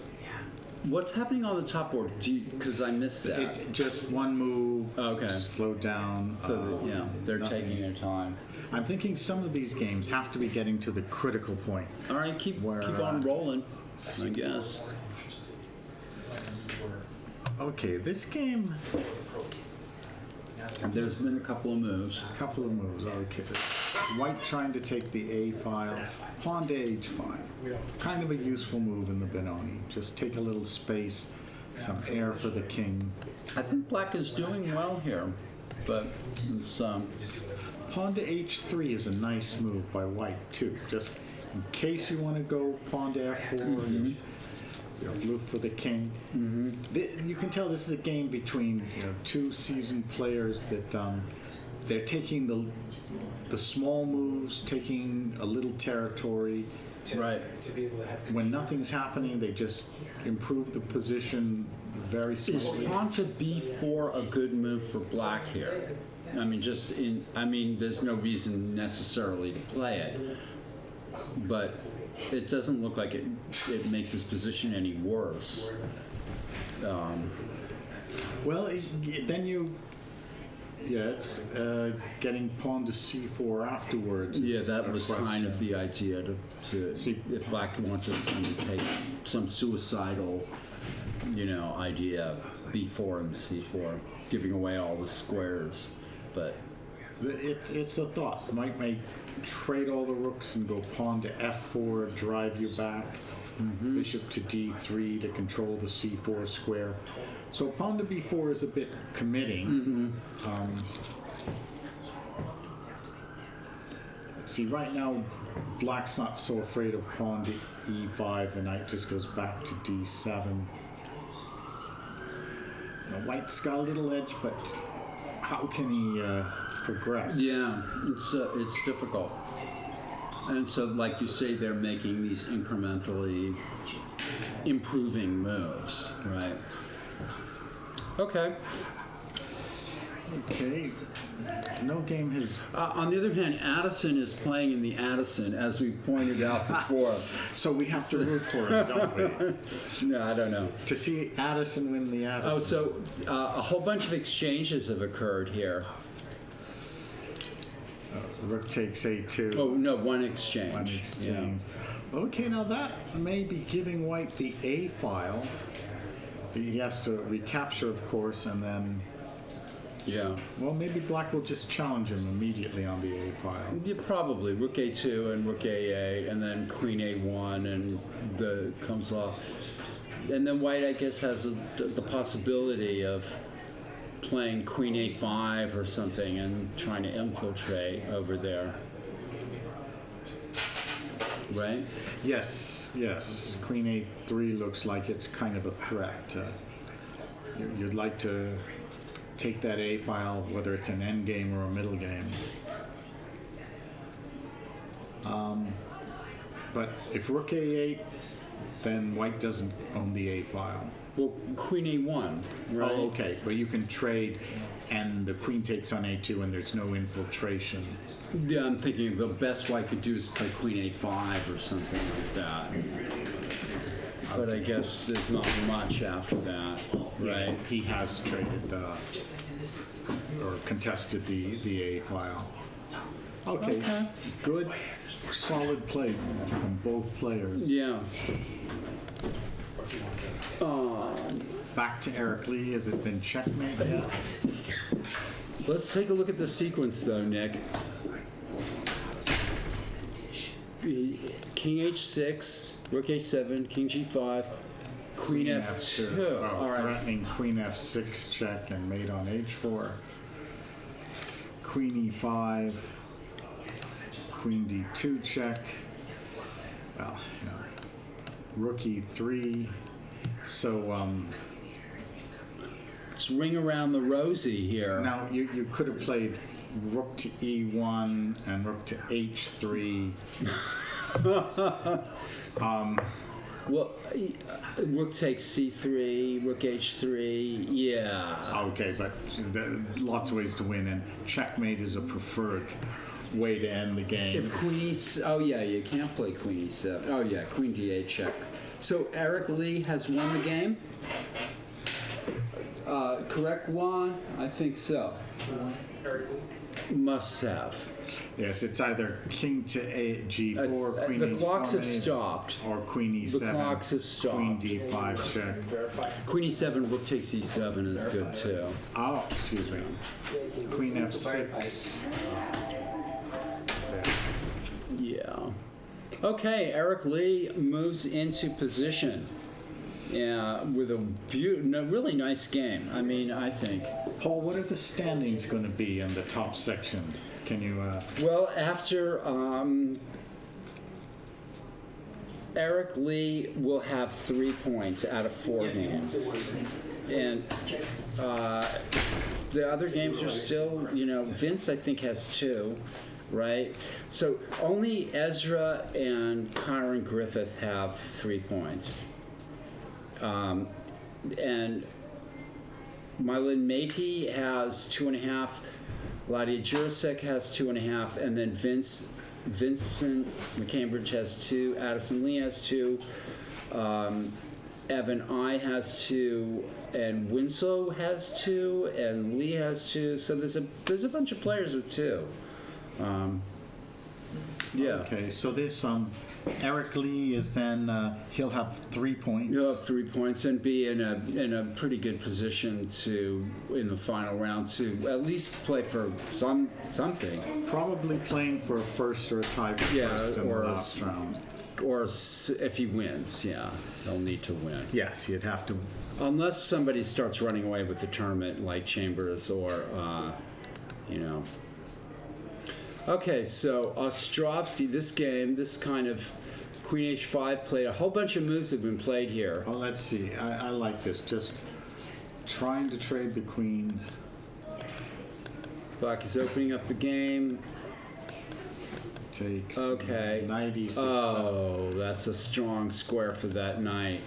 what's happening on the top board? Because I missed that. just one move. Okay. Slow down. So they're nothing. taking their time. I'm thinking some of these games have to be getting to the critical point. All right, keep Where, on rolling, I guess. Okay, this game, There's been a couple of moves. a couple of moves. Okay, White trying to take the A file, pawn to H5. Kind of a useful move in the Benoni. Just take a little space, some air for the king. I think Black is doing well here, but it's, Pawn to H3 is a nice move by White too. Just in case you want to go pawn to F4. Blue for the king. You can tell this is a game between two seasoned players that they're taking the small moves, taking a little territory. right. When nothing's happening, they just improve the position very Is slowly. pawn to B4 a good move for Black here? I mean, there's no reason necessarily to play it, but it doesn't look like it makes his position any worse. Well, then it's getting pawn to C4 afterwards. Yeah, is that a was question. kind of the idea to See- if Black wants to undertake some suicidal, idea, B4 and C4, giving away all the squares, but It's a thought. Might trade all the rooks and go pawn to F4, drive you back. Bishop to D3 to control the C4 square. So pawn to B4 is a bit committing. See, right now, Black's not so afraid of pawn to E5. The knight just goes back to D7. White's got a little edge, but how can he progress? yeah, it's difficult. And so, like you say, they're making these incrementally improving moves, right? Okay. Okay. No game has. On the other hand, Addison is playing in the Addison, as we pointed out before. So we have to root for him, don't we? No, I don't know. To see Addison win the Addison. Oh, so a whole bunch of exchanges have occurred here. Rook takes A2. Oh, no, one exchange. One exchange. Okay, now that may be giving White the A file. He has to recapture, of course, and then. Yeah. Well, maybe Black will just challenge him immediately on the A file. Yeah, probably. Rook A2 and Rook A8, and then Queen A1, and the comes off. And then White, I guess, has the possibility of playing Queen A5 or something and trying to infiltrate over there. Right? Yes, yes. Queen A3 looks like it's kind of a threat. You'd like to take that A file, whether it's an end game or a middle game. But if Rook A8, then White doesn't own the A file. Well, Queen A1, right? Oh, okay. But you can trade, and the queen takes on A2, and there's no infiltration. Yeah, I'm thinking the best White could do is play Queen A5 or something like that. But I guess there's not much after that, right? He has traded or contested the A file. Okay. Good, solid play from both players. Yeah. Back to Eric Lee. Has it been checkmate yet? Let's take a look at the sequence, though, Nick. King H6, Rook H7, King G5, Queen F2. Oh, All right. threatening Queen F6 check and mate on H4. Queen E5. Queen D2 check. Well, Rook E3. So ring around the rosy here. Now, you could have played rook to e1 and rook to h3. Well, rook takes c3, rook h3, yeah. Okay, but there's lots of ways to win, and checkmate is a preferred way to end the game. If queen e, oh yeah, you can't play queen e7. Oh yeah, queen d8 check. So Eric Lee has won the game? Correct, Juan? I think so. Must have. Yes, it's either king to g4, queen the e4, clocks have maybe, stopped. or queen e7. The clocks have stopped. Queen d5 check. Queen e7, rook takes e7 is good too. Oh, excuse me. Queen f6. Yeah. Okay, Eric Lee moves into position. Yeah, with a really nice game. I mean, I think. Paul, what are the standings going to be in the top section? Can you? Well, after Eric Lee will have 3 points out of 4 games, and the other games are still, Vince I think has 2, right? So only Ezra and Kyron Griffith have 3 points. And Mylin Matey has 2.5, Ladia Jurasek has 2.5, and then Vincent McCambridge has 2, Addison Lee has 2, Evan I has 2, and Winslow has 2, and Lee has 2. So there's a bunch of players with 2. Yeah. Okay, so this Eric Lee is then he'll have 3 points. He'll have 3 points and be in a pretty good position to in the final round to at least play for something. Probably playing for a first or a tie first in the last round. Or if he wins, yeah, they'll need to win. Yes, you'd have to. Unless somebody starts running away with the tournament, like Chambers or Okay, so Ostrovsky, this kind of Queen H5 played. A whole bunch of moves have been played here. Well, let's see. I like this. Just trying to trade the queen. Black is opening up the game. Takes Okay. 96. Oh, that's a strong square for that knight.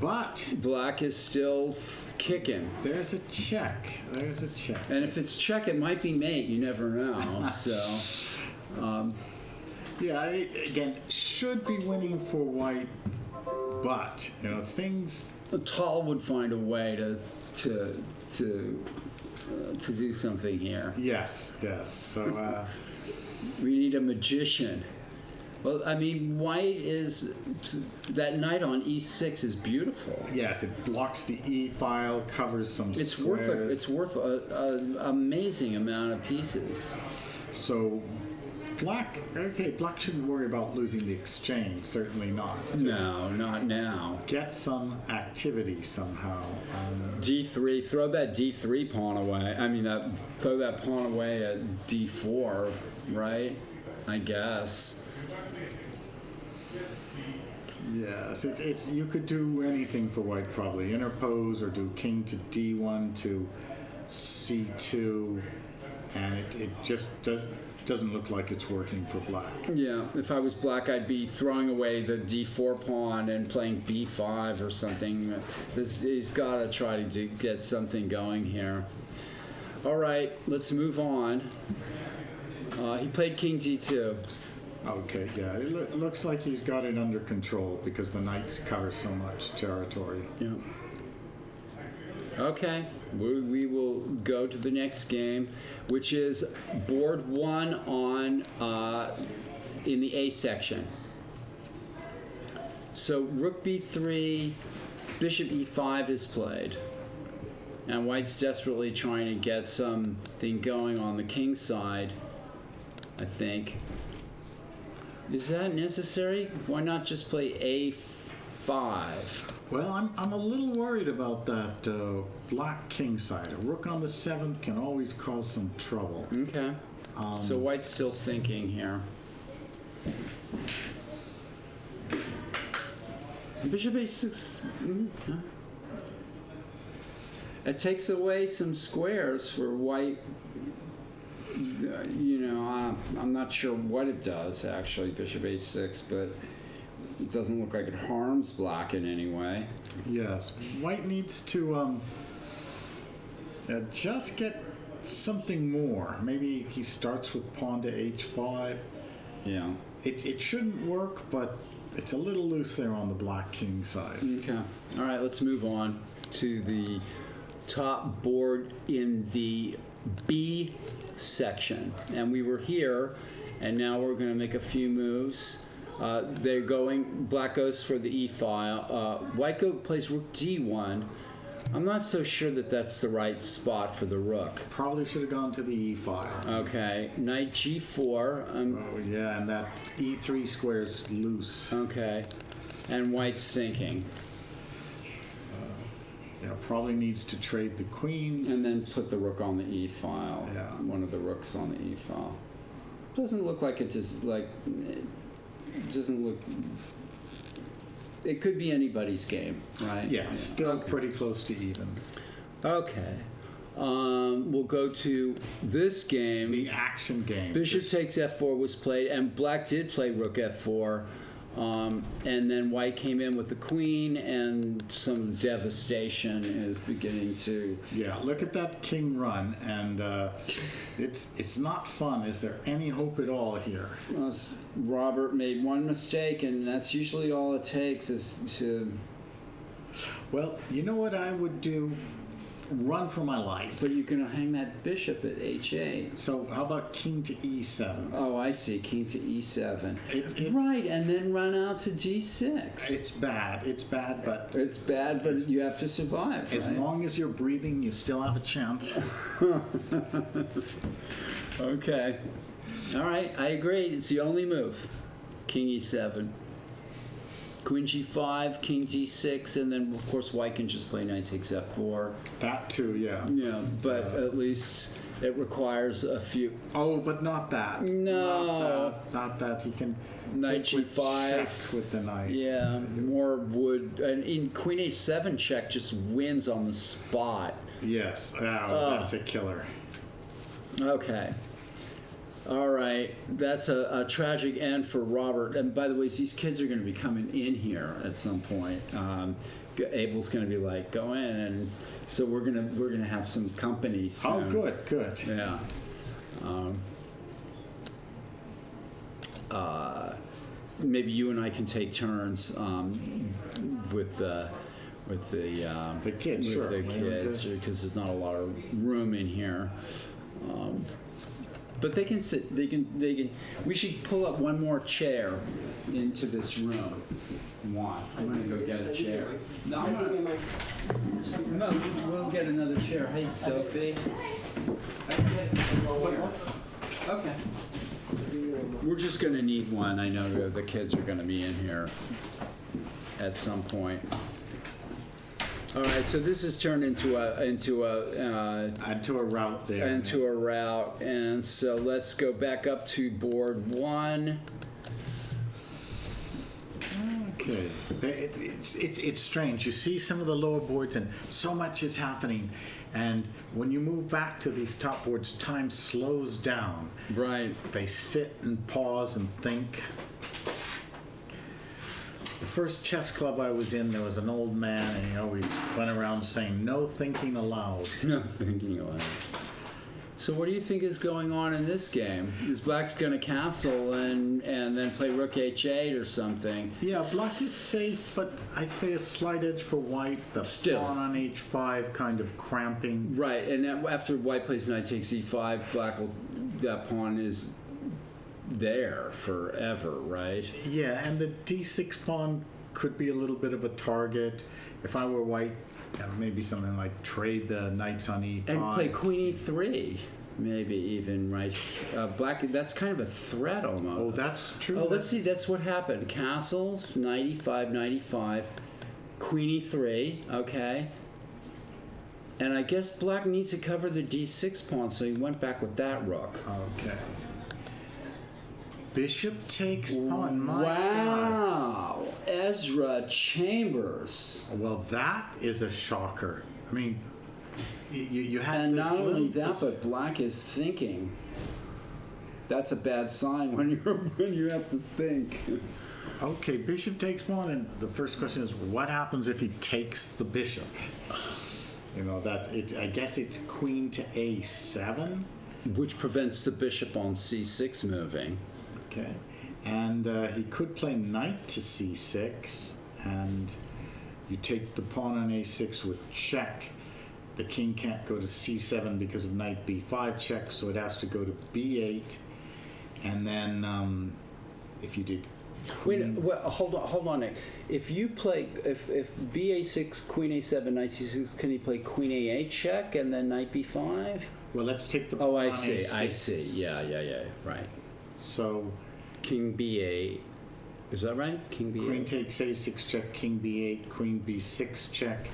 But Black is still kicking. there's a check. There's a check. And if it's check, it might be mate. You never know. So, Yeah, again, should be winning for white, but things. Tall would find a way to do something here. Yes, yes. So We need a magician. Well, I mean, white is that knight on e6 is beautiful. yes, it blocks the e file, covers some It's squares. worth an amazing amount of pieces. So black shouldn't worry about losing the exchange. Certainly not. Just No, not now. get some activity somehow. D3, throw that D3 pawn away. I mean, throw that pawn away at D4, right? I guess. Yes, it's you could do anything for white probably. Interpose or do king to d1 to c2, and it just doesn't look like it's working for black. Yeah, if I was black, I'd be throwing away the D4 pawn and playing B5 or something. He's got to try to get something going here. All right, let's move on. He played King D2. Okay, yeah, it looks like he's got it under control because the knights cover so much territory. Yeah. Okay, we will go to the next game, which is board 1 on in the A section. So rook b3, bishop e5 is played, and white's desperately trying to get something going on the king side, I think. Is that necessary? Why not just play a5? Well, I'm a little worried about that black king side. A rook on the 7th can always cause some trouble. Okay. So white's still thinking here. Bishop a6. It takes away some squares for white. I'm not sure what it does actually, bishop h6, but it doesn't look like it harms black in any way. Yes, white needs to just get something more. Maybe he starts with pawn to h5. Yeah. It shouldn't work, but it's a little loose there on the black king side. Okay. All right, let's move on to the top board in the B section. And we were here, and now we're going to make a few moves. Black goes for the e file. White plays rook d1. I'm not so sure that that's the right spot for the rook. Probably should have gone to the e file. Okay, knight g4. Oh yeah, and that e3 square's loose. Okay, and white's thinking. Yeah, probably needs to trade the queens. And then put the rook on the e file. Yeah. One of the rooks on the e file. Doesn't look like it just like. It doesn't look. It could be anybody's game, right? Yeah, still pretty close to even. Okay. We'll go to this game. The action game. Bishop takes f4 was played, and black did play rook f4. And then white came in with the queen, and some devastation is beginning to. Yeah, look at that king run, and it's not fun. Is there any hope at all here? Robert made one mistake, and that's usually all it takes is to. Well, you know what I would do? Run for my life. But you can hang that bishop at h8. So how about king to e7? Oh, I see. King to e7. It's right, and then run out to g6. It's bad. It's bad, but It's bad, but you have to survive. as right? long as you're breathing, you still have a chance. Okay. All right, I agree. It's the only move. King e7. Queen g5, king g6, and then of course white can just play knight takes f4. That too, yeah. Yeah, but at least it requires a few. Oh, but not that. No. Not that. He can Knight take with g5. check with the knight. Yeah, more wood. And in queen h7 check just wins on the spot. Yes. Oh, that's a killer. Okay. All right, that's a tragic end for Robert. And by the way, these kids are going to be coming in here at some point. Abel's going to be like, go in, and so we're gonna have some company soon. Oh, good. Yeah. Maybe you and I can take turns with the kids, sure. the kids, because there's not a lot of room in here. But they can sit. They can. We should pull up one more chair into this room. One. I'm gonna go get a chair. No, we'll get another chair. Hey, Sophie. Okay. We're just gonna need one. I know the kids are gonna be in here at some point. All right, so this has turned into a route there. Into a route, and so let's go back up to board one. Okay, it's strange. You see some of the lower boards, and so much is happening. And when you move back to these top boards, time slows down. Right. They sit and pause and think. The first chess club I was in, there was an old man, and he always went around saying, "No thinking aloud." No thinking aloud. So what do you think is going on in this game? Is black's going to castle and then play rook h8 or something? Yeah, black is safe, but I'd say a slight edge for white. The Still. pawn on h5 kind of cramping. Right, and then after white plays knight takes e5, that pawn is there forever, right? Yeah, and the d6 pawn could be a little bit of a target. If I were white, maybe something like trade the knights on e5. And play queen e3, maybe even, right? Black, that's kind of a threat almost. Oh, that's true. Oh, let's see, that's what happened. Castles, knight e5, queen e3, okay. And I guess black needs to cover the d6 pawn, so he went back with that rook. Okay. Bishop takes pawn. My Wow! Ezra Chambers. God. Well, that is a shocker. I mean, you had And this not only little that, but black is thinking. That's a bad sign when you have to think. Okay, bishop takes pawn, and the first question is, what happens if he takes the bishop? You know, that's it. I guess it's queen to a7. Which prevents the bishop on c6 moving. Okay, and he could play knight to c6, and you take the pawn on a6 with check. The king can't go to c7 because of knight b5 check, so it has to go to b8, and then if you did Wait, well, hold on. Nick. If you play, if b6, queen a7, knight c6, can he play queen a8 check and then knight b5? well, let's take the Oh, pawn I on see. a6. I see. Yeah. Right. So King b8. Is that right? King b8. queen takes a6 check, king b8, queen b6 check.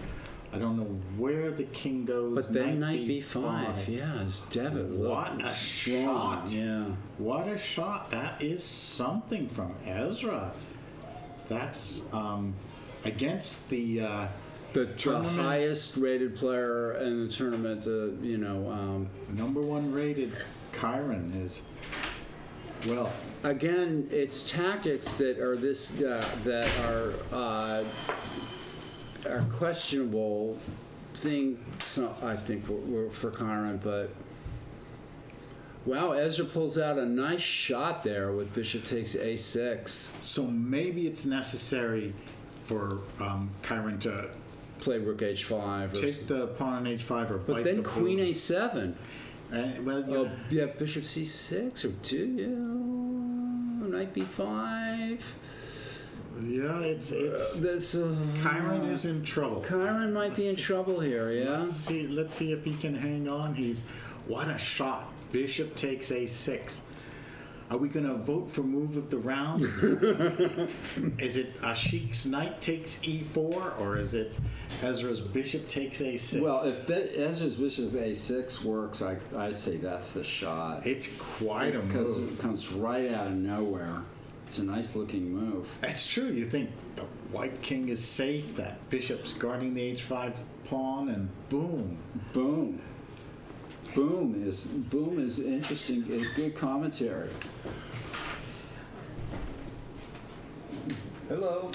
I don't know where the king goes. But then knight b5. Yeah, it's Devon. What a strong. shot. Yeah. What a shot. That is something from Ezra. That's against the The Tournament. highest rated player in the tournament, number one rated Chiron is, well, again, it's tactics that are that are questionable things. I think were for Chiron, but wow, Ezra pulls out a nice shot there with bishop takes a6. so maybe it's necessary for Chiron to Play rook h5. take the pawn on h5 or But bite then the queen board. a7. Well, Oh, yeah, bishop c6 or 2, yeah. Knight b5. yeah, it's That's Chiron is in trouble. Chiron might be in trouble here, yeah. Let's see if he can hang on. What a shot. Bishop takes a6. Are we going to vote for move of the round? Is it Ashik's knight takes e4, or is it Ezra's bishop takes a6? Well, if Ezra's bishop a6 works, I'd say that's the shot. It's quite a Because move. it comes right out of nowhere. It's a nice looking move. That's true. You think the white king is safe, that bishop's guarding the h5 pawn, and boom. Boom. Boom is interesting. It's good commentary. Hello.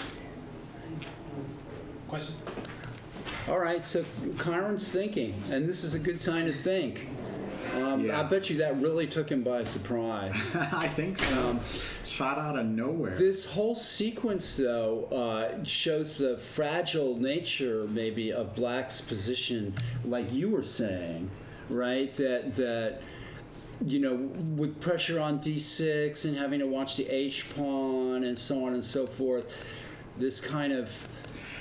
Question? All right, so Chiron's thinking, and this is a good time to think. Yeah. I bet you that really took him by surprise. I think so. Shot out of nowhere. This whole sequence, though, shows the fragile nature, maybe, of Black's position, like you were saying, right? That with pressure on d6 and having to watch the h-pawn and so on and so forth, this kind of...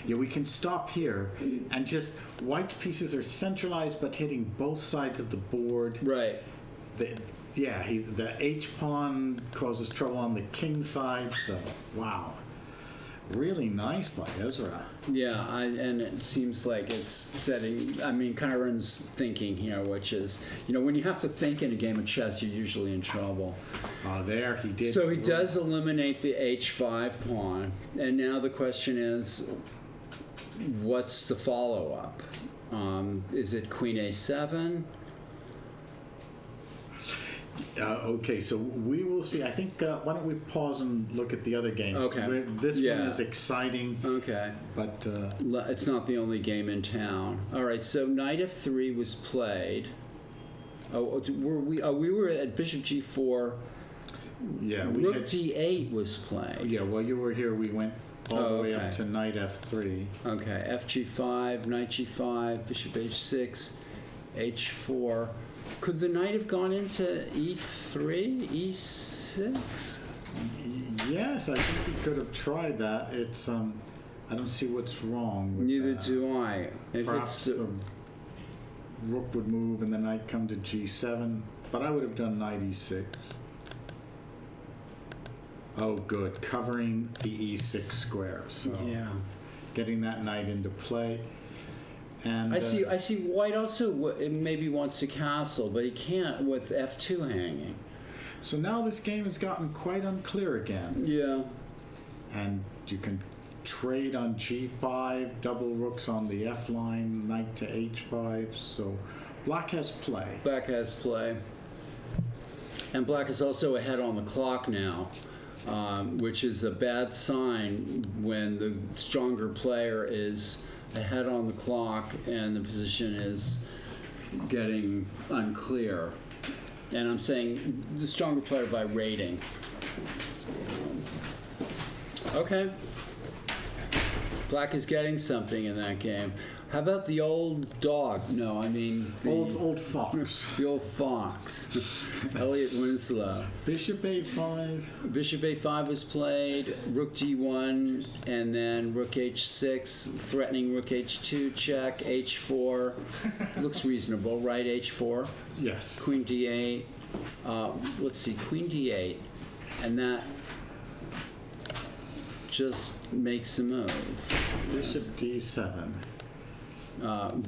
Yeah, we can stop here and just white pieces are centralized but hitting both sides of the board. Right. The H pawn causes trouble on the king side. So wow, really nice by Ezra. Yeah, and it seems like it's setting. I mean, Chiron's thinking here, which is, when you have to think in a game of chess, you're usually in trouble. There he did. So he does eliminate the h5 pawn, and now the question is, what's the follow-up? Is it queen a7? Okay, so we will see. I think why don't we pause and look at the other games? Okay. This Yeah. one is exciting, Okay. but It's not the only game in town. All right, so knight f3 was played. We were at bishop g4. yeah, we Rook had, d8 was played. yeah. While you were here, we went all the way okay. up to knight f3. Okay, fg5, knight g5, bishop h6, h4. Could the knight have gone into e3, e6? Yes, I think he could have tried that. It's I don't see what's wrong with Neither that. do I. Perhaps the rook would move and the knight come to g7, but I would have done knight e6. Oh, good, covering the e6 square. So yeah. getting that knight into play. And I see. White also maybe wants to castle, but he can't with f2 hanging. So now this game has gotten quite unclear again, Yeah. and you can trade on G5, double rooks on the F line, knight to H5. So black has play. Black has play. And black is also ahead on the clock now, which is a bad sign when the stronger player is ahead on the clock and the position is getting unclear. And I'm saying the stronger player by rating. Okay. Black is getting something in that game. How about the old dog? No, I mean the Old fox. the old fox. Elliot Winslow. Bishop A5. Bishop A5 was played, Rook G1, and then Rook H6, threatening Rook H2 check, H4. Looks reasonable, right? H4. Yes. Queen D8. Let's see, Queen D8, and that just makes a move. Bishop D7.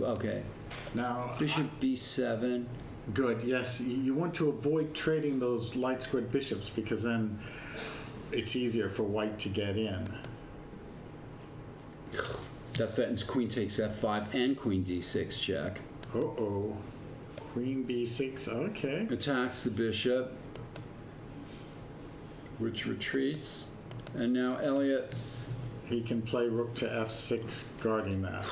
Okay. Now, Bishop B7. good. Yes, you want to avoid trading those light squared bishops because then it's easier for white to get in. That threatens Queen takes F5 and Queen D6 check. Uh-oh. Queen B6. Okay. Attacks the bishop, which retreats. And now Elliot, He can play rook to F6, guarding that.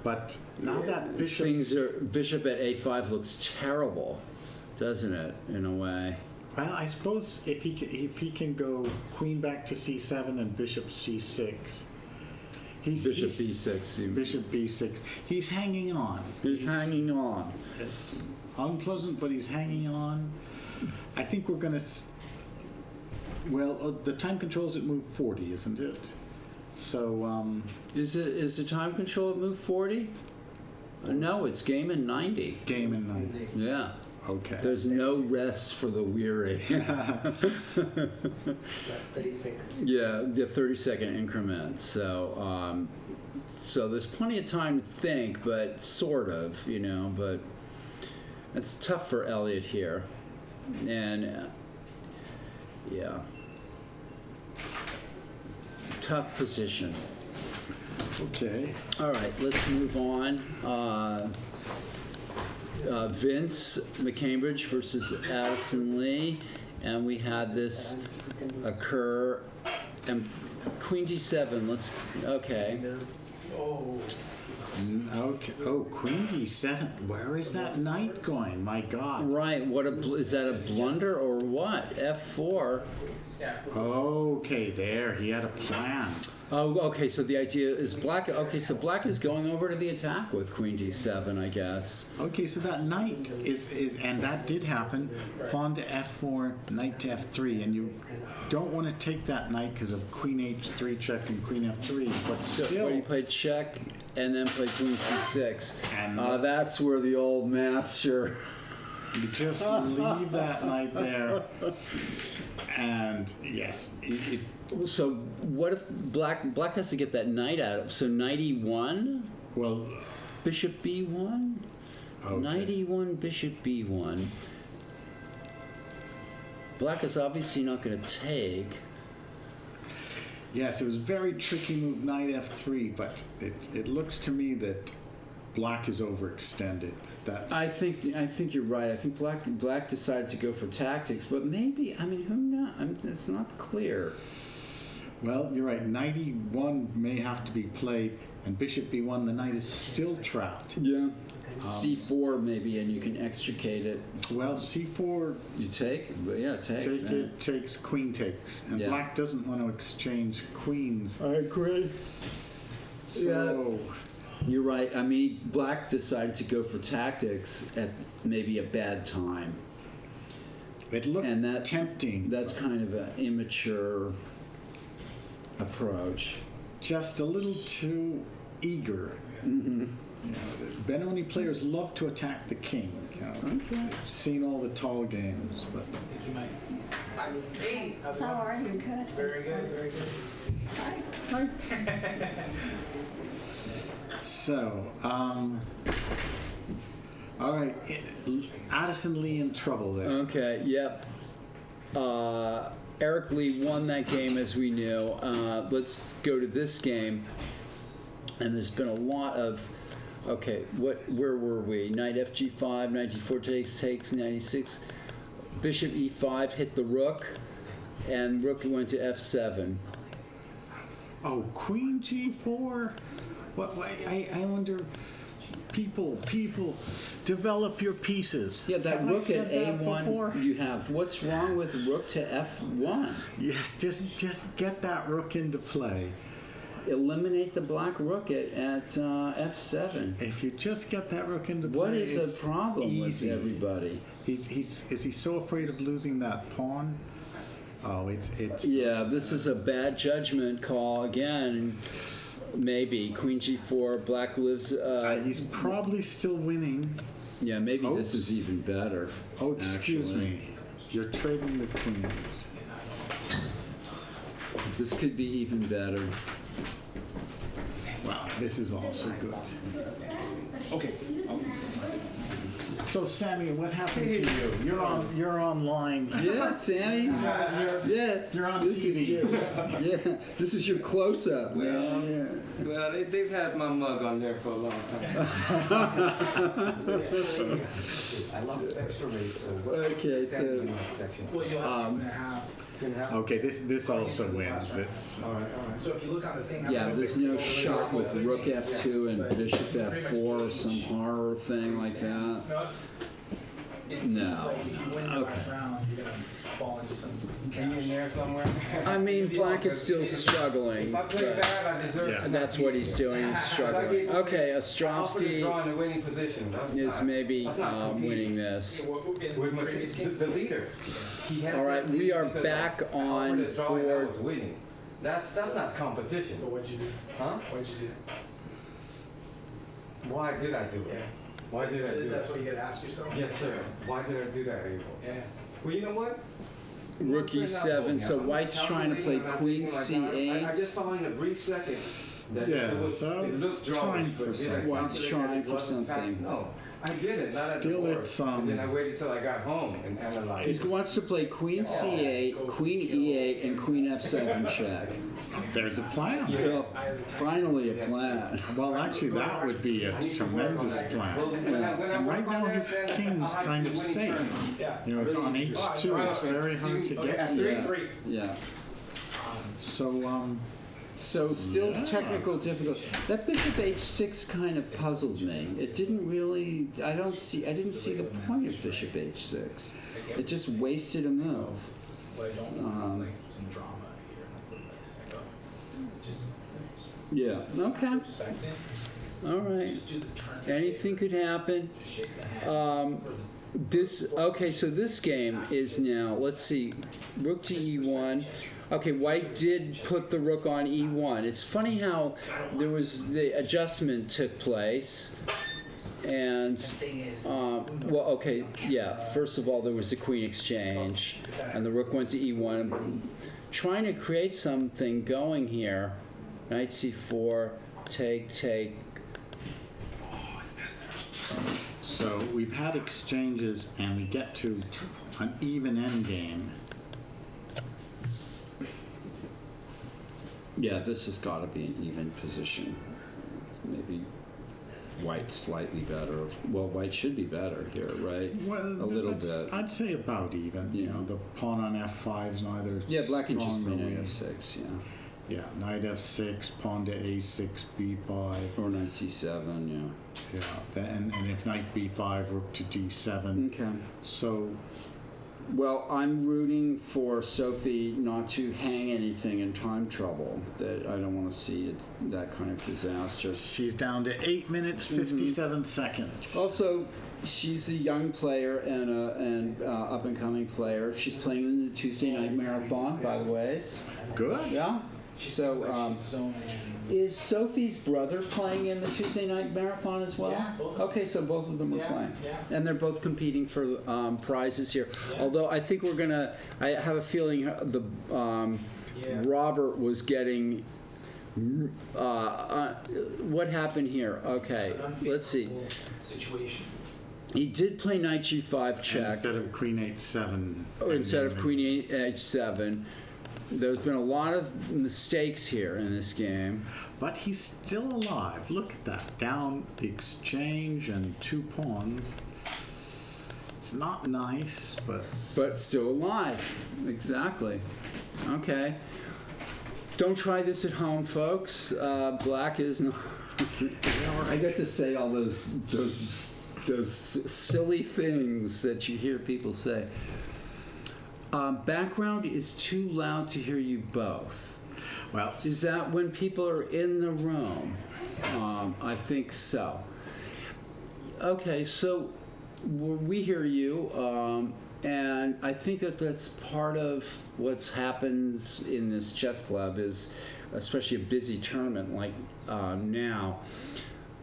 But now that bishop. bishop at A5 looks terrible, doesn't it, in a way? Well, I suppose if he can go queen back to C7 and bishop C6. Bishop B6. Bishop B6. He's hanging on. He's hanging on. It's unpleasant, but he's hanging on. I think we're going to. Well, the time control's at move 40, isn't it? So. Is the time control at move 40? No, it's game in 90. Game in 90. Yeah. Okay. There's no rest for the weary. That's 30 seconds. Yeah, the 30-second increment. So, so there's plenty of time to think, but sort of, but it's tough for Elliot here. And, yeah. Tough position. Okay. All right, let's move on. Vince McCambridge versus Addison Lee, and we had this occur. And Queen D7. Okay. Okay. Oh, Queen D7. Where is that knight going? My God. Right. Is that a blunder or what? F4. Okay, there. He had a plan. Oh, okay. So the idea is black. Okay, so black is going over to the attack with Queen D7, I guess. Okay, so that knight is and that did happen. Pawn to F4, knight to F3, and you don't want to take that knight because of Queen H3 check and Queen F3. But So still, you played check and then played Queen C6. And- That's where the old master. you just leave that knight there. And yes, So what if black has to get that knight out of? So knight E1, well, bishop B1, okay. knight E1, bishop B1. Black is obviously not going to take. Yes, it was a very tricky move, knight F3, but it looks to me that black is overextended. That's I think you're right. I think black decided to go for tactics, but maybe who knows? It's not clear. well, you're right. Knight E1 may have to be played, and bishop B1, the knight is still trapped. Yeah. C4 maybe, and you can extricate it. Well, C4 You take, but yeah, take. it takes queen takes, and Yeah. black doesn't want to exchange queens. I agree. So You're right. Black decided to go for tactics at maybe a bad time. it looked And that- tempting. That's kind of an immature approach. Just a little too eager. Mm-hmm. Benoni players love to attack the king. I've seen all the tall games, but Hey, how's it How going? are you? Good. Very good, very good. Hi. so, all right, Addison Lee in trouble there. Okay. Yep. Eric Lee won that game, as we knew. Let's go to this game. And there's been a lot of, okay, where were we? Knight FG5, knight G4 takes, 96. Bishop E5 hit the rook, and rook went to F7. Oh, Queen G4? What? I wonder. People, develop your pieces. Yeah, that Have I rook at said that A1 before? you have. What's wrong with rook to F1? Yes, just get that rook into play. Eliminate the black rook at F7. If you just get that rook into play, What is it's the problem easy. with everybody? Is he so afraid of losing that pawn? Oh, it's Yeah, this is a bad judgment call again. Maybe Queen G4, black lives. he's probably still winning. Yeah, maybe this Oops. is even better. Oh, excuse actually. me. You're trading the queens. This could be even better. Wow, this is also good. Okay. So, Sammy, what happened to you? You're online. Yeah, Sammy. Yeah, You're on this is TV. yeah, this is your close-up, man. Well, they've had my mug on there for a long time. I love the extra rate. Okay, so Well, you'll have 2.5. Okay, this also wins. It's So if you look on the thing, yeah, there's no shot with rook F2 and bishop F4 or some horror thing like that. It No. seems like if you win the Okay. last round, you're gonna fall into some Are you in there somewhere? I mean, black is still struggling. If I play but bad, I deserve Yeah. to. that's what he's doing. He's struggling. Okay, I offered to draw Ostrovsky in the winning position. That's is not, maybe that's not competing. winning this. With my the leader. He has All right, that we lead are because back I on offered to draw and I board. was winning. That's not competition. But what'd you do? Huh? What'd you do? Why did I do it? Yeah. Why did I do That's it? what you gotta ask yourself. Yes, sir. Why did I do that, Abel? Yeah. Well, you know what? Rook E7, so White's trying to play Queen I just C8. saw in a brief second that Yeah, it was so it it's looked trying drawish, for but did I something. White's calculate trying that it for wasn't fact? something. No, I did it, not at Still the board. it's, And then I waited till I got home and analyzed. He wants to play Queen C8, Queen E8, and Queen F7 check. there's a plan. Well, finally a plan. Well, actually, that would be a I need to work on tremendous that. plan. Well, when I And work right on now that, his then king's I'll have kind the of winning safe. turn. Yeah. You know, it's on H2. It's very hard to get. Yeah. So, So still Yeah. technical difficulty. That bishop H6 kind of puzzled me. It didn't really. I didn't see the point of bishop H6. It just wasted a move. What I don't want is like some drama here. Like just Yeah. Okay. respect it. All right. Just do the turn. Anything could happen. Just shake the hand. Okay, so this game is now, let's see, rook to E1. Okay, White did put the rook on E1. It's funny how there was the adjustment took place. And, well, okay, yeah, first of all, there was the queen exchange, and the rook went to E1. Trying to create something going here. Knight C4, take. so we've had exchanges, and we get to an even endgame. Yeah, this has got to be an even position. Maybe White slightly better. Well, White should be better here, right? Well, A little bit. I'd say about even. You Yeah. know, the pawn on F5 is neither. Yeah, Black can just strong be nor knight weak. F6, yeah. Yeah, knight F6, pawn to A6, B5. Or knight C7, yeah. Yeah, and if knight B5, rook to D7. Okay. So, Well, I'm rooting for Sophie not to hang anything in time trouble. That I don't want to see that kind of disaster. she's down to 8 minutes, 57 seconds. Also, she's a young player and an up and coming player. She's playing in the Tuesday night marathon, by the way. Good. Yeah. So, is Sophie's brother playing in the Tuesday night marathon as well? Yeah, both of them. Okay, so both of them are Yeah, playing, yeah. and they're both competing for prizes here. Yeah. Although I think we're gonna, I have a feeling the Yeah. Robert was getting. What happened here? Okay, let's see. Situation. He did play knight g5 check. Instead of queen h7. Instead of queen h7. There's been a lot of mistakes here in this game. But he's still alive. Look at that. Down the exchange and 2 pawns. It's not nice, But still alive. Exactly. Okay. Don't try this at home, folks. Black is not... I get to say all those silly things that you hear people say. Background is too loud to hear you both. well, Is that when people are in the room? I think so. Okay, so we hear you, and I think that's part of what's happens in this chess club is, especially a busy tournament like now,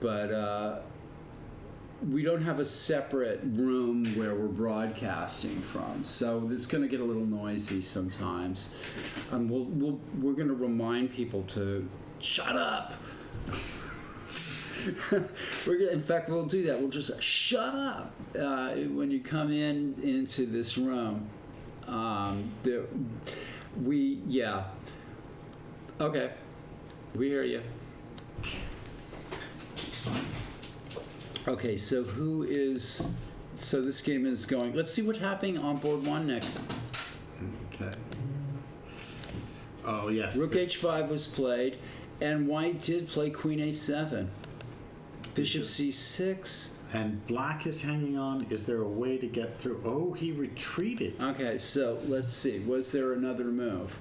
but we don't have a separate room where we're broadcasting from, so it's going to get a little noisy sometimes. We're going to remind people to shut up. In fact, we'll do that. We'll just shut up when you come into this room. Okay, we hear you. Okay, so this game is going. Let's see what's happening on board 1 next. okay. Oh, yes. Rook h5 was played, and white did play queen a7. Bishop c6. And black is hanging on. Is there a way to get through? Oh, he retreated. Okay, so let's see. Was there another move?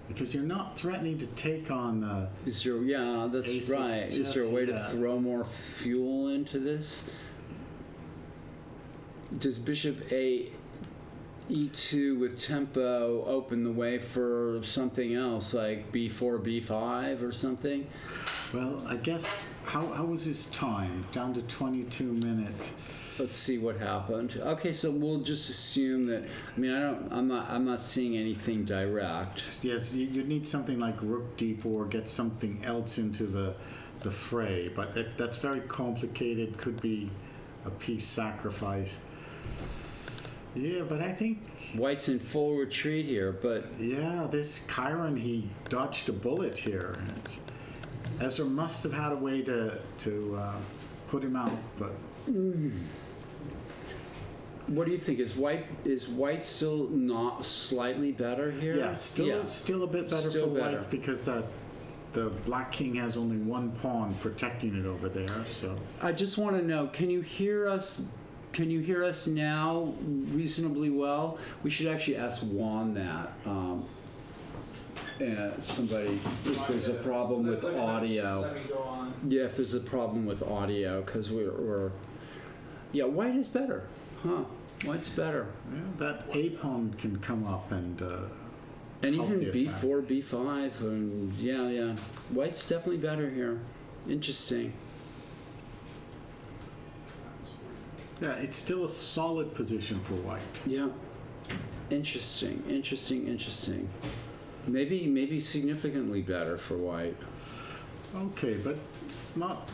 Because you're not threatening to take on... Is there? Yeah, that's Ace right. is Is there a just- way yeah. to throw more fuel into this? Does bishop e2 with tempo open the way for something else like b4, b5 or something? well, I guess, how was his time? Down to 22 minutes. Let's see what happened. Okay, so we'll just assume that. I mean, I'm not seeing anything direct. Yes, you need something like rook d4, get something else into the fray. But that's very complicated. Could be a piece sacrifice. Yeah, but I think... White's in full retreat here, but Yeah, this Chiron, he dodged a bullet here. Ezra must have had a way to put him out, but... what do you think? Is white still not slightly better here? Yeah, still a bit better Still for better. white because the black king has only 1 pawn protecting it over there. So I just want to know, can you hear us? Can you hear us now reasonably well? We should actually ask Juan that. Somebody, if there's a problem with audio. Let me go on. Yeah, if there's a problem with audio, because yeah, white is better, huh? White's better, yeah, that a pawn can come up and and help even the attack. b4, b5, and yeah. White's definitely better here. Interesting. Yeah, it's still a solid position for white. Yeah. Interesting. Maybe significantly better for white. Okay, but it's not.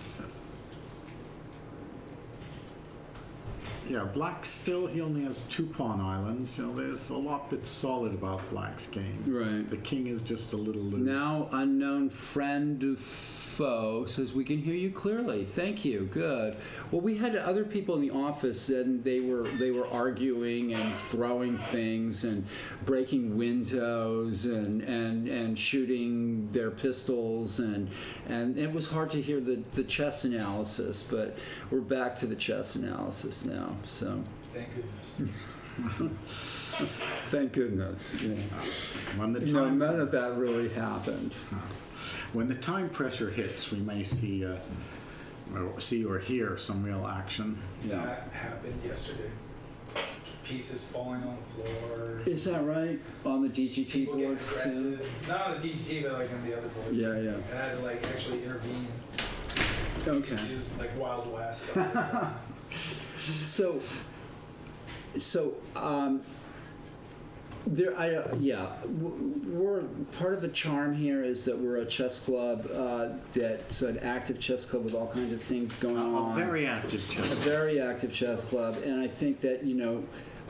Yeah, black still, he only has 2 pawn islands, so there's a lot that's solid about black's game. Right. The king is just a little loose. Now unknown friend du foe says we can hear you clearly. Thank you. Good. Well, we had other people in the office and they were arguing and throwing things and breaking windows and shooting their pistols and it was hard to hear the chess analysis, but we're back to the chess analysis now. So Thank goodness. thank goodness. Yeah. When the No, time, none of that really happened. when the time pressure hits, we may see or hear some real action. Yeah. That happened yesterday. Pieces falling on the floor. Is that right? On the DGT People getting boards too? aggressive. Not on the DGT, but like on the other board. Yeah. I had to like actually intervene. Okay. It was like Wild West. We're part of the charm here is that we're a chess club that's an active chess club with all kinds of things going on. A very active A chess. very active chess club, and I think that there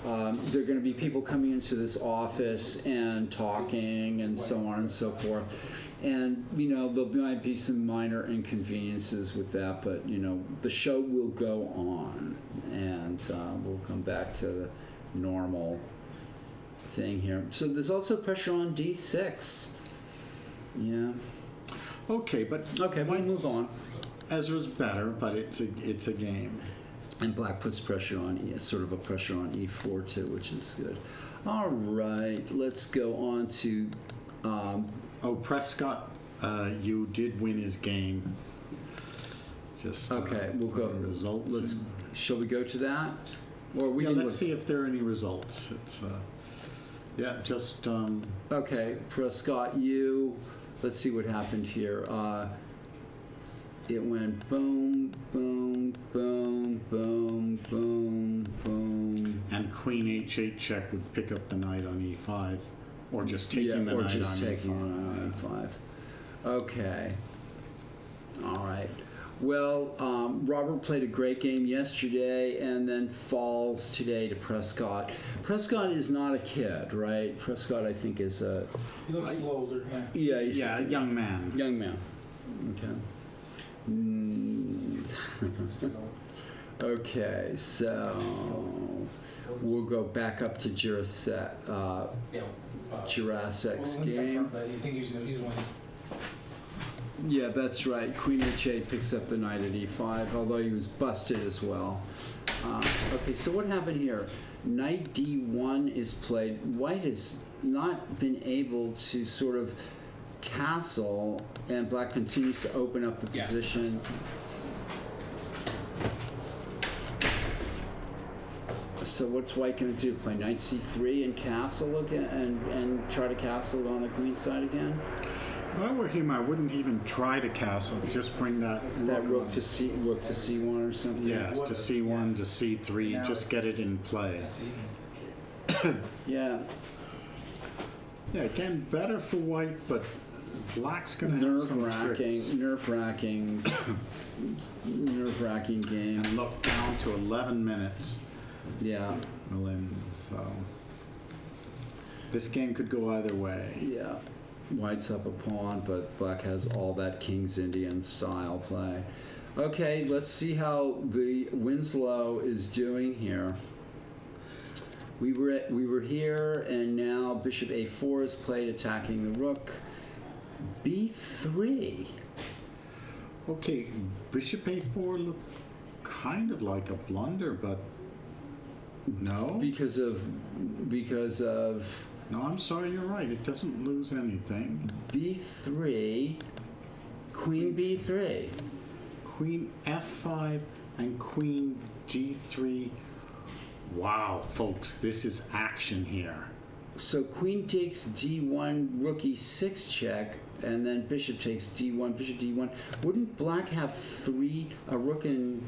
are going to be people coming into this office and talking and so on and so forth. And there might be some minor inconveniences with that, but the show will go on, and we'll come back to the normal thing here. So there's also pressure on D6. Yeah. Okay, but Okay, we'll move on. Ezra's better, but it's a game. And black puts pressure on sort of a pressure on E4 too, which is good. All right, let's go on to. Prescott, you did win his game. Just Okay, we'll go. Results. Shall we go to that, or we can let's look- see if there are any results. It's just. Okay, Prescott, let's see what happened here. It went boom, boom, boom, boom, boom, boom. And Queen H8 check would pick up the knight on E5, or just taking the or knight just on taking E5. it on E5. Okay. All right. Well, Robert played a great game yesterday and then falls today to Prescott. Prescott is not a kid, right? Prescott, I think, is a... He looks a little older, yeah. Yeah, he's Yeah, a young man. young man. Okay. Okay, so we'll go back up to Jurassic's game. You think he's winning? Yeah, that's right. Queen H8 picks up the knight at E5, although he was busted as well. Okay, so what happened here? Knight D1 is played. White has not been able to sort of castle, and black continues to open up the position. So what's white going to do? Play knight C3 and castle again, and try to castle on the queen side again? If I were him, I wouldn't even try to castle. Just bring that Rook on. to C1 or something. Yes, to C1, to C3. Just get it in play. Yeah. Yeah, again, better for white, but black's going to have some tricks. Nerve-wracking game. And look, down to 11 minutes. Yeah. Malin, so this game could go either way. Yeah. White's up a pawn, but black has all that King's Indian style play. Okay, let's see how the Winslow is doing here. We were here, and now bishop A4 is played, attacking the rook. B3. Okay, bishop A4 looked kind of like a blunder, but no. Because of No, I'm sorry, you're right. It doesn't lose anything. B3, Queen B3. Queen F5 and Queen G3. Wow, folks, this is action here. So Queen takes D1, Rook E6 check, and then Bishop takes D1, Bishop D1. Wouldn't black have a rook and...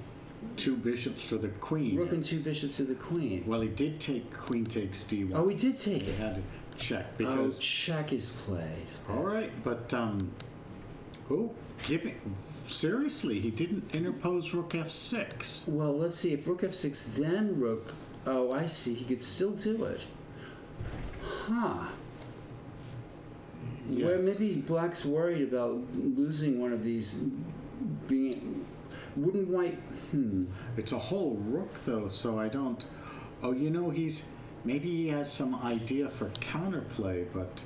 Two bishops for the queen. Rook and two bishops to the queen. Well, he did take Queen takes D1. Oh, he did take He it. had to check Oh, because... check is played. All right, but seriously, he didn't interpose Rook F6. Well, let's see. If Rook F6, then Rook... Oh, I see. He could still do it. Huh. Yes. Well, maybe black's worried about losing one of these being... Wouldn't white... It's a whole rook, though, so I don't... Oh, maybe he has some idea for counterplay, but...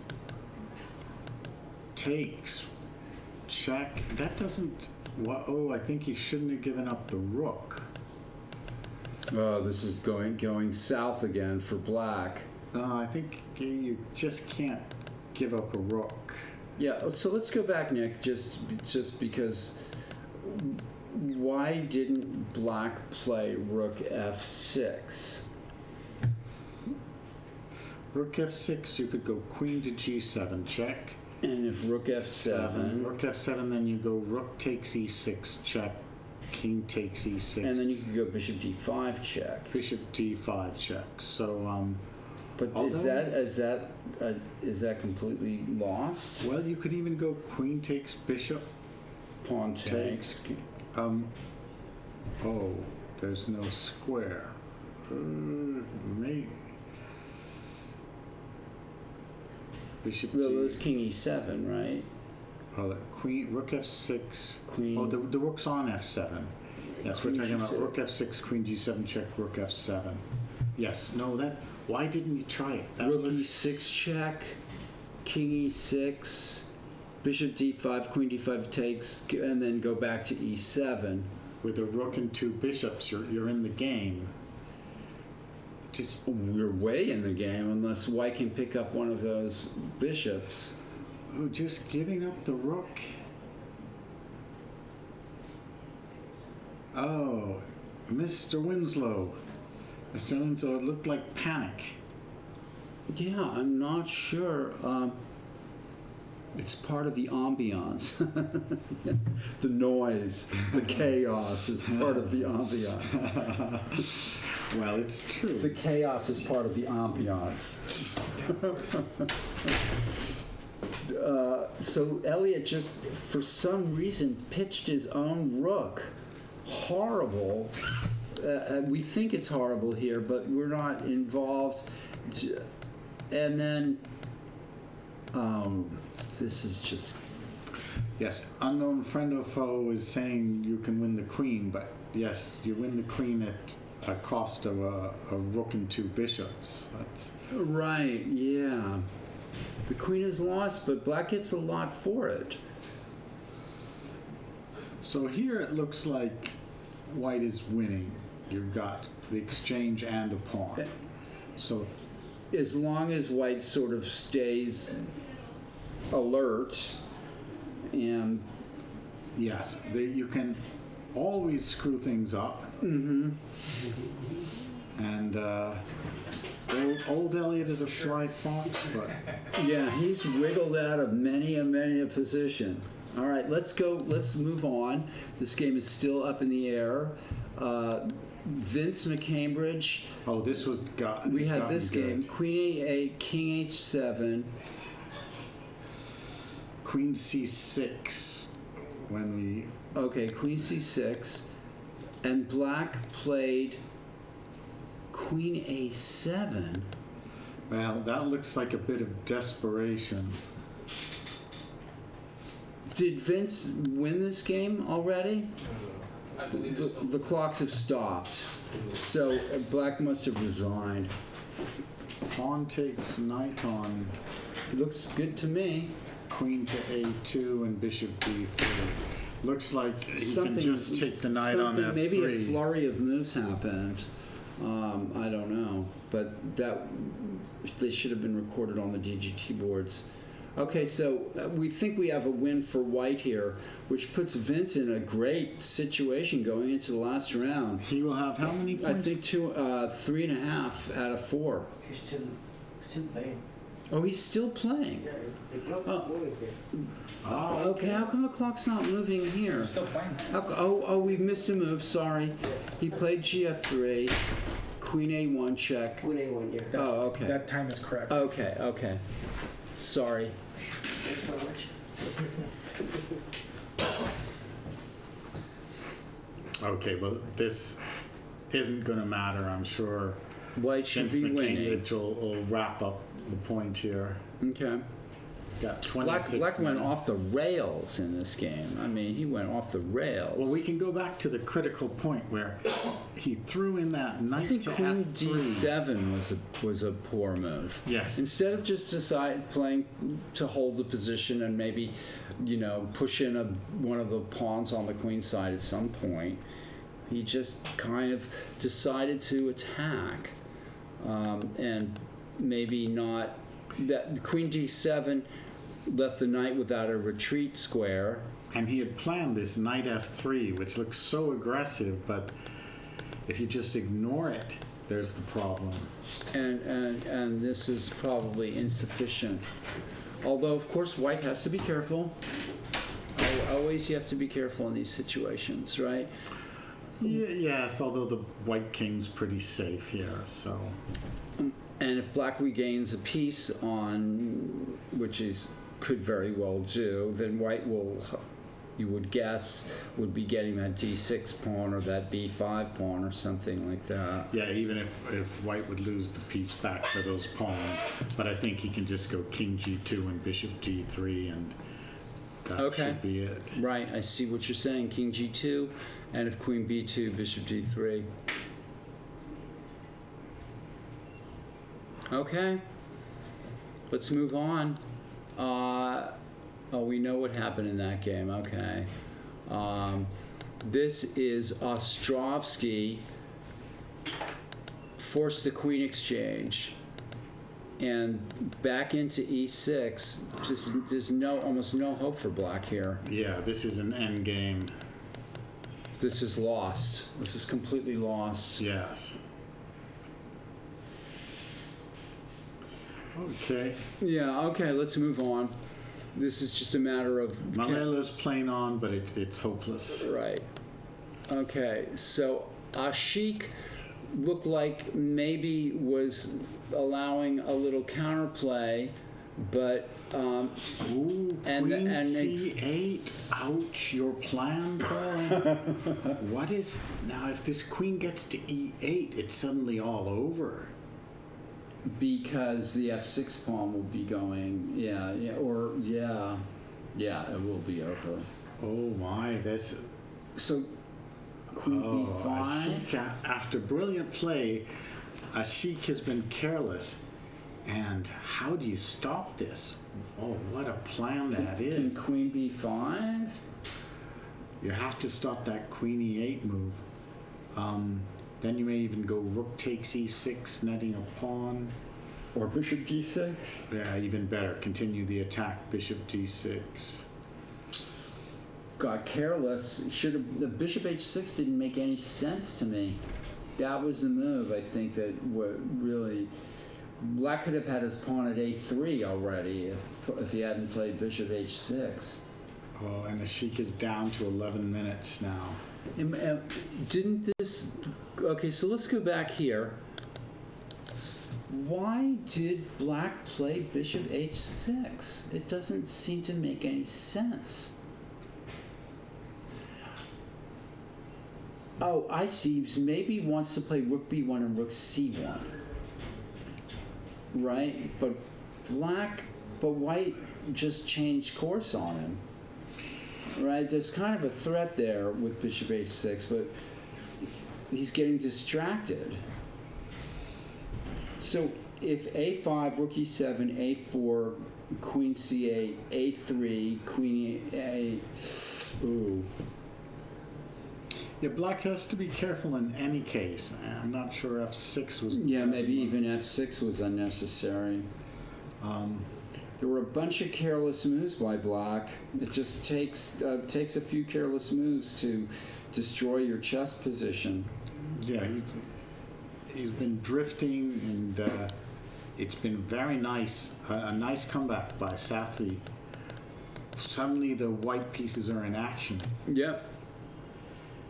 Takes... Check... That doesn't... I think he shouldn't have given up the rook. Oh, this is going south again for black. No, I think you just can't give up a rook. Yeah, so let's go back, Nick, just because... Why didn't black play Rook F6? Rook F6, you could go Queen to G7, check. And if Rook F7... Rook F7, then you go Rook takes E6, check. King takes E6. And then you could go Bishop D5 check. Bishop D5 check. So, But is that completely lost? Well, you could even go queen takes bishop. Pawn takes. Oh, there's no square. Maybe. Bishop Well, D. it's king e7, right? Oh, the queen, rook f6. Queen. Oh, the rook's on f7. Yes, Queen we're talking about G7. rook f6, queen g7 check, rook f7. Yes, no, that. Why didn't you try it? That Rook looks- e6 check, king e6, bishop d5, queen d5 takes, and then go back to e7. With a rook and two bishops, you're in the game. Just We're way in the game unless white can pick up one of those bishops. just giving up the rook. Oh, Mr. Winslow. Mr. Winslow, it looked like panic. Yeah, I'm not sure. It's part of the ambiance. The noise, the chaos is part of the ambiance. Well, it's The true. chaos is part of the ambiance. So Elliot just, for some reason, pitched his own rook. Horrible. We think it's horrible here, but we're not involved. And then, this is just. Yes, unknown friend or foe is saying you can win the queen, but yes, you win the queen at a cost of a rook and two bishops. That's Right, yeah. The queen is lost, but black gets a lot for it. so here it looks like white is winning. You've got the exchange and a pawn. So As long as white sort of stays alert and yes, you can always screw things up. mm-hmm. And old Elliot is a sly fox, but Yeah, he's wiggled out of many a position. All right, let's move on. This game is still up in the air. Vince McCambridge, oh, this was got. we had gotten this good. game, Queen A8, King H7. Queen C6 when we. Okay, Queen C6. And black played Queen A7. Well, that looks like a bit of desperation. Did Vince win this game already? I believe there's The clocks have stopped. So black must have resigned. Pawn takes knight on Looks good to me. queen to A2 and bishop B3. Looks like he Something- can just take the knight on something- F3. Maybe a flurry of moves happened. I don't know, but they should have been recorded on the DGT boards. Okay, so we think we have a win for white here, which puts Vince in a great situation going into the last round. He will have how many I points? think 3.5 out of 4. He's still playing. Oh, he's still playing. Yeah, the clock Oh. is moving here. Okay, how come the clock's not moving here? still playing. Oh, we missed a move. Sorry. He played GF3, Queen A1 check. Queen A1, yeah. Oh, okay. That time is correct. Okay. Sorry. Thanks so much. Okay, well, this isn't going to matter, I'm sure. White should Vince be winning. McCambridge will wrap up the point here. Okay. He's got 26 Black went minutes. off the rails in this game. I mean, he went off the rails. Well, we can go back to the critical point where he threw in that I knight think to Queen F3. D7 was a poor move. Yes. Instead of just playing to hold the position and maybe, push in one of the pawns on the queen side at some point, he just kind of decided to attack, and maybe not. That Queen D7 left the knight without a retreat square. And he had planned this knight F3, which looks so aggressive, but if you just ignore it, there's the problem. And this is probably insufficient. Although, of course, white has to be careful. Always you have to be careful in these situations, right? Yes, although the white king's pretty safe here, so. And if black regains a piece on, which is could very well do, then white will, you would guess, would be getting that d6 pawn or that b5 pawn or something like that. Yeah, even if white would lose the piece back for those pawns, but I think he can just go king g2 and bishop d3, and that should be it. Right, I see what you're saying. King g2, and if queen b2, bishop d3. Okay, let's move on. We know what happened in that game. Okay. This is Ostrovsky forced the queen exchange and back into e6. There's almost no hope for black here. Yeah, this is an end game. This is lost. This is completely lost. Yes. Okay. Yeah, okay, let's move on. This is just a matter of... Malela's playing on, but it's hopeless. Right. Okay, so Ashik looked like maybe was allowing a little counterplay, but... Ooh, queen c8. Ouch, your plan, Paul. What is... Now, if this queen gets to e8, it's suddenly all over. Because the f6 pawn will be going, yeah, it will be over. Oh my, that's... So, queen b5. Ashik, after brilliant play, Ashik has been careless. And how do you stop this? Oh, what a plan that is. Can queen b5? You have to stop that queen e8 move. Then you may even go rook takes e6, netting a pawn. Or bishop d6? Yeah, even better. Continue the attack, bishop d6. Got careless. The bishop h6 didn't make any sense to me. That was the move, I think, that really... Black could have had his pawn at a3 already if he hadn't played bishop h6. Oh, and Ashik is down to 11 minutes now. Didn't this... Okay, so let's go back here. Why did black play bishop h6? It doesn't seem to make any sense. Oh, I see. So maybe he wants to play rook b1 and rook c1. Right? But white just changed course on him. Right? There's kind of a threat there with bishop h6, but he's getting distracted. So if a5, rook e7, a4, queen c8, a3, queen e8, ooh. Yeah, black has to be careful in any case. I'm not sure f6 was the Yeah, best maybe move. even f6 was unnecessary. There were a bunch of careless moves by black. It just takes a few careless moves to destroy your chess position. Yeah, he's been drifting, and it's been very nice. A nice comeback by Sathri. Suddenly the white pieces are in action. Yep.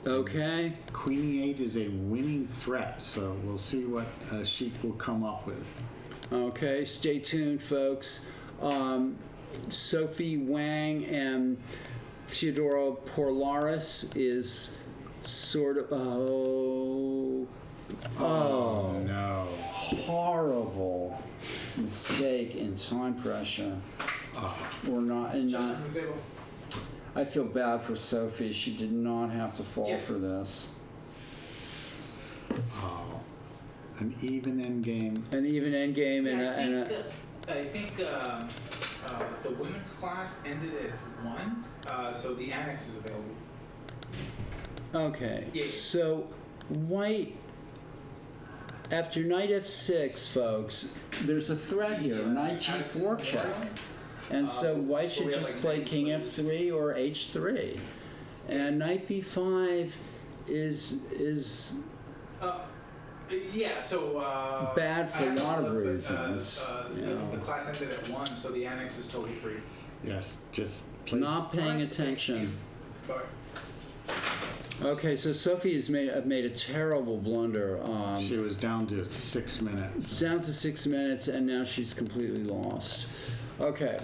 Okay. Queen e8 is a winning threat, so we'll see what Sheik will come up with. Okay, stay tuned, folks. Sophie Wang and Theodora Porlaris is sort of... Oh, no. horrible mistake in time pressure. Or not, and not... I feel bad for Sophie. She did not have to fall for this. Oh, an even endgame. An even endgame and I think the women's class ended at 1, so the annex is available. Okay, Yeah. so white, after knight f6, folks, there's a threat here, knight g4 check. And so white should just play king f3 or h3. And knight b5 is Yeah, so... bad for a lot of reasons. The class ended at 1, so the annex is totally free. Yes, just place. Not paying attention. Bye. Okay, so Sophie has made a terrible blunder. She was down to 6 minutes. It's down to 6 minutes, and now she's completely lost. Okay.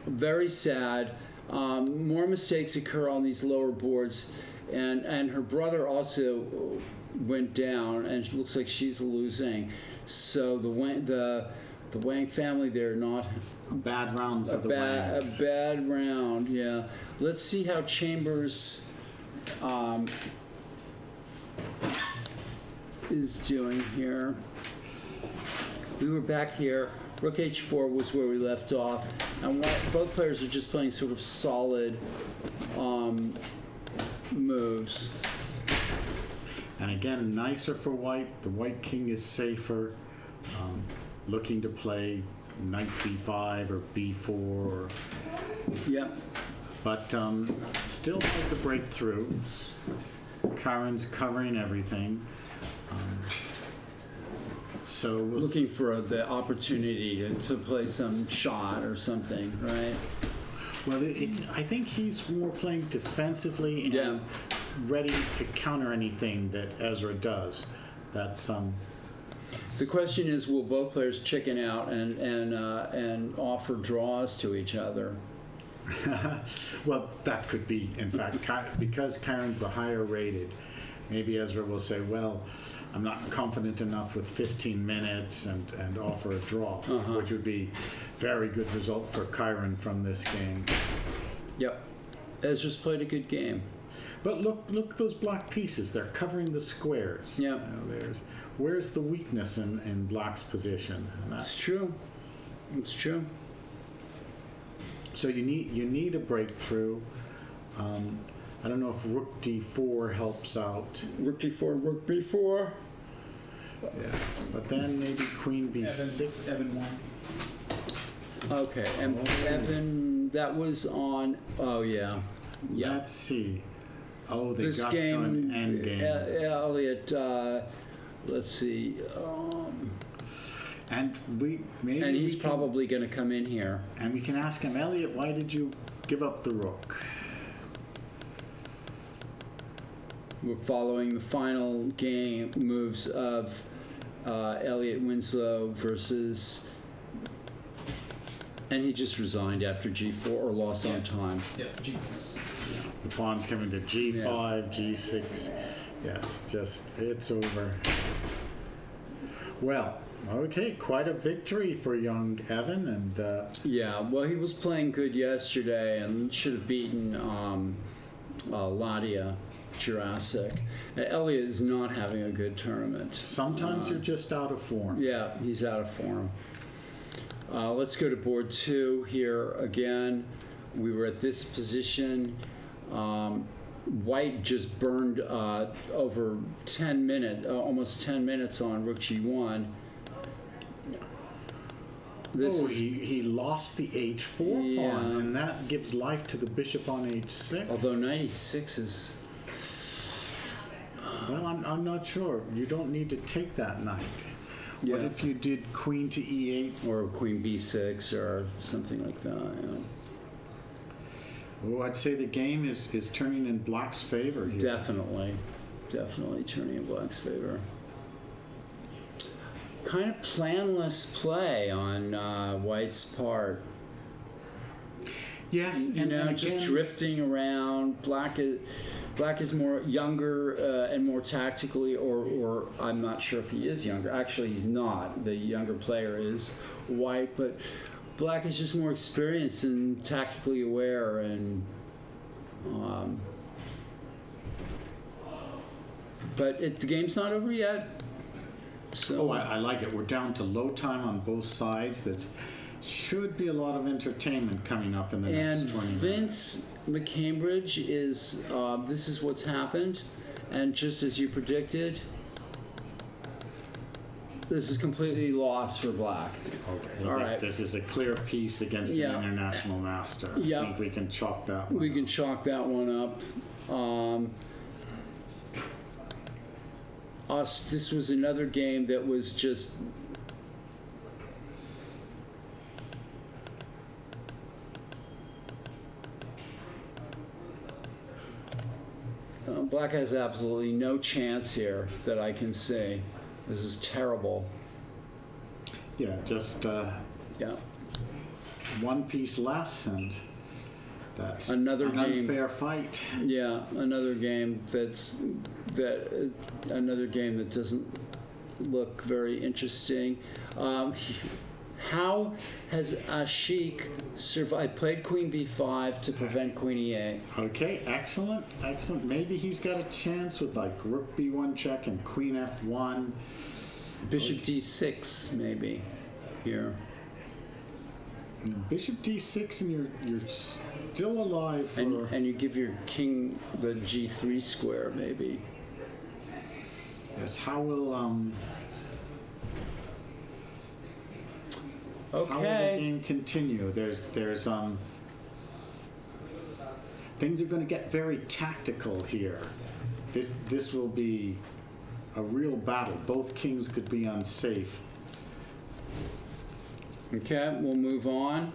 Very sad. More mistakes occur on these lower boards, and her brother also went down, and it looks like she's losing. So the Wang family, they're not A bad round for a the bad Wangs. round. Yeah. Let's see how Chambers is doing here. We were back here. Rook h4 was where we left off, and both players are just playing sort of solid moves. And again, nicer for white. The white king is safer. Looking to play knight b5 or b4. Yep. But still hard to break through. Karen's covering everything. So we'll Looking for the opportunity to play some shot or something, right? Well, I think he's more playing defensively and Yeah. ready to counter anything that Ezra does. That's The question is, will both players chicken out and offer draws to each other? well, that could be, in fact, because Karen's the higher rated. Maybe Ezra will say, well, I'm not confident enough with 15 minutes and offer a draw, which would be very good result for Karen from this game. Yep. Ezra's played a good game. But look those black pieces. They're covering the squares. Yeah. Where's the weakness in black's position? And It's true. It's true. so you need a breakthrough. I don't know if rook d4 helps out. Rook d4, rook b4. Yes, but then maybe queen b6. Evan won. Okay, and Evan, that was on. Oh yeah. Yeah. Let's see. Oh, they This got to an game, end game. Elliot. Let's see. And maybe And he's we can, probably going to come in here. and we can ask him, Elliot, why did you give up the rook? We're following the final game moves of Elliot Winslow versus, and he just resigned after g4 or lost on time. Yeah, G. The pawn's coming to g5, g6. Yes, it's over. Well, okay, quite a victory for young Evan, and Yeah, well, he was playing good yesterday and should have beaten Ladia Jurassic. Elliot is not having a good tournament. sometimes you're just out of form. Yeah, he's out of form. Let's go to board 2 here again. We were at this position. White just burned over 10 minutes, almost 10 minutes on rook g1. He lost the h4 Yeah. pawn, and that gives life to the bishop on h6. Although 96 is... Well, I'm not sure. You don't need to take that knight. What Yeah. if you did queen to e8? Or queen b6 or something like that. Yeah. Oh, I'd say the game is turning in black's favor here. Definitely turning in black's favor. Kind of planless play on White's part. Yes, You and, know, and just again, drifting around. Black is more younger and more tactically, or I'm not sure if he is younger. Actually, he's not. The younger player is White, but Black is just more experienced and tactically aware, and but the game's not over yet. So I like it. We're down to low time on both sides. That should be a lot of entertainment coming up in the and next 20 minutes. Vince McCambridge is this is what's happened, and just as you predicted, this is completely lost for Black. Okay. All right. This is a clear piece against Yeah. an international master. Yeah. I think we can chalk that one We up. can chalk that one up. This was another game that was just Black has absolutely no chance here that I can see. This is terrible. Yeah, just Yeah. one piece less, and that's Another an game. unfair fight. Yeah, another game another game that doesn't look very interesting. How has Ashik survived? Played Queen B5 to prevent Queen E8. Okay, excellent, excellent. Maybe he's got a chance with like Rook B1 check and Queen F1. Bishop D6 maybe here. Bishop D6, and you're still alive for. And you give your king the G3 square maybe. Yes. How will How will the Okay. game continue? There's things are going to get very tactical here. This will be a real battle. Both kings could be unsafe. Okay, we'll move on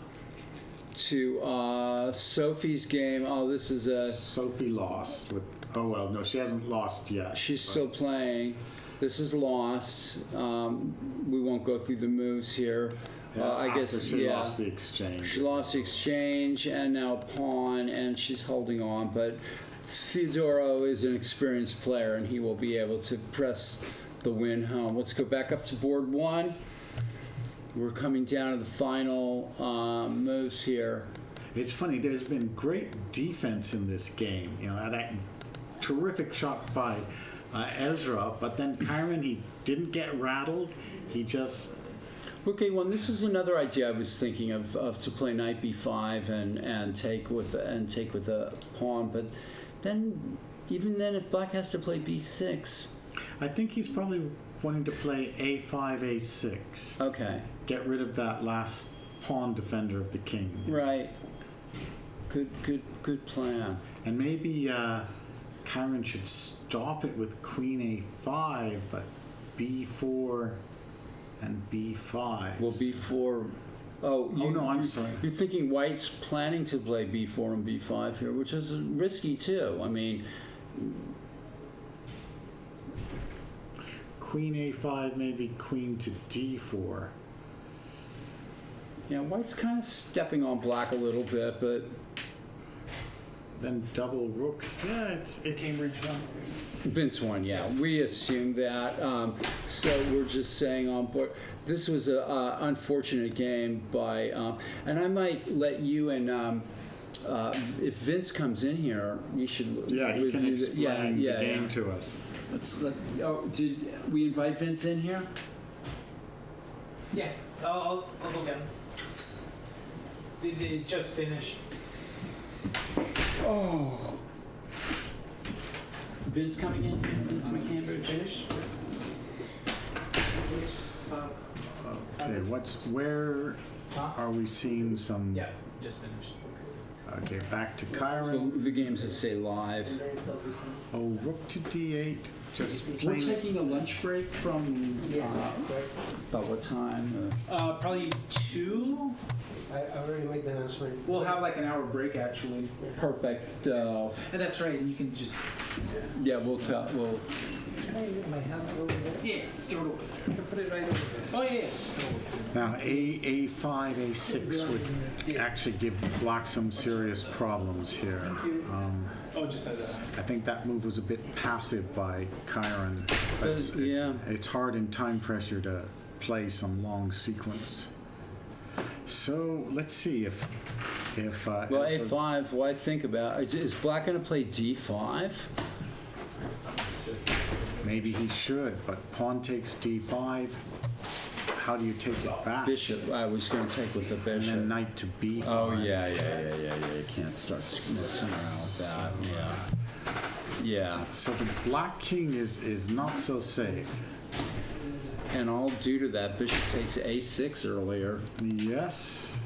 to Sophie's game. Oh, this is Sophie lost with. Oh well, no, she hasn't lost yet. she's but- still playing. This is lost. We won't go through the moves here. I after guess she yeah. lost the exchange. She lost the exchange and now pawn, and she's holding on. But Theodoro is an experienced player, and he will be able to press the win home. Let's go back up to board one. We're coming down to the final moves here. It's funny. There's been great defense in this game. You know, that terrific shot by Ezra, but then Kyron, he didn't get rattled. He just. Okay, well, this is another idea I was thinking of to play knight b5 and take with a pawn, but then even then, if black has to play b6. I think he's probably wanting to play a5, a6. Okay, Get rid of that last pawn defender of the king. right. Good plan. And maybe Kyron should stop it with queen a5, but b4 and b5. Well, b4. Oh, no, I'm sorry. You're thinking white's planning to play b4 and b5 here, which is risky too. I mean, Queen a5, maybe queen to d4. yeah, white's kind of stepping on black a little bit, but Then double rooks. Yeah, it's Cambridge. Vince won, yeah. We assumed that. So we're just saying on board. This was an unfortunate game by, and I might let you and if Vince comes in here, you should Yeah, he can review explain the game to us. Did we invite Vince in here? Yeah, I'll go get them. They just finished. Oh. Vince coming in? Vince McCambridge? Finished? Okay, where are we seeing some? Yeah, just finished. Okay, back to So Kyron. the games that say live. Oh, rook to d8. Just We're playing. taking a lunch break from about what time? Probably 2. I already made the announcement. We'll have like an hour break actually. Perfect. And that's right. And you can just Yeah, we'll tell. We'll. Can I leave my hand over there? yeah, throw it over there. I can put it right over there. Oh yeah. Now a5, a6 would actually give black some serious problems here. Oh, just like that. I think that move was a bit passive by Kyron. But Yeah. It's hard in time pressure to play some long sequence. So let's see if Well, a5. Why think about? Is black going to play d5? maybe he should, but pawn takes d5. How do you take it back? Bishop. I was going to take with the And bishop. then knight to b5. Oh yeah. You can't start messing around with that. Yeah. So the black king is not so safe. And all due to that, bishop takes a6 earlier. Yes.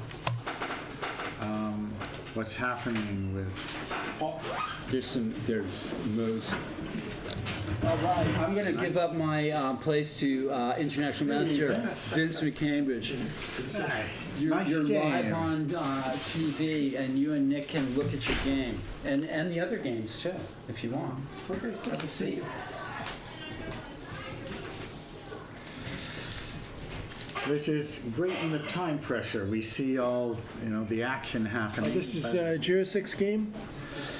What's happening with? There's moves. All right, I'm going to give up my place to International Master Vince McCambridge. You're live on TV, and you and Nick can look at your game, and the other games too, if you want. Okay, good to see you. This is great in the time pressure. We see all, the action happening. This is a Jira 6 game?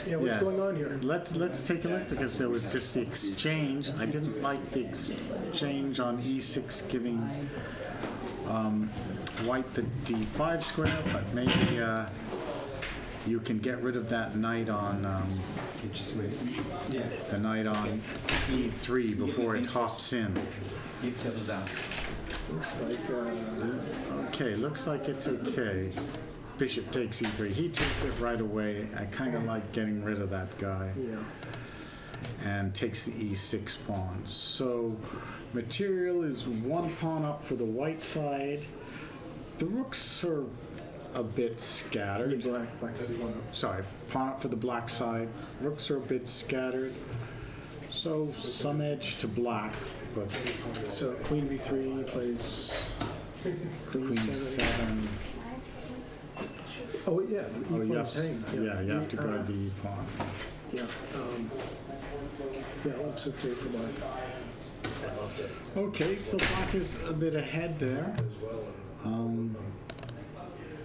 Yeah, what's Yes. going on here? Let's take a look, because there was just the exchange. I didn't like the exchange on E6 giving white the D5 square, but maybe you can get rid of that knight on the knight on E3 before it hops in. Looks like, Okay, looks like it's okay. Bishop takes E3. He takes it right away. I kind of like getting rid of that guy. yeah. And takes the E6 pawn. So material is one pawn up for the white side. The rooks are a bit scattered. Black has one up. Sorry, pawn up for the black side. Rooks are a bit scattered. So some edge to black, but So Queen B3 plays Queen 7. Oh, yeah, the Oh, you E-pawn's have, hanging. yeah, you have to guard the E pawn. Yeah, yeah, it looks okay for black. Okay, so black is a bit ahead there.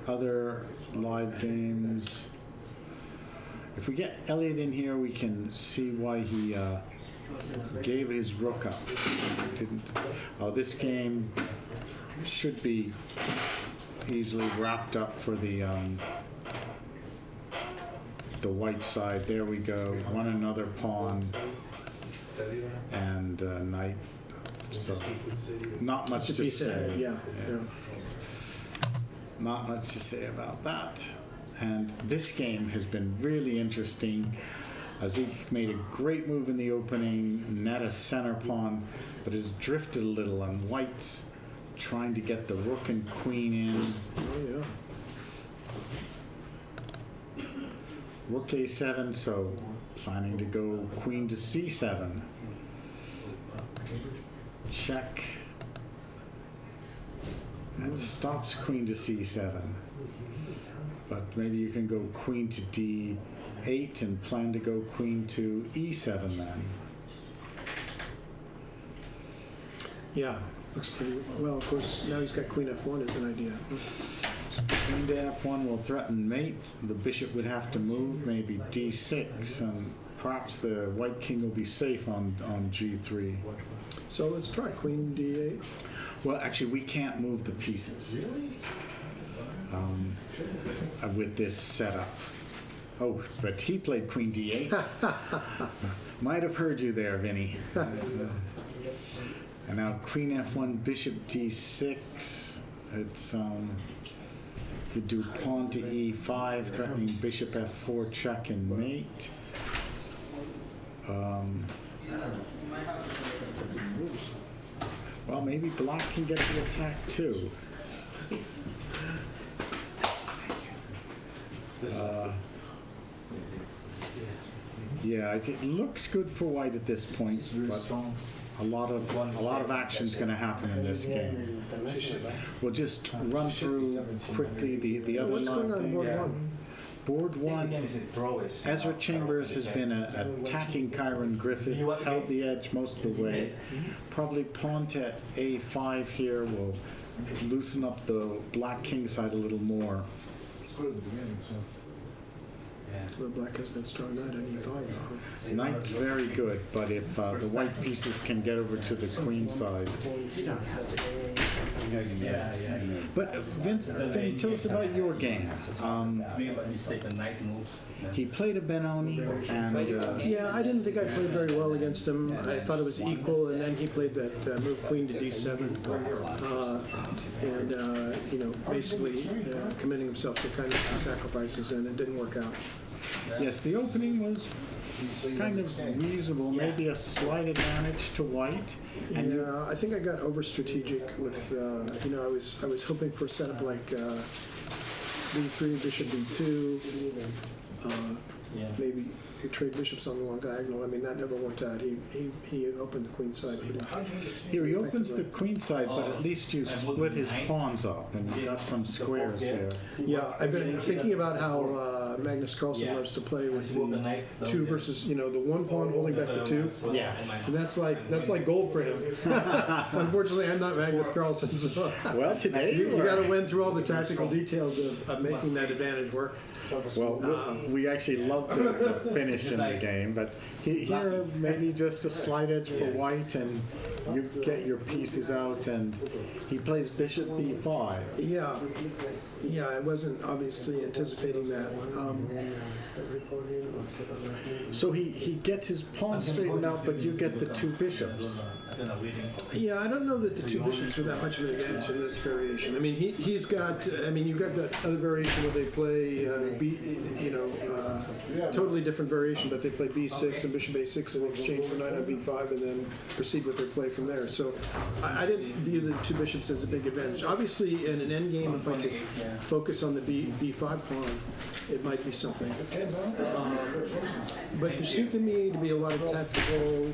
Other live games. If we get Elliot in here, we can see why he gave his rook up. Didn't. Oh, this game should be easily wrapped up for the white side. There we go. One another pawn and knight. So not much to say. Yeah, yeah. Not much to say about that. And this game has been really interesting. Azik made a great move in the opening, net a center pawn, but has drifted a little, and white's trying to get the rook and queen in. Oh, yeah. Rook A7, so planning to go queen to C7. Check. That stops queen to C7. But maybe you can go queen to D8 and plan to go queen to E7 then. Yeah, looks pretty, well, of course, now he's got Queen F1 as an idea. Queen to F1 will threaten mate. The bishop would have to move, maybe D6, and perhaps the white king will be safe on G3. So let's try Queen D8. Well, actually, we can't move the pieces. With this setup. Oh, but he played Queen D8. Might have heard you there, Vinny. And now Queen F1, Bishop D6. It's you do pawn to E5, threatening Bishop F4 check and mate. Well, maybe black can get the attack too. Yeah, it looks good for white at this point, but a lot of action's going to happen in this game. We'll just run through quickly the other What's going on board Yeah. one? Board one. Ezra Chambers has been attacking Kyron Griffith, held the edge most of the way. Probably pawn to A5 here will loosen up the black king side a little more. Well, black has that strong knight on E5 now. Knight's very good, but if the white pieces can get over to the queen side. But Vin, tell us about your game. He played a Benoni, and Yeah, I didn't think I played very well against him. I thought it was equal, and then he played that move Queen to D7, basically committing himself to kind of some sacrifices, and it didn't work out. yes, the opening was kind of reasonable, maybe a slight advantage to white. And you, Yeah, I think I got over strategic with, I was hoping for a setup like B3, Bishop B2, maybe trade bishops on the long diagonal. I mean, that never worked out. He opened the queen side. Here, he opens the queen side, but at least you split his pawns up and you got some squares here. Yeah, I've been thinking about how Magnus Carlsen loves to play with the two versus, the one pawn holding back the two. Yes. And that's like gold for him. Unfortunately, I'm not Magnus Carlsen, so Well, today you got to win through all the tactical details of making that advantage work. Well, we actually love the finish in the game, but here maybe just a slight edge for white, and you get your pieces out, and he plays bishop b5. Yeah, I wasn't obviously anticipating that. So he gets his pawn straightened out, but you get the two bishops. Yeah, I don't know that the two bishops are that much of an advantage in this variation. I mean, he's got. I mean, you've got that other variation where they play totally different variation, but they play b6 and bishop a6 in exchange for knight on b5, and then proceed with their play from there. So I didn't view the two bishops as a big advantage. Obviously, in an endgame, if I could focus on the b5 pawn, it might be something. But there seemed to me to be a lot of tactical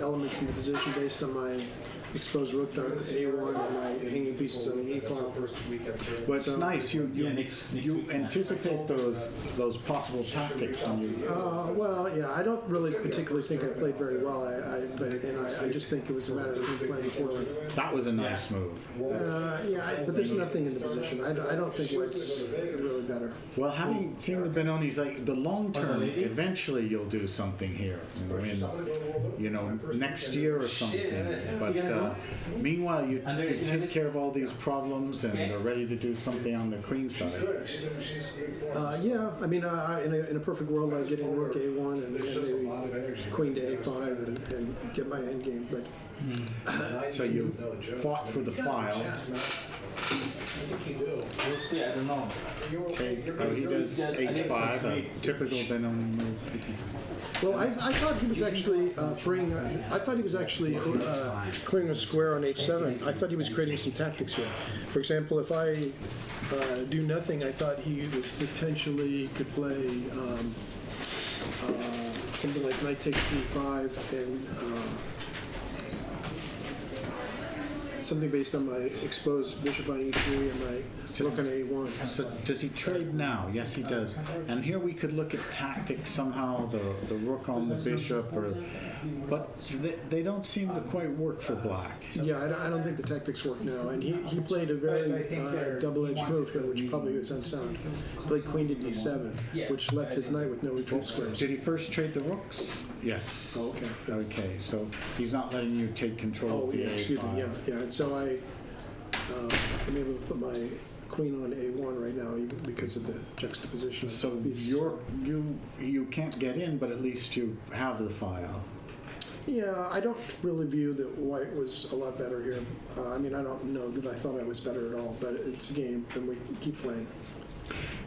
elements in the position based on my exposed rook on a1 and my hanging pieces on the e-file. Well, it's nice. You anticipate those possible tactics, and you. Well, yeah, I don't really particularly think I played very well. I just think it was a matter of me playing poorly. That was a nice move. But there's nothing in the position. I don't think white's really better. Well, having seen the Benoni's, like the long term, eventually you'll do something here, next year or something. But meanwhile, you take care of all these problems and are ready to do something on the queen side. I mean, in a perfect world, I'd get in rook a1 and maybe queen to a5 and get my endgame. But So you fought for the file. We'll see, I don't know. He does h5, a typical Benoni move. well, I thought he was actually freeing. I thought he was actually clearing a square on h7. I thought he was creating some tactics here. For example, if I do nothing, I thought he was potentially could play something like knight takes d5 and something based on my exposed bishop on e3 and my rook on a1. So does he trade now? Yes, he does. And here we could look at tactics somehow, the rook on the bishop, but they don't seem to quite work for black. Yeah, I don't think the tactics work now. And he played a very double-edged move here, which probably is unsound. He played queen to d7, which left his knight with no retreat squares. Did he first trade the rooks? Yes. Oh, okay. Okay, so he's not letting you take control of the a5. Excuse me, yeah. And so I'm able to put my queen on a1 right now, even because of the juxtaposition. So you can't get in, but at least you have the file. Yeah, I don't really view that white was a lot better here. I mean, I don't know that I thought I was better at all, but it's a game, and we keep playing.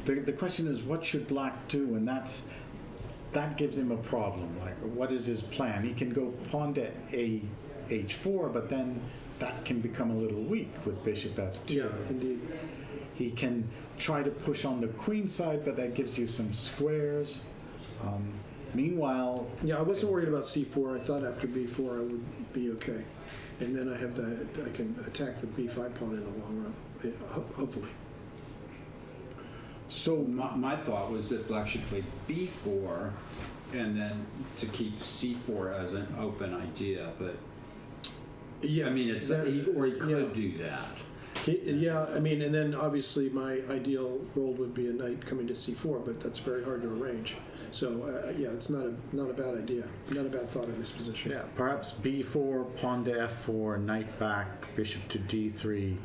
The question is, what should black do? And that gives him a problem. Like, what is his plan? He can go pawn to h4, but then that can become a little weak with bishop f2. Yeah, indeed. He can try to push on the queen side, but that gives you some squares. Meanwhile... Yeah, I wasn't worried about c4. I thought after b4 I would be okay. And then I can attack the b5 pawn in the long run, hopefully. So my thought was that black should play b4 and then to keep c4 as an open idea, but yeah, I mean, he could do that. I mean, and then obviously my ideal role would be a knight coming to c4, but that's very hard to arrange. So it's not a bad idea, not a bad thought in this position. Yeah, perhaps b4, pawn to f4, knight back, bishop to d3.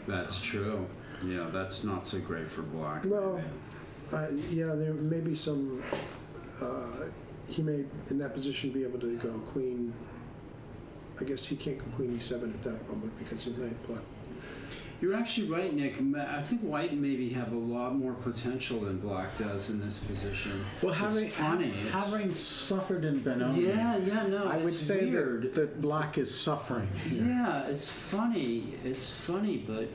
That's true. Yeah, that's not so great for black. Well, there may be some. He may, in that position, be able to go queen. I guess he can't go queen e7 at that moment because of knight block. You're actually right, Nick. I think white maybe have a lot more potential than black does in this position. Well, having suffered in Benoni, I would say that black is suffering here. Yeah, it's funny. It's funny, but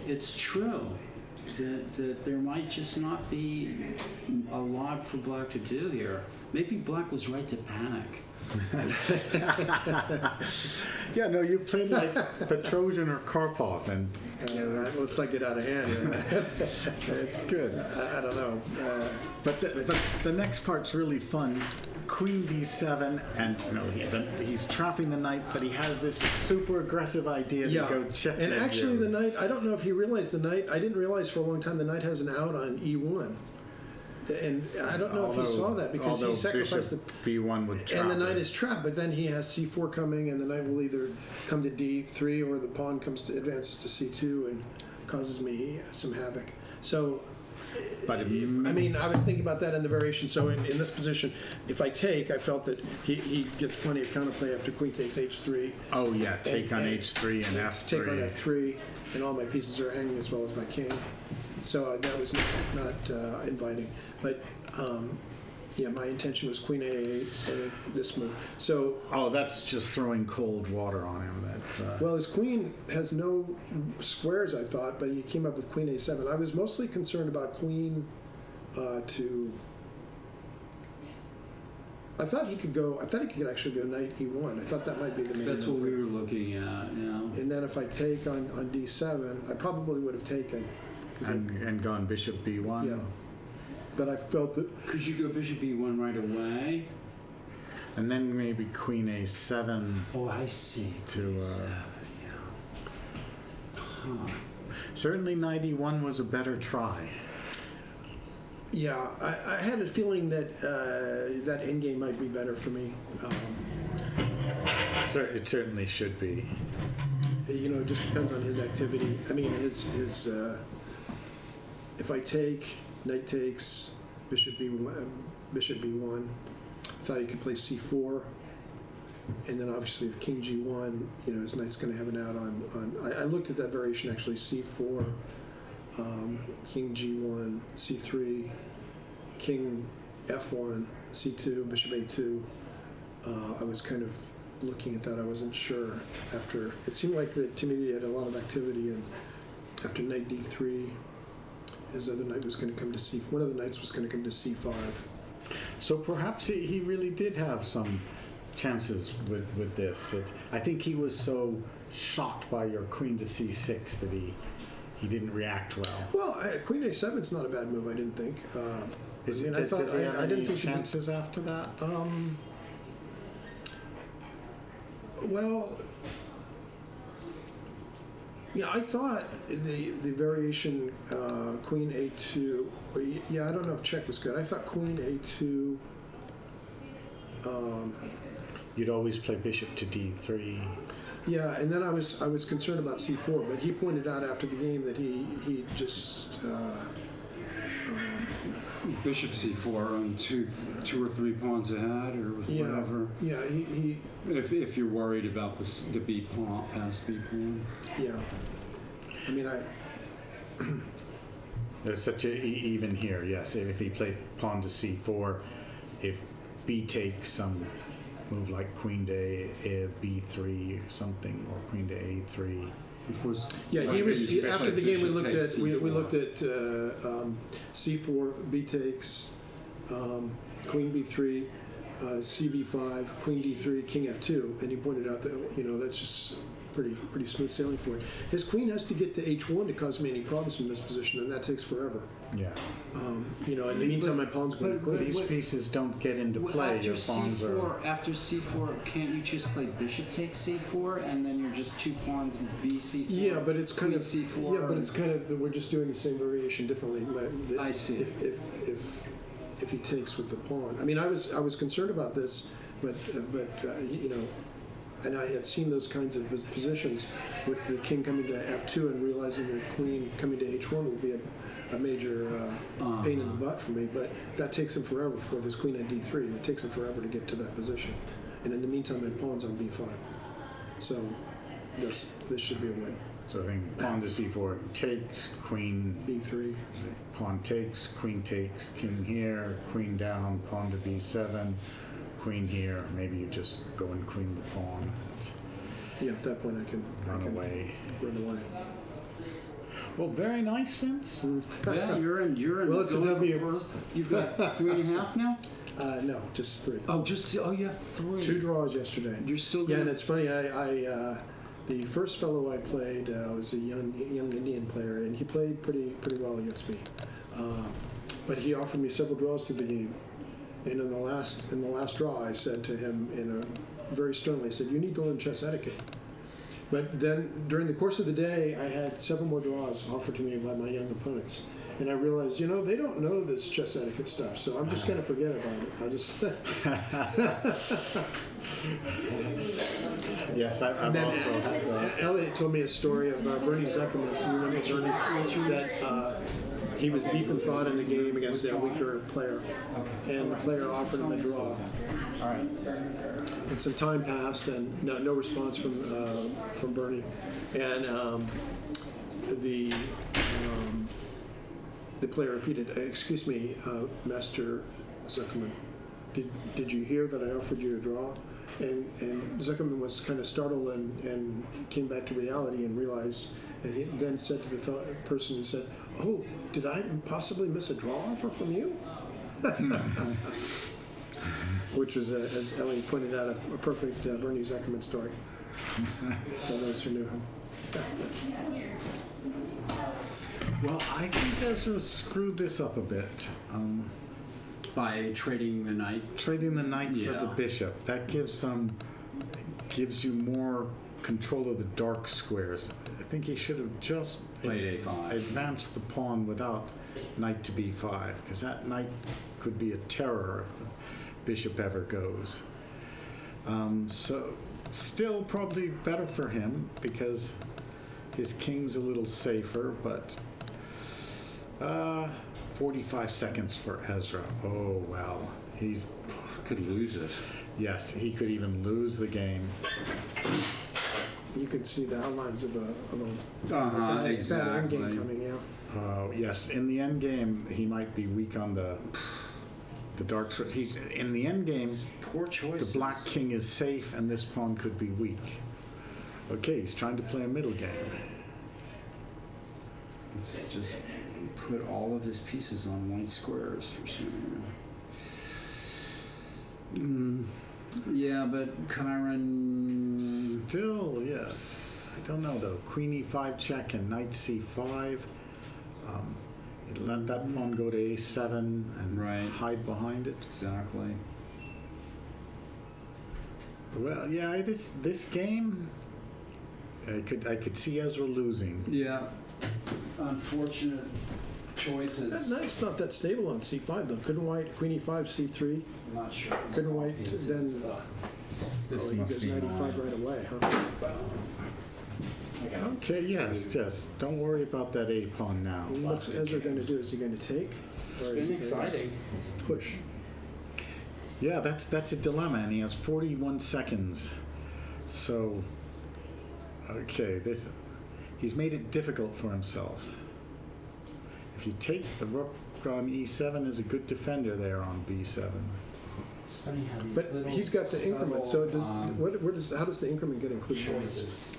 it's true. that there might just not be a lot for black to do here. Maybe black was right to panic. Yeah, no, you played like Petrosian or Karpov, and Let's not get out of hand here. it's good. I don't know. But the next part's really fun. Queen d7, and he's trapping the knight, but he has this super aggressive idea to go check. And actually, the knight, I don't know if he realized the knight, I didn't realize for a long time the knight has an out on e1. And I don't know if he saw that because he sacrificed the b1 would trap and the knight it. is trapped, but then he has c4 coming, and the knight will either come to d3 or the pawn advances to c2 and causes me some havoc. So, But I mean, I was thinking about that in the variation. So in this position, if I take, I felt that he gets plenty of counterplay after queen takes h3. Oh yeah, take on and h3 and f3. Take on f3, and all my pieces are hanging as well as my king. So that was not inviting. But yeah, my intention was queen a8 and this move. So Oh, that's just throwing cold water on him. That's well, his queen has no squares, I thought, but he came up with queen a7. I was mostly concerned about queen to. I thought he could actually go knight e1. I thought that might be the main. That's what move. we were looking at, yeah. And then if I take on d7, I probably would have taken. 'Cause and gone bishop b1. yeah. But I felt that. Could you go bishop b1 right away? And then maybe queen a7 Oh, I see. to. Huh. Certainly knight e1 was a better try. Yeah, I had a feeling that that endgame might be better for me. It certainly should be. It just depends on his activity. I mean, his if I take, knight takes, bishop b1, I thought he could play c4, and then obviously if king g1, his knight's going to have an out on. I looked at that variation actually, c4, king g1, c3, king f1, c2, bishop a2. I was kind of looking at that. I wasn't sure after. It seemed like that to me he had a lot of activity, and after knight d3, his other knight was going to come to c. One of the knights was going to come to c5. So perhaps he really did have some chances with this. I think he was so shocked by your queen to c6 that he didn't react well. Well, queen a7 is not a bad move. I didn't think. Does he have I didn't any think chances after that? Well, yeah, I thought the variation queen a2. Yeah, I don't know if check was good. I thought queen a2. You'd always play bishop to d3. Yeah, and then I was concerned about c4, but he pointed out after the game that he just. Bishop c4 on two or three pawns ahead, or whatever. Yeah, he. If you're worried about the b pawn, past b pawn. Yeah. I mean, There's such even here. Yes, if he played pawn to c4, if b takes some move like queen to b3 or something, or queen to a3. Of course. Yeah, he was after the game. We looked at C4. we looked at c4, b takes, queen b3, cb5, queen d3, king f2, and he pointed out that that's just pretty smooth sailing for it. His queen has to get to h1 to cause me any problems from this position, and that takes forever. Yeah. In the meantime, my pawn's going to quit. These pieces don't get into play. After Your pawns are. after c4, can't you just play bishop takes c4 and then you're just two pawns b c4? Yeah, but it's kind queen of c4. Yeah, but it's kind of we're just doing the same variation differently. I see. If he takes with the pawn, I mean, I was concerned about this, but and I had seen those kinds of positions with the king coming to f2 and realizing that queen coming to h1 would be a major pain in the butt for me. But that takes him forever with his queen at d3, and it takes him forever to get to that position. And in the meantime, my pawn's on b5. So this should be a win. So I think pawn to c4 takes, queen b3. Pawn takes, queen takes, king here, queen down, pawn to b7, queen here. Maybe you just go and queen the pawn Yeah, at that point I can and run away. Run away. Well, very nice, Vince. Yeah, you're in. Well, it's a going W. for first. You've got 3.5 now? No, just 3. Oh, you have 3. 2 draws yesterday. You're still Yeah, going and it's funny. The first fellow I played was a young Indian player, and he played pretty well against me. But he offered me several draws through the game, and in the last draw, I said to him very sternly, I said, "You need to learn chess etiquette." But then during the course of the day, I had several more draws offered to me by my young opponents. And I realized, they don't know this chess etiquette stuff, so I'm just going to forget about it. I'll just. Yes, I'm Then also. Elliot told me a story of Bernie Zuckerman. You remember Bernie? That he was deep in thought in the game against a weaker player, and the player offered him a draw. All right. And some time passed, and no response from Bernie, and the player repeated, "Excuse me, Master Zuckerman, did you hear that I offered you a draw?" And Zuckerman was kind of startled and came back to reality and realized, and he then said to the person who said, "Oh, did I possibly miss a draw offer from you?" Which was, as Ellie pointed out, a perfect Bernie Zuckerman story. For those who knew him. Well, I think Ezra screwed this up a bit. By trading the knight. Trading the knight for Yeah. the bishop, that gives you more control of the dark squares. I think he should have just Played A5. advanced the pawn without knight to b5, because that knight could be a terror if the bishop ever goes. So still probably better for him because his king's a little safer, but 45 seconds for Ezra. Oh, well. He's Could lose it. Yes, he could even lose the game. You could see the outlines of a bad exactly. endgame coming, yeah. Yes, in the end game, he might be weak on the dark side. He's in the end game. Poor choices. The black king is safe, and this pawn could be weak. Okay, he's trying to play a middle game. Let's just put all of his pieces on white squares for sure. Yeah, but Chiron. Still, yes. I don't know though. Queen e5 check and knight c5. Let that pawn go to a7 and Right. hide behind it. Exactly. Well, yeah, this game, I could see Ezra losing. Yeah. Unfortunate That choices. knight's not that stable on c5 though. Couldn't white queen e5 c3? I'm not sure. Couldn't white then? This He must goes be knight e5 mine. right away, huh? Okay, yes. Don't worry about that a pawn now. What's Ezra going to do? Is he going to take? It's Or is been he gonna exciting. Push. Yeah, that's a dilemma, and he has 41 seconds. So, okay, he's made it difficult for himself. If you take the rook on e7 is a good defender there on b7. It's funny how these But little he's got the increment. So does subtle, how does the increment get included? choices.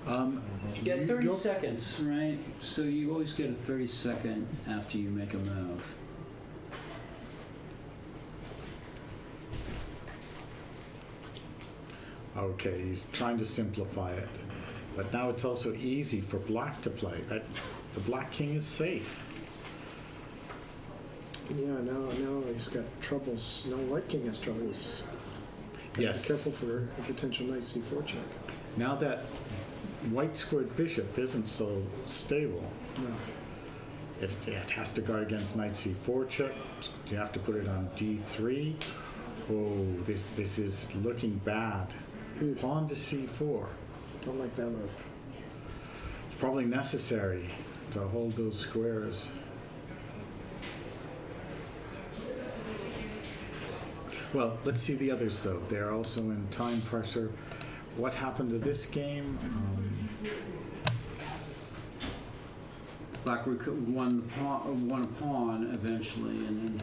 You get 30 Go- seconds. Right. So you always get a 30-second after you make a move. Okay, he's trying to simplify it. But now it's also easy for black to play. The black king is safe. Yeah, now he's got troubles. Now white king has troubles. Gotta Yes. Be careful for a potential knight c4 check. Now that white squared bishop isn't so stable, No. it has to guard against knight c4 check. You have to put it on d3. Oh, this is looking bad. Pawn to c4. Don't like that move. It's probably necessary to hold those squares. Well, let's see the others though. They're also in time pressure. What happened to this game? Black won a pawn eventually, and then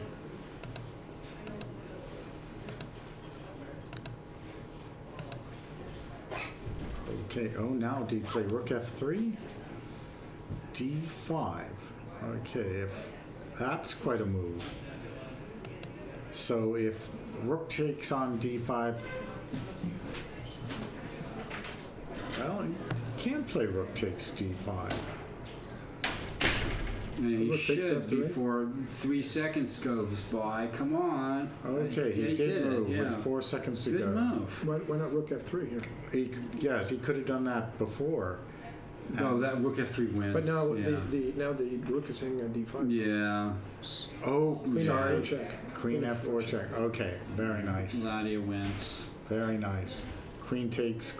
Okay, oh, now do you play rook f3? D5. Okay, if that's quite a move. So if rook takes on D5, well, you can't play rook takes D5. And he Rook takes should F3. before 3 seconds goes by. Come on. Okay, Yeah, he did it, move yeah. with 4 seconds to Good go. move. Why not rook f3 here? Yes, he could have done that before. Oh, that rook f3 wins. But now yeah. the rook is hanging on d5. Yeah. Oh, Queen sorry. f4 check. Queen F4 check. Okay, very nice. Ladia wins. Very nice. Queen takes,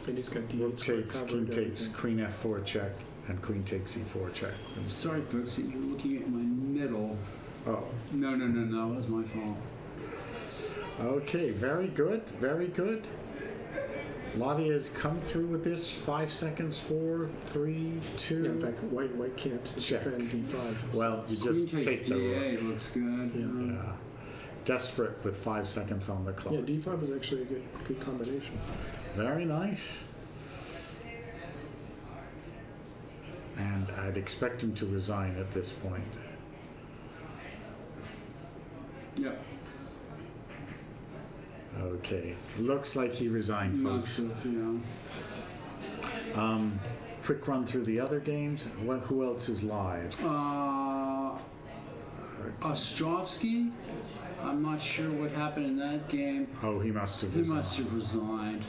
And he's got d8 rook square takes, covered, king takes, everything. queen F4 check, and queen takes E4 check. Sorry, folks, you're looking at my middle. Oh, No, that was my fault. okay, very good, very good. Lottie has come through with this. 5 seconds, 4, 3, 2. Yeah, in fact, white can't Check. defend d5. Well, you Queen just takes take the rook. d8 looks good. Yeah. Desperate with 5 seconds on the clock. Yeah, d5 was actually a good combination. Very nice. And I'd expect him to resign at this point. Yep. Okay, looks like he resigned, Must folks. have, yeah. Quick run through the other games. Who else is live? Ostrovsky? I'm not sure what happened in that game. Oh, he must have He resigned. must have resigned.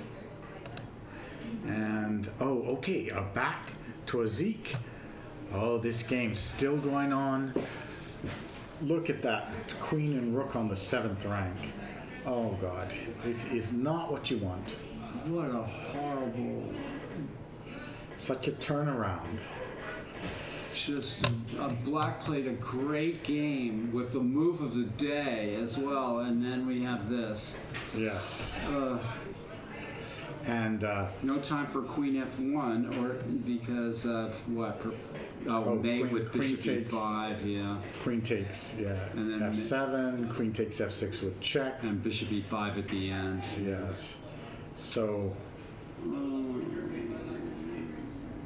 And, oh, okay, back to a Zeke. Oh, this game's still going on. Look at that queen and rook on the 7th rank. Oh, God. This is not what you want. What a horrible, Such a turnaround. just a black played a great game with the move of the day as well, and then we have this. Yes. And, No time for queen f1, or because of what? Mate queen- with queen bishop takes. e5, yeah, queen takes, yeah. And then F7, queen takes F6 with check. and bishop e5 at the end. Yes. So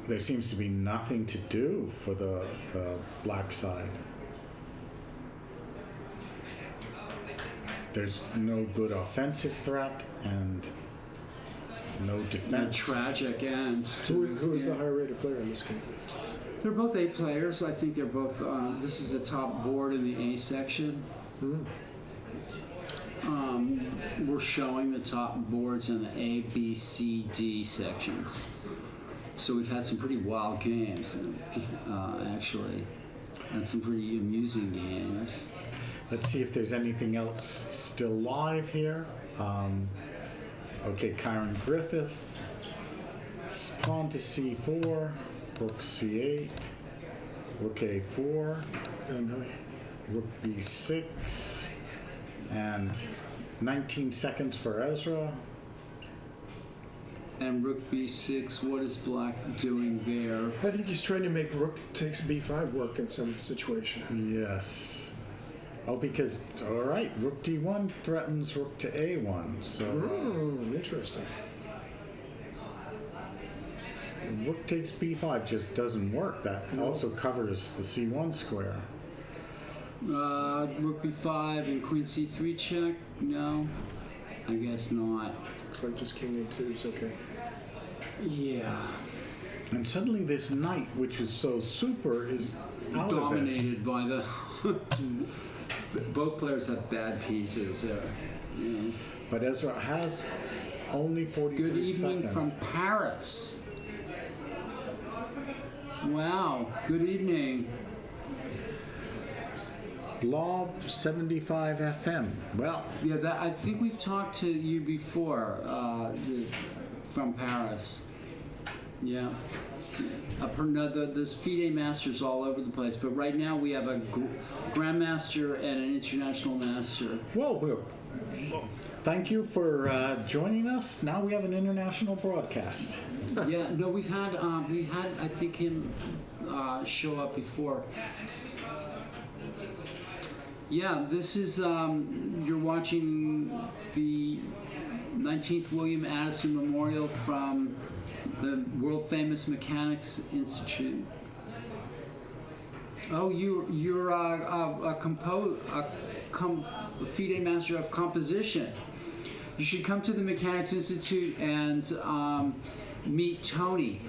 there seems to be nothing to do for the black side. There's no good offensive threat and no And a defense. tragic end. to Who this is the game. higher rated player in this game? They're both A players. I think they're both. This is the top board in the A section. We're showing the top boards in the A, B, C, D sections. So we've had some pretty wild games, actually, and some pretty amusing games. Let's see if there's anything else still live here. Okay, Kyron Griffith. Pawn to C4. Rook C8. Rook A4. Oh, no. Rook B6. And 19 seconds for Ezra. And Rook B6. What is Black doing there? I think he's trying to make rook takes b5 work in some situation. Yes. Oh, because, all right, Rook D1 threatens Rook to A1. So Interesting. Rook takes B5 just doesn't work. That also covers the C1 square. Rook B5 and Queen C3 check? No, I guess not. Looks like just king a2 is okay. Yeah. And suddenly this knight, which is so super, is out of it. Dominated by the. Both players have bad pieces. But Ezra has only 43 Good evening seconds. from Paris. Wow. Good evening. Blob 75 FM. Well, Yeah, that I think we've talked to you before. From Paris. Yeah. There's FIDE masters all over the place, but right now we have a grandmaster and an international master. well, thank you for joining us. Now we have an international broadcast. Yeah, no, we had I think him show up before. Yeah, this is you're watching the 19th William Addison Memorial from The world famous Mechanics Institute. Oh, you're a FIDE master of composition. You should come to the Mechanics Institute and meet Tony,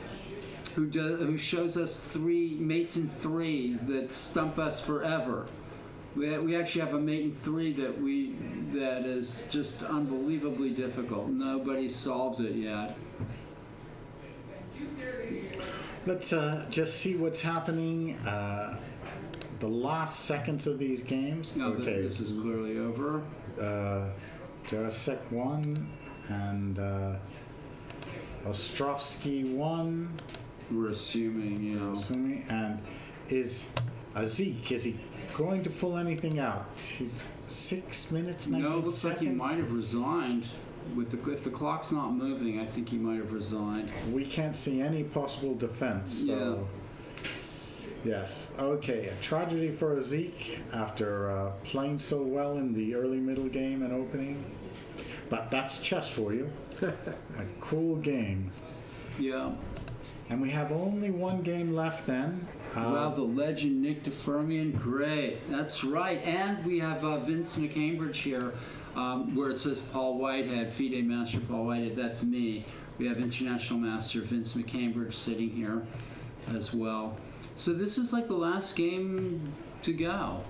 who shows us three mates in threes that stump us forever. We actually have a mate in three that is just unbelievably difficult. Nobody's solved it yet. Let's just see what's happening. The last seconds of these games. No, Okay, this is clearly over. Jarosek 1 and Ostrovsky 1. We're assuming, you know. Assuming, and is he going to pull anything out? He's 6 minutes, 19 No, it looks seconds. like he might have resigned. If the clock's not moving, I think he might have resigned. We can't see any possible defense. So. Yes. Okay. A tragedy for Zeke after playing so well in the early middle game and opening. But that's chess for you. A cool game. Yeah. And we have only one game left then. Wow, the legend Nick DeFermian, great. That's right. And we have Vince McCambridge here, where it says Paul Whitehead, FIDE Master Paul Whitehead. That's me. We have International Master Vince McCambridge sitting here as well. So this is like the last game to go.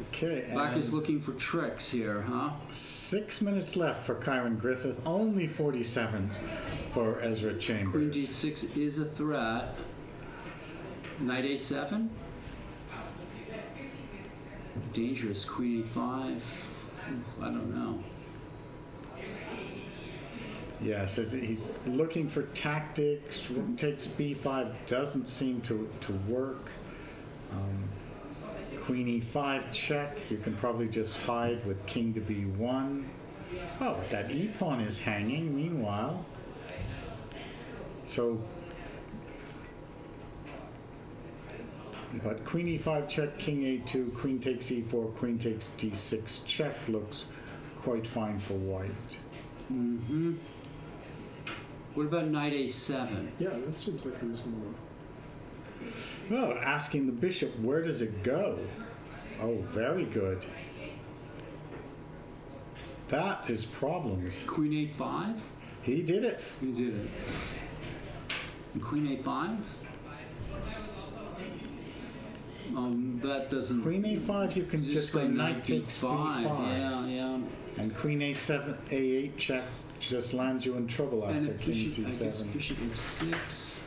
Okay. Black is looking for tricks here, huh? 6 minutes left for Kyron Griffith. Only 47 for Ezra Chambers. Queen D6 is a threat. Knight A7. Dangerous. Queen A5. I don't know. Yes, he's looking for tactics. Rook takes b5 doesn't seem to work. Queen e5 check. You can probably just hide with king to b1. Oh, that e pawn is hanging. Meanwhile, so. But queen e5 check, king a2, queen takes e4, queen takes d6 check looks quite fine for white. Mm-hmm. What about knight a7? Yeah, that seems like a reasonable one. Well, asking the bishop, where does it go? Oh, very good. That is problems. Queen a5? He did it. You did it. And queen a5? That doesn't... Queen a5, you can just go knight takes b5. Yeah, yeah. And queen a7, a8 check just lands you in trouble after And king bishop, I guess c7. bishop a6.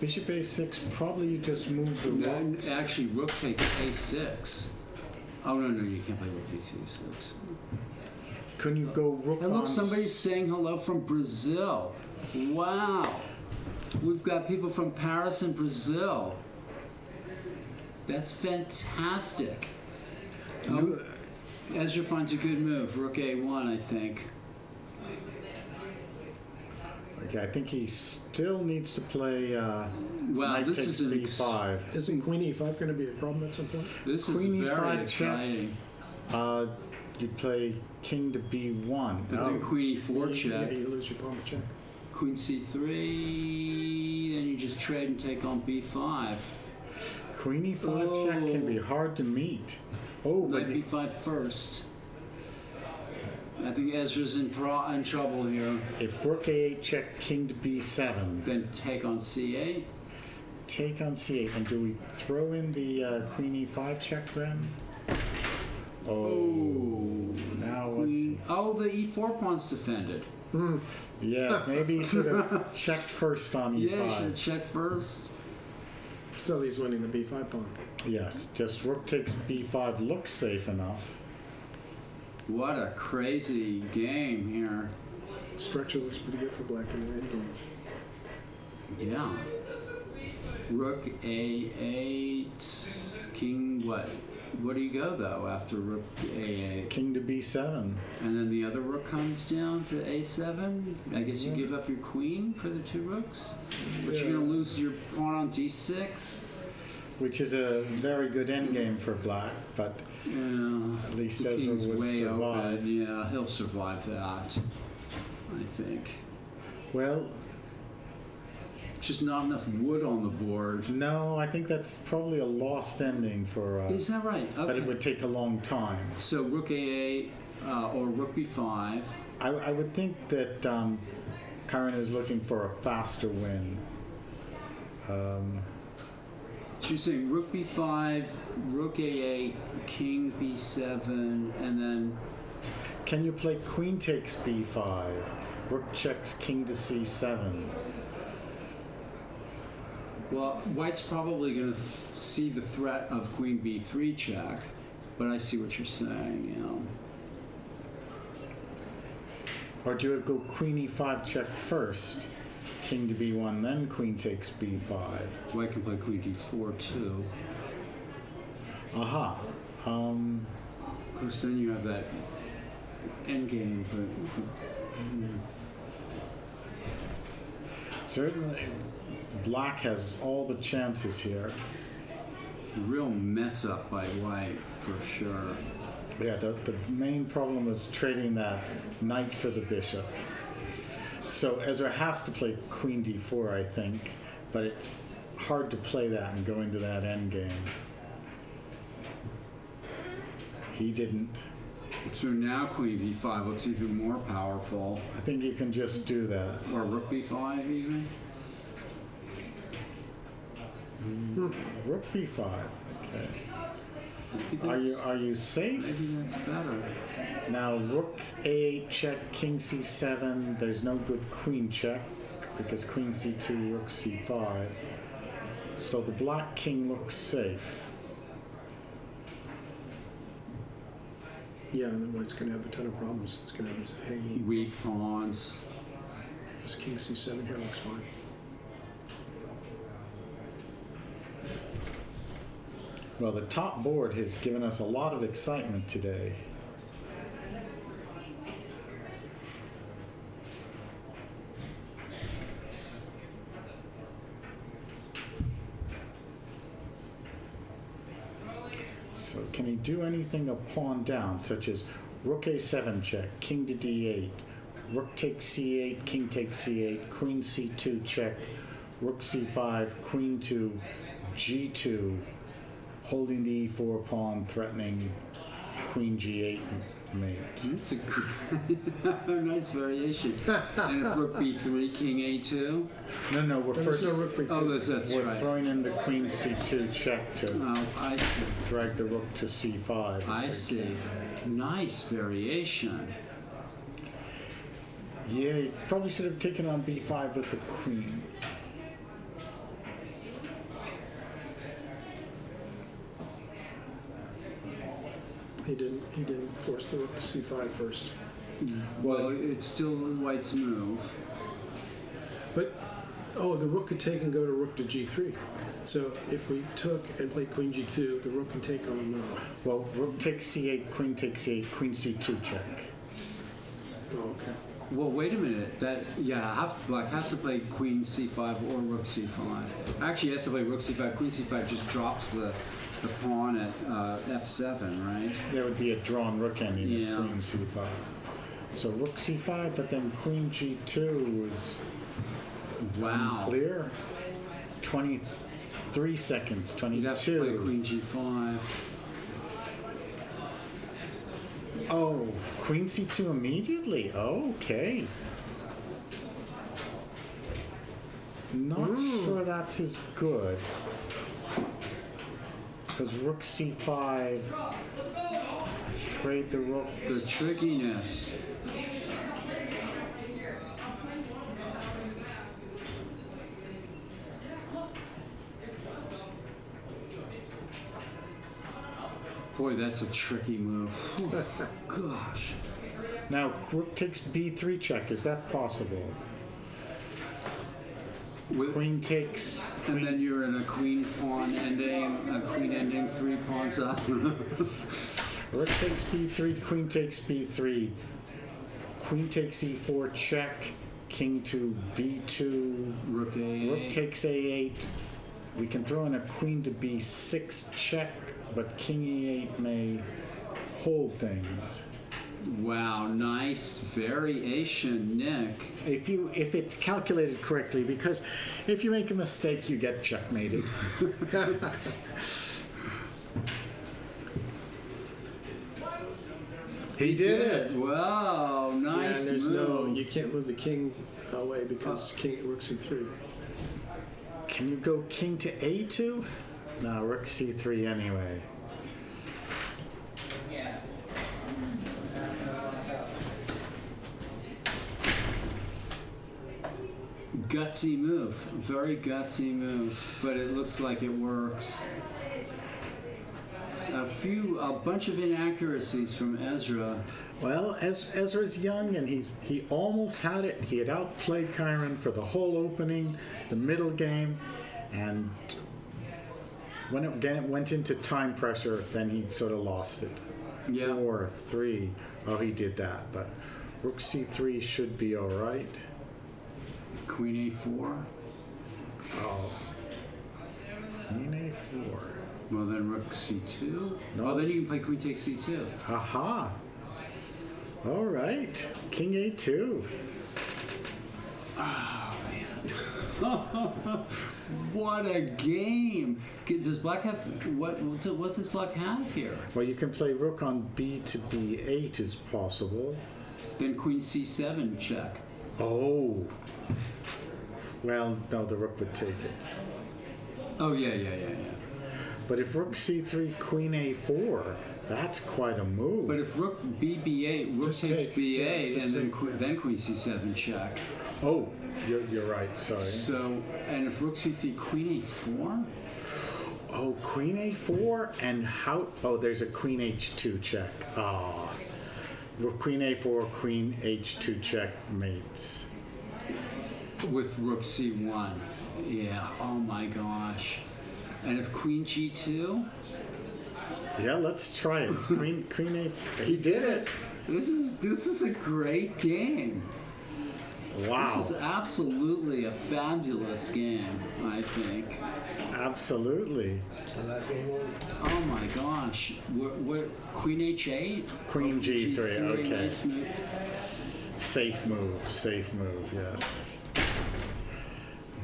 Bishop a6, probably you just move the rook. Actually, rook takes a6. Oh, no, you can't play rook takes a6. Can you go rook And look, on somebody's saying hello from Brazil. Wow. We've got people from Paris and Brazil. That's fantastic. Oh, Ezra finds a good move. Rook a1, I think. Okay, I think he still needs to play Wow, knight this takes is an b5. Isn't queen e5 going to be a problem at some point? This is Queen very e5 exciting. You'd play king to b1. But then queen e4 Yeah, check. you lose your pawn to check. Queen c3, then you just trade and take on b5. Queen e5 check can be hard to meet. Oh, but Knight b5 first. I think Ezra's in trouble here. if rook a8 check, king to b7, Then take on c8. take on c8, and do we throw in the queen e5 check then? Oh, now what's... Oh, the e4 pawn's defended. Yes, maybe he should have checked first on e5. Yeah, you should check first. Still, he's winning the b5 pawn. Yes, just rook takes b5 looks safe enough. What a crazy game here. Structure looks pretty good for black in the endgame. Yeah. Rook a8, king what? What do you go though after rook a8? King to b7. And then the other rook comes down to a7. I guess you give up your queen for the two rooks, but you're gonna lose your pawn on d6. which is a very good endgame for black, but Yeah. at least The Ezra king's would way survive. open. Yeah, he'll survive that. I think. Well, Just not enough wood on the board. no, I think that's probably a lost ending for Is that right? that it Okay. would take a long time. So rook A8 or rook B5. I would think that Karen is looking for a faster win. So you're saying rook B5, rook A8, king B7, and then Can you play queen takes b5, rook checks king to c7? well, white's probably going to see the threat of queen B3 check, but I see what you're saying. You know. Or do you go queen e5 check first, king to b1, then queen takes b5? White can play queen D4 too. Aha. Of course, then you have that endgame, but Certainly, black has all the chances here. real mess up by white for sure. Yeah, the main problem was trading that knight for the bishop. So Ezra has to play queen d4, I think, but it's hard to play that and go into that endgame. He didn't. So now queen B5 looks even more powerful, I think you can just do that. or rook B5 even. Rook b5. Okay. Maybe Are you safe? Maybe that's better. Now rook a8 check, king c7. There's no good queen check because queen c2, rook c5. So the black king looks safe. Yeah, and then white's going to have a ton of problems. It's going to have this hanging. Weak pawns. This king c7 here looks fine. Well, the top board has given us a lot of excitement today. So can he do anything a pawn down, such as rook a7 check, king to d8, rook takes c8, king takes c8, queen c2 check, rook c5, queen to g2, holding the e4 pawn, threatening queen g8 mate. That's a nice variation. And if rook B3, king A2. No, we're There's first no rook b3. Oh, that's we're right. throwing in the queen c2 check to Oh, I see. drag the rook to c5. I see. Nice variation. Yeah, you probably should have taken on b5 with the queen. He didn't force the rook to c5 first. Well, it's still white's move. But, oh, the rook could take and go to rook to g3. So if we took and played queen g2, the rook can take on. Well, rook takes c8, queen takes c8, queen c2 check. Oh, okay. Well, wait a minute. Black has to play queen c5 or rook c5. Actually, he has to play rook c5. Queen c5 just drops the pawn at f7, right? There would be a drawn rook ending Yeah. of queen c5. So rook c5, but then queen g2 was Wow. unclear. 23 seconds, You'd have to play 22. queen g5. Oh, queen c2 immediately. Oh, okay. Not sure that's as good. Because rook c5, trade the rook. The trickiness. Boy, that's a tricky move. Whew. Gosh. Now, rook takes b3 check. Is that possible? Queen takes. And then you're in a queen pawn ending, a queen ending 3 pawns up. Rook takes b3, queen takes b3. Queen takes e4 check. King to b2. Rook A8. Rook takes a8. we can throw in a queen to b6 check, but king e8 may hold things. Wow, nice variation, Nick. If it's calculated correctly, because if you make a mistake, you get checkmated. He did it. Wow, Yeah, nice and there's move. you can't move the king away because king rook c3. Can you go king to a2? No, rook c3 anyway. Gutsy move, very gutsy move, but it looks like it works. A bunch of inaccuracies from Ezra. Well, Ezra's young and he almost had it. He had outplayed Chiron for the whole opening, the middle game, and when it went into time pressure, then he sort of lost it. Yeah. 4, 3. Oh, he did that, but rook c3 should be all right. Queen a4. Oh, queen a4. Well, then rook c2. No. Oh, then you can play queen takes c2. Aha. All right, king a2. What a game! Does black have what's this black have here? Well, you can play rook on b to b8 is possible. Then queen c7 check. Oh. Well, no, the rook would take it. Oh yeah. But if rook c3, queen a4, that's quite a move. But if rook b8, rook Just takes take, b8, yeah, just and then take, yeah. then queen c7 check. Oh, you're right. Sorry. So, and if rook c3, queen a4. Oh, queen a4 and how? Oh, there's a queen h2 check. Ah, queen a4, queen h2 check mates. With rook c1. Yeah, oh my gosh. And if queen g2? Yeah, let's try it. Queen a. He did it. This is a great game. Wow. This is absolutely a fabulous game, I think. Absolutely. So last game won. Oh my gosh. We're queen h8? Queen g3. Okay. Nice move. Safe move. Yes.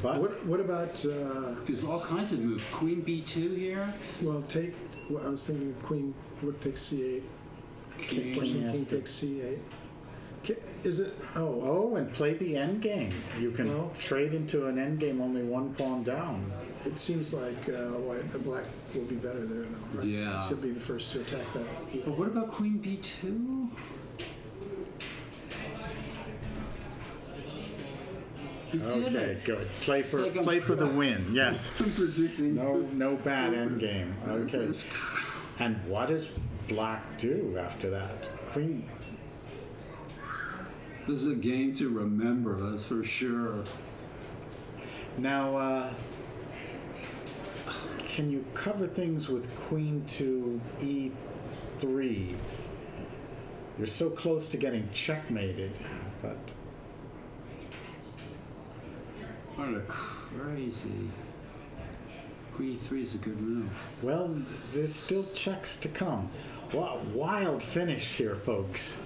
But What about There's all kinds of moves. Queen b2 here. well take? Well, I was thinking queen rook takes c8. king King has to- takes c8. Is it? Oh, Oh, and play the end game. You can Well- trade into an end game only one pawn down. it seems like black will be better there though. Right? Yeah. He'll be the first to attack that. But what about queen b2? He did Okay, it. good. Play for like I'm play for the win. Yes. I'm predicting. No bad end game. Okay. This is And what does black do after that? Queen. This is a game to remember, that's for sure. Now, can you cover things with queen to e3? You're so close to getting checkmated, but What a crazy. Queen e3 is a good move. well, there's still checks to come. Wow, wild finish here, folks.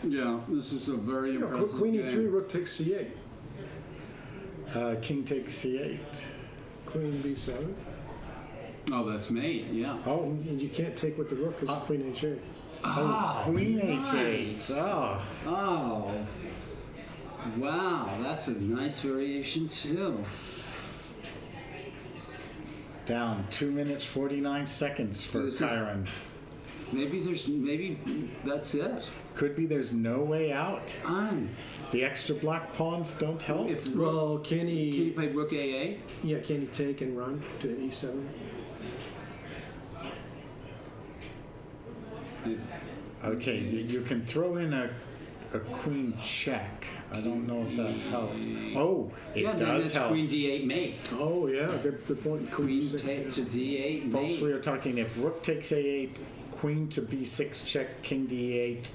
Yeah, this is a very impressive Queen game. e3, rook takes c8. King takes c8. Queen b7. Oh, that's mate, yeah. Oh, And you can't take with the rook because of queen h8. queen nice. h8. Oh, Oh, wow, that's a nice variation too. down 2 minutes 49 seconds for This is- Chiron. Maybe that's it. Could be there's no way out. On. The extra black pawns don't help. If Well, can you play rook a8? Yeah, can he take and run to e7? Okay, you can throw in a queen check. I don't know if that helped. Oh, it Yeah, then does it's help. queen d8 mate. Oh yeah, good point. Queen b6, take to yeah. d8 Folks, mate. we are talking if rook takes a8, queen to b6 check, king d8,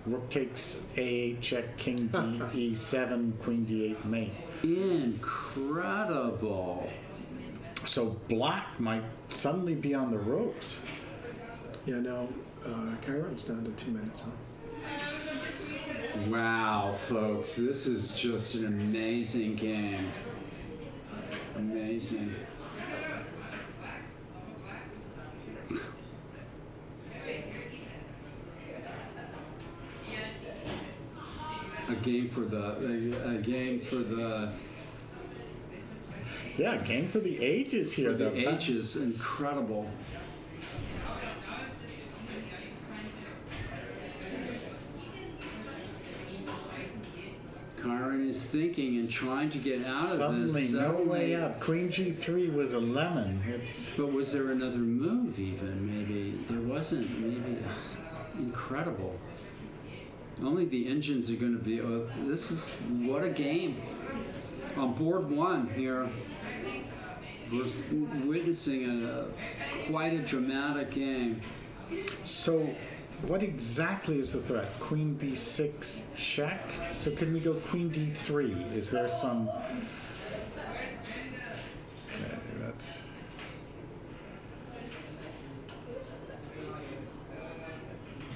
rook takes a8 check, king e7, queen d8 mate. Incredible. So black might suddenly be on the ropes. Yeah, no, Chiron's down to 2 minutes, huh? Wow, folks, this is just an amazing game. Amazing. A game for the Yeah, game for the ages here. for the though. ages, incredible. Chiron is thinking and trying to get out of Suddenly, this. no way out. Queen G3 was a lemon. It's But was there another move even? Maybe there wasn't. Maybe incredible. Only the engines are going to be. This is what a game. On board one here, we're witnessing quite a dramatic game. so. What exactly is the threat? Queen B6 check. So can we go Queen D3? Is there some? Okay, that's.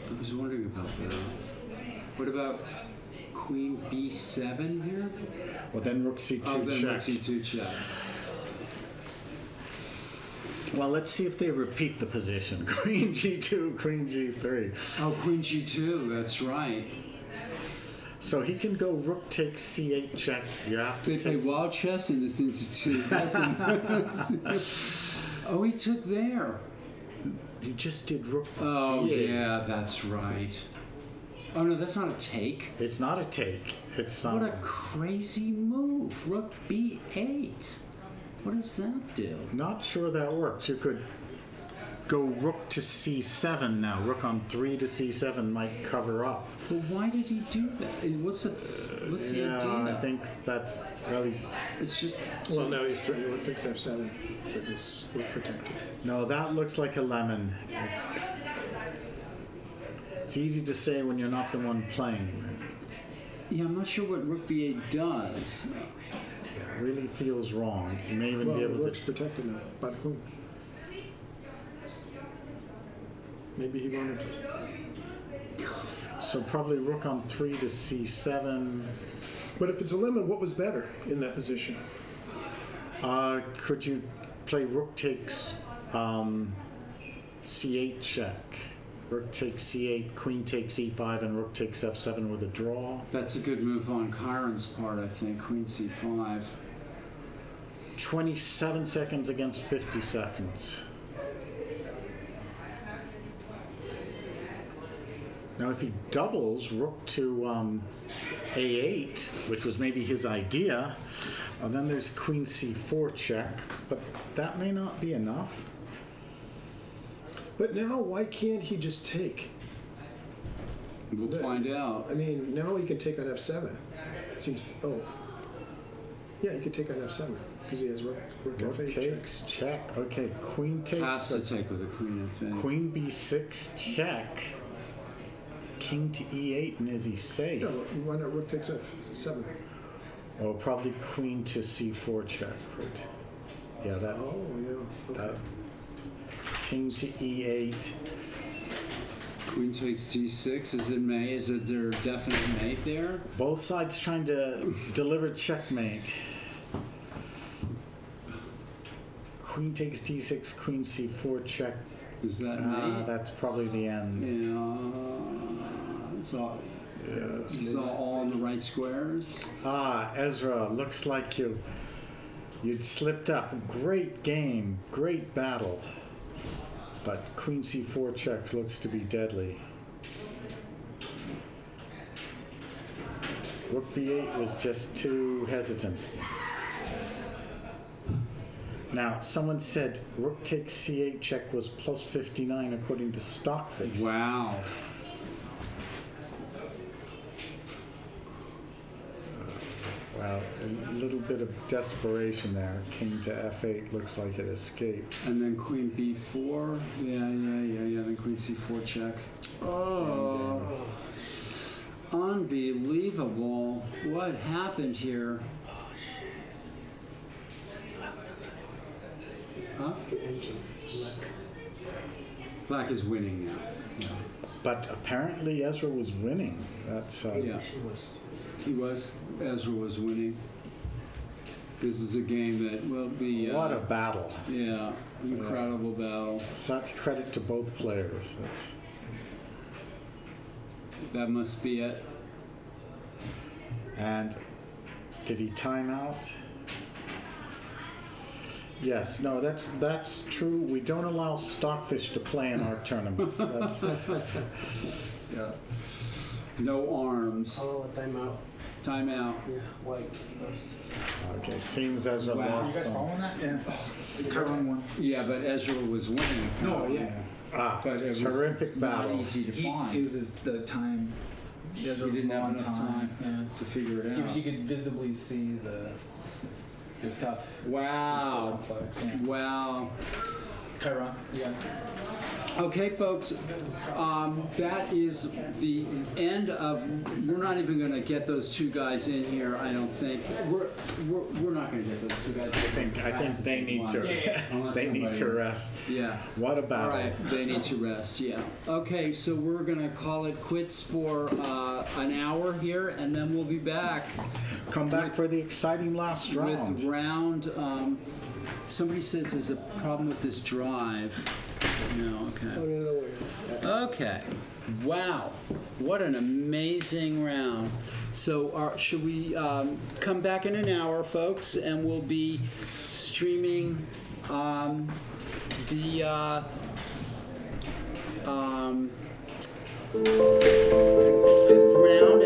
I was wondering about that. What about Queen B7 here? Well, then Rook C2 Oh, then check. Rook C2 check. Well, let's see if they repeat the position. Queen G2, Queen G3. Oh, Queen G2. That's right. So he can go Rook takes C8 check. You have to They play take. wild chess in this institute. That's oh, he took there. You just did Rook. Oh, E8. yeah, that's right. Oh, no, that's not a take. It's not a take. It's What a crazy move. Rook B8. What does that do? Not sure that works. You could go Rook to C7 now. Rook on 3 to C7 might cover up. But why did he do that? What's the Yeah, idea? I think that's well. It's just Well, no, he's threatening Rook takes F7 with this Rook protected. No, that looks like a lemon. It's easy to say when you're not the one playing. yeah. I'm not sure what Rook B8 does. It really feels wrong. You may even Well, be able Rook's to. protected now by the Queen. Maybe he wanted to. So probably Rook on 3 to C7. But if it's a lemon, what was better in that position? Could you play Rook takes C8 check? Rook takes C8, Queen takes E5, and Rook takes F7 with a draw. That's a good move on Chiron's part, I think. Queen C5. 27 seconds against 50 seconds. Now, if he doubles Rook to A8, which was maybe his idea, and then there's Queen C4 check, but that may not be enough. But now, why can't he just take? We'll find out. I mean, now he can take on F7. It seems. Oh. Yeah, he could take on F7 because he has Rook Rook F8 takes check. Okay, Queen takes. Has to take with a queen, I think. Queen B6 check. King to E8, and is he safe? No, why not Rook takes F7? Oh, probably Queen to C4 check. Right? Yeah, that. Oh, yeah. Okay. That. King to E8. Queen takes D6. Is it mate? Is it their definite mate there? Both sides trying to deliver checkmate. Queen takes D6, Queen C4 check. Is that mate? That's probably the end. Yeah. It's all, Yeah, that's it's all in the right squares. Ezra, looks like you'd slipped up. Great game, great battle. But Queen C4 checks looks to be deadly. Rook B8 was just too hesitant. Now, someone said Rook takes C8 check was plus 59 according to Stockfish. Wow. Wow, a little bit of desperation there. King to F8 looks like it escaped. And then Queen B4. Yeah. Then Queen C4 check. Oh. Unbelievable. What happened here? Huh? Endgame. Luck. Black is winning now. Yeah. But apparently Ezra was winning. That's Yeah. She was. He was. Ezra was winning. This is a game that will be. what a battle. Yeah, incredible battle. Such credit to both players. That's, That must be it. and did he time out? Yes, no, that's true. We don't allow stockfish to play in our tournaments. That's, Yeah. No arms. Oh, timeout. Timeout. Yeah, white. okay, seems Ezra Wow. You lost guys on. following that? Yeah. Chiron won. Yeah, but Ezra was winning. No, yeah. Ah, But it was terrific not battle. easy to It find. was the time. He didn't have enough time Yeah. to figure it You out. could visibly see the. It was tough. It was so Wow. complex. Yeah. Wow. Chiron. Yeah. Okay, folks, that is the end of. We're not even going to get those two guys in here. I don't think we're not going to get those two guys. I think they need to Unless they need somebody- to rest. Yeah. What a All battle. right, they need to rest. Yeah. Okay, so we're going to call it quits for an hour here, and then we'll be back Come back for the exciting last round. with round. Somebody says there's a problem with this drive. No. Okay. Oh, no, no, no. Okay. Wow. What an amazing round. So should we come back in an hour, folks, and we'll be streaming the fifth round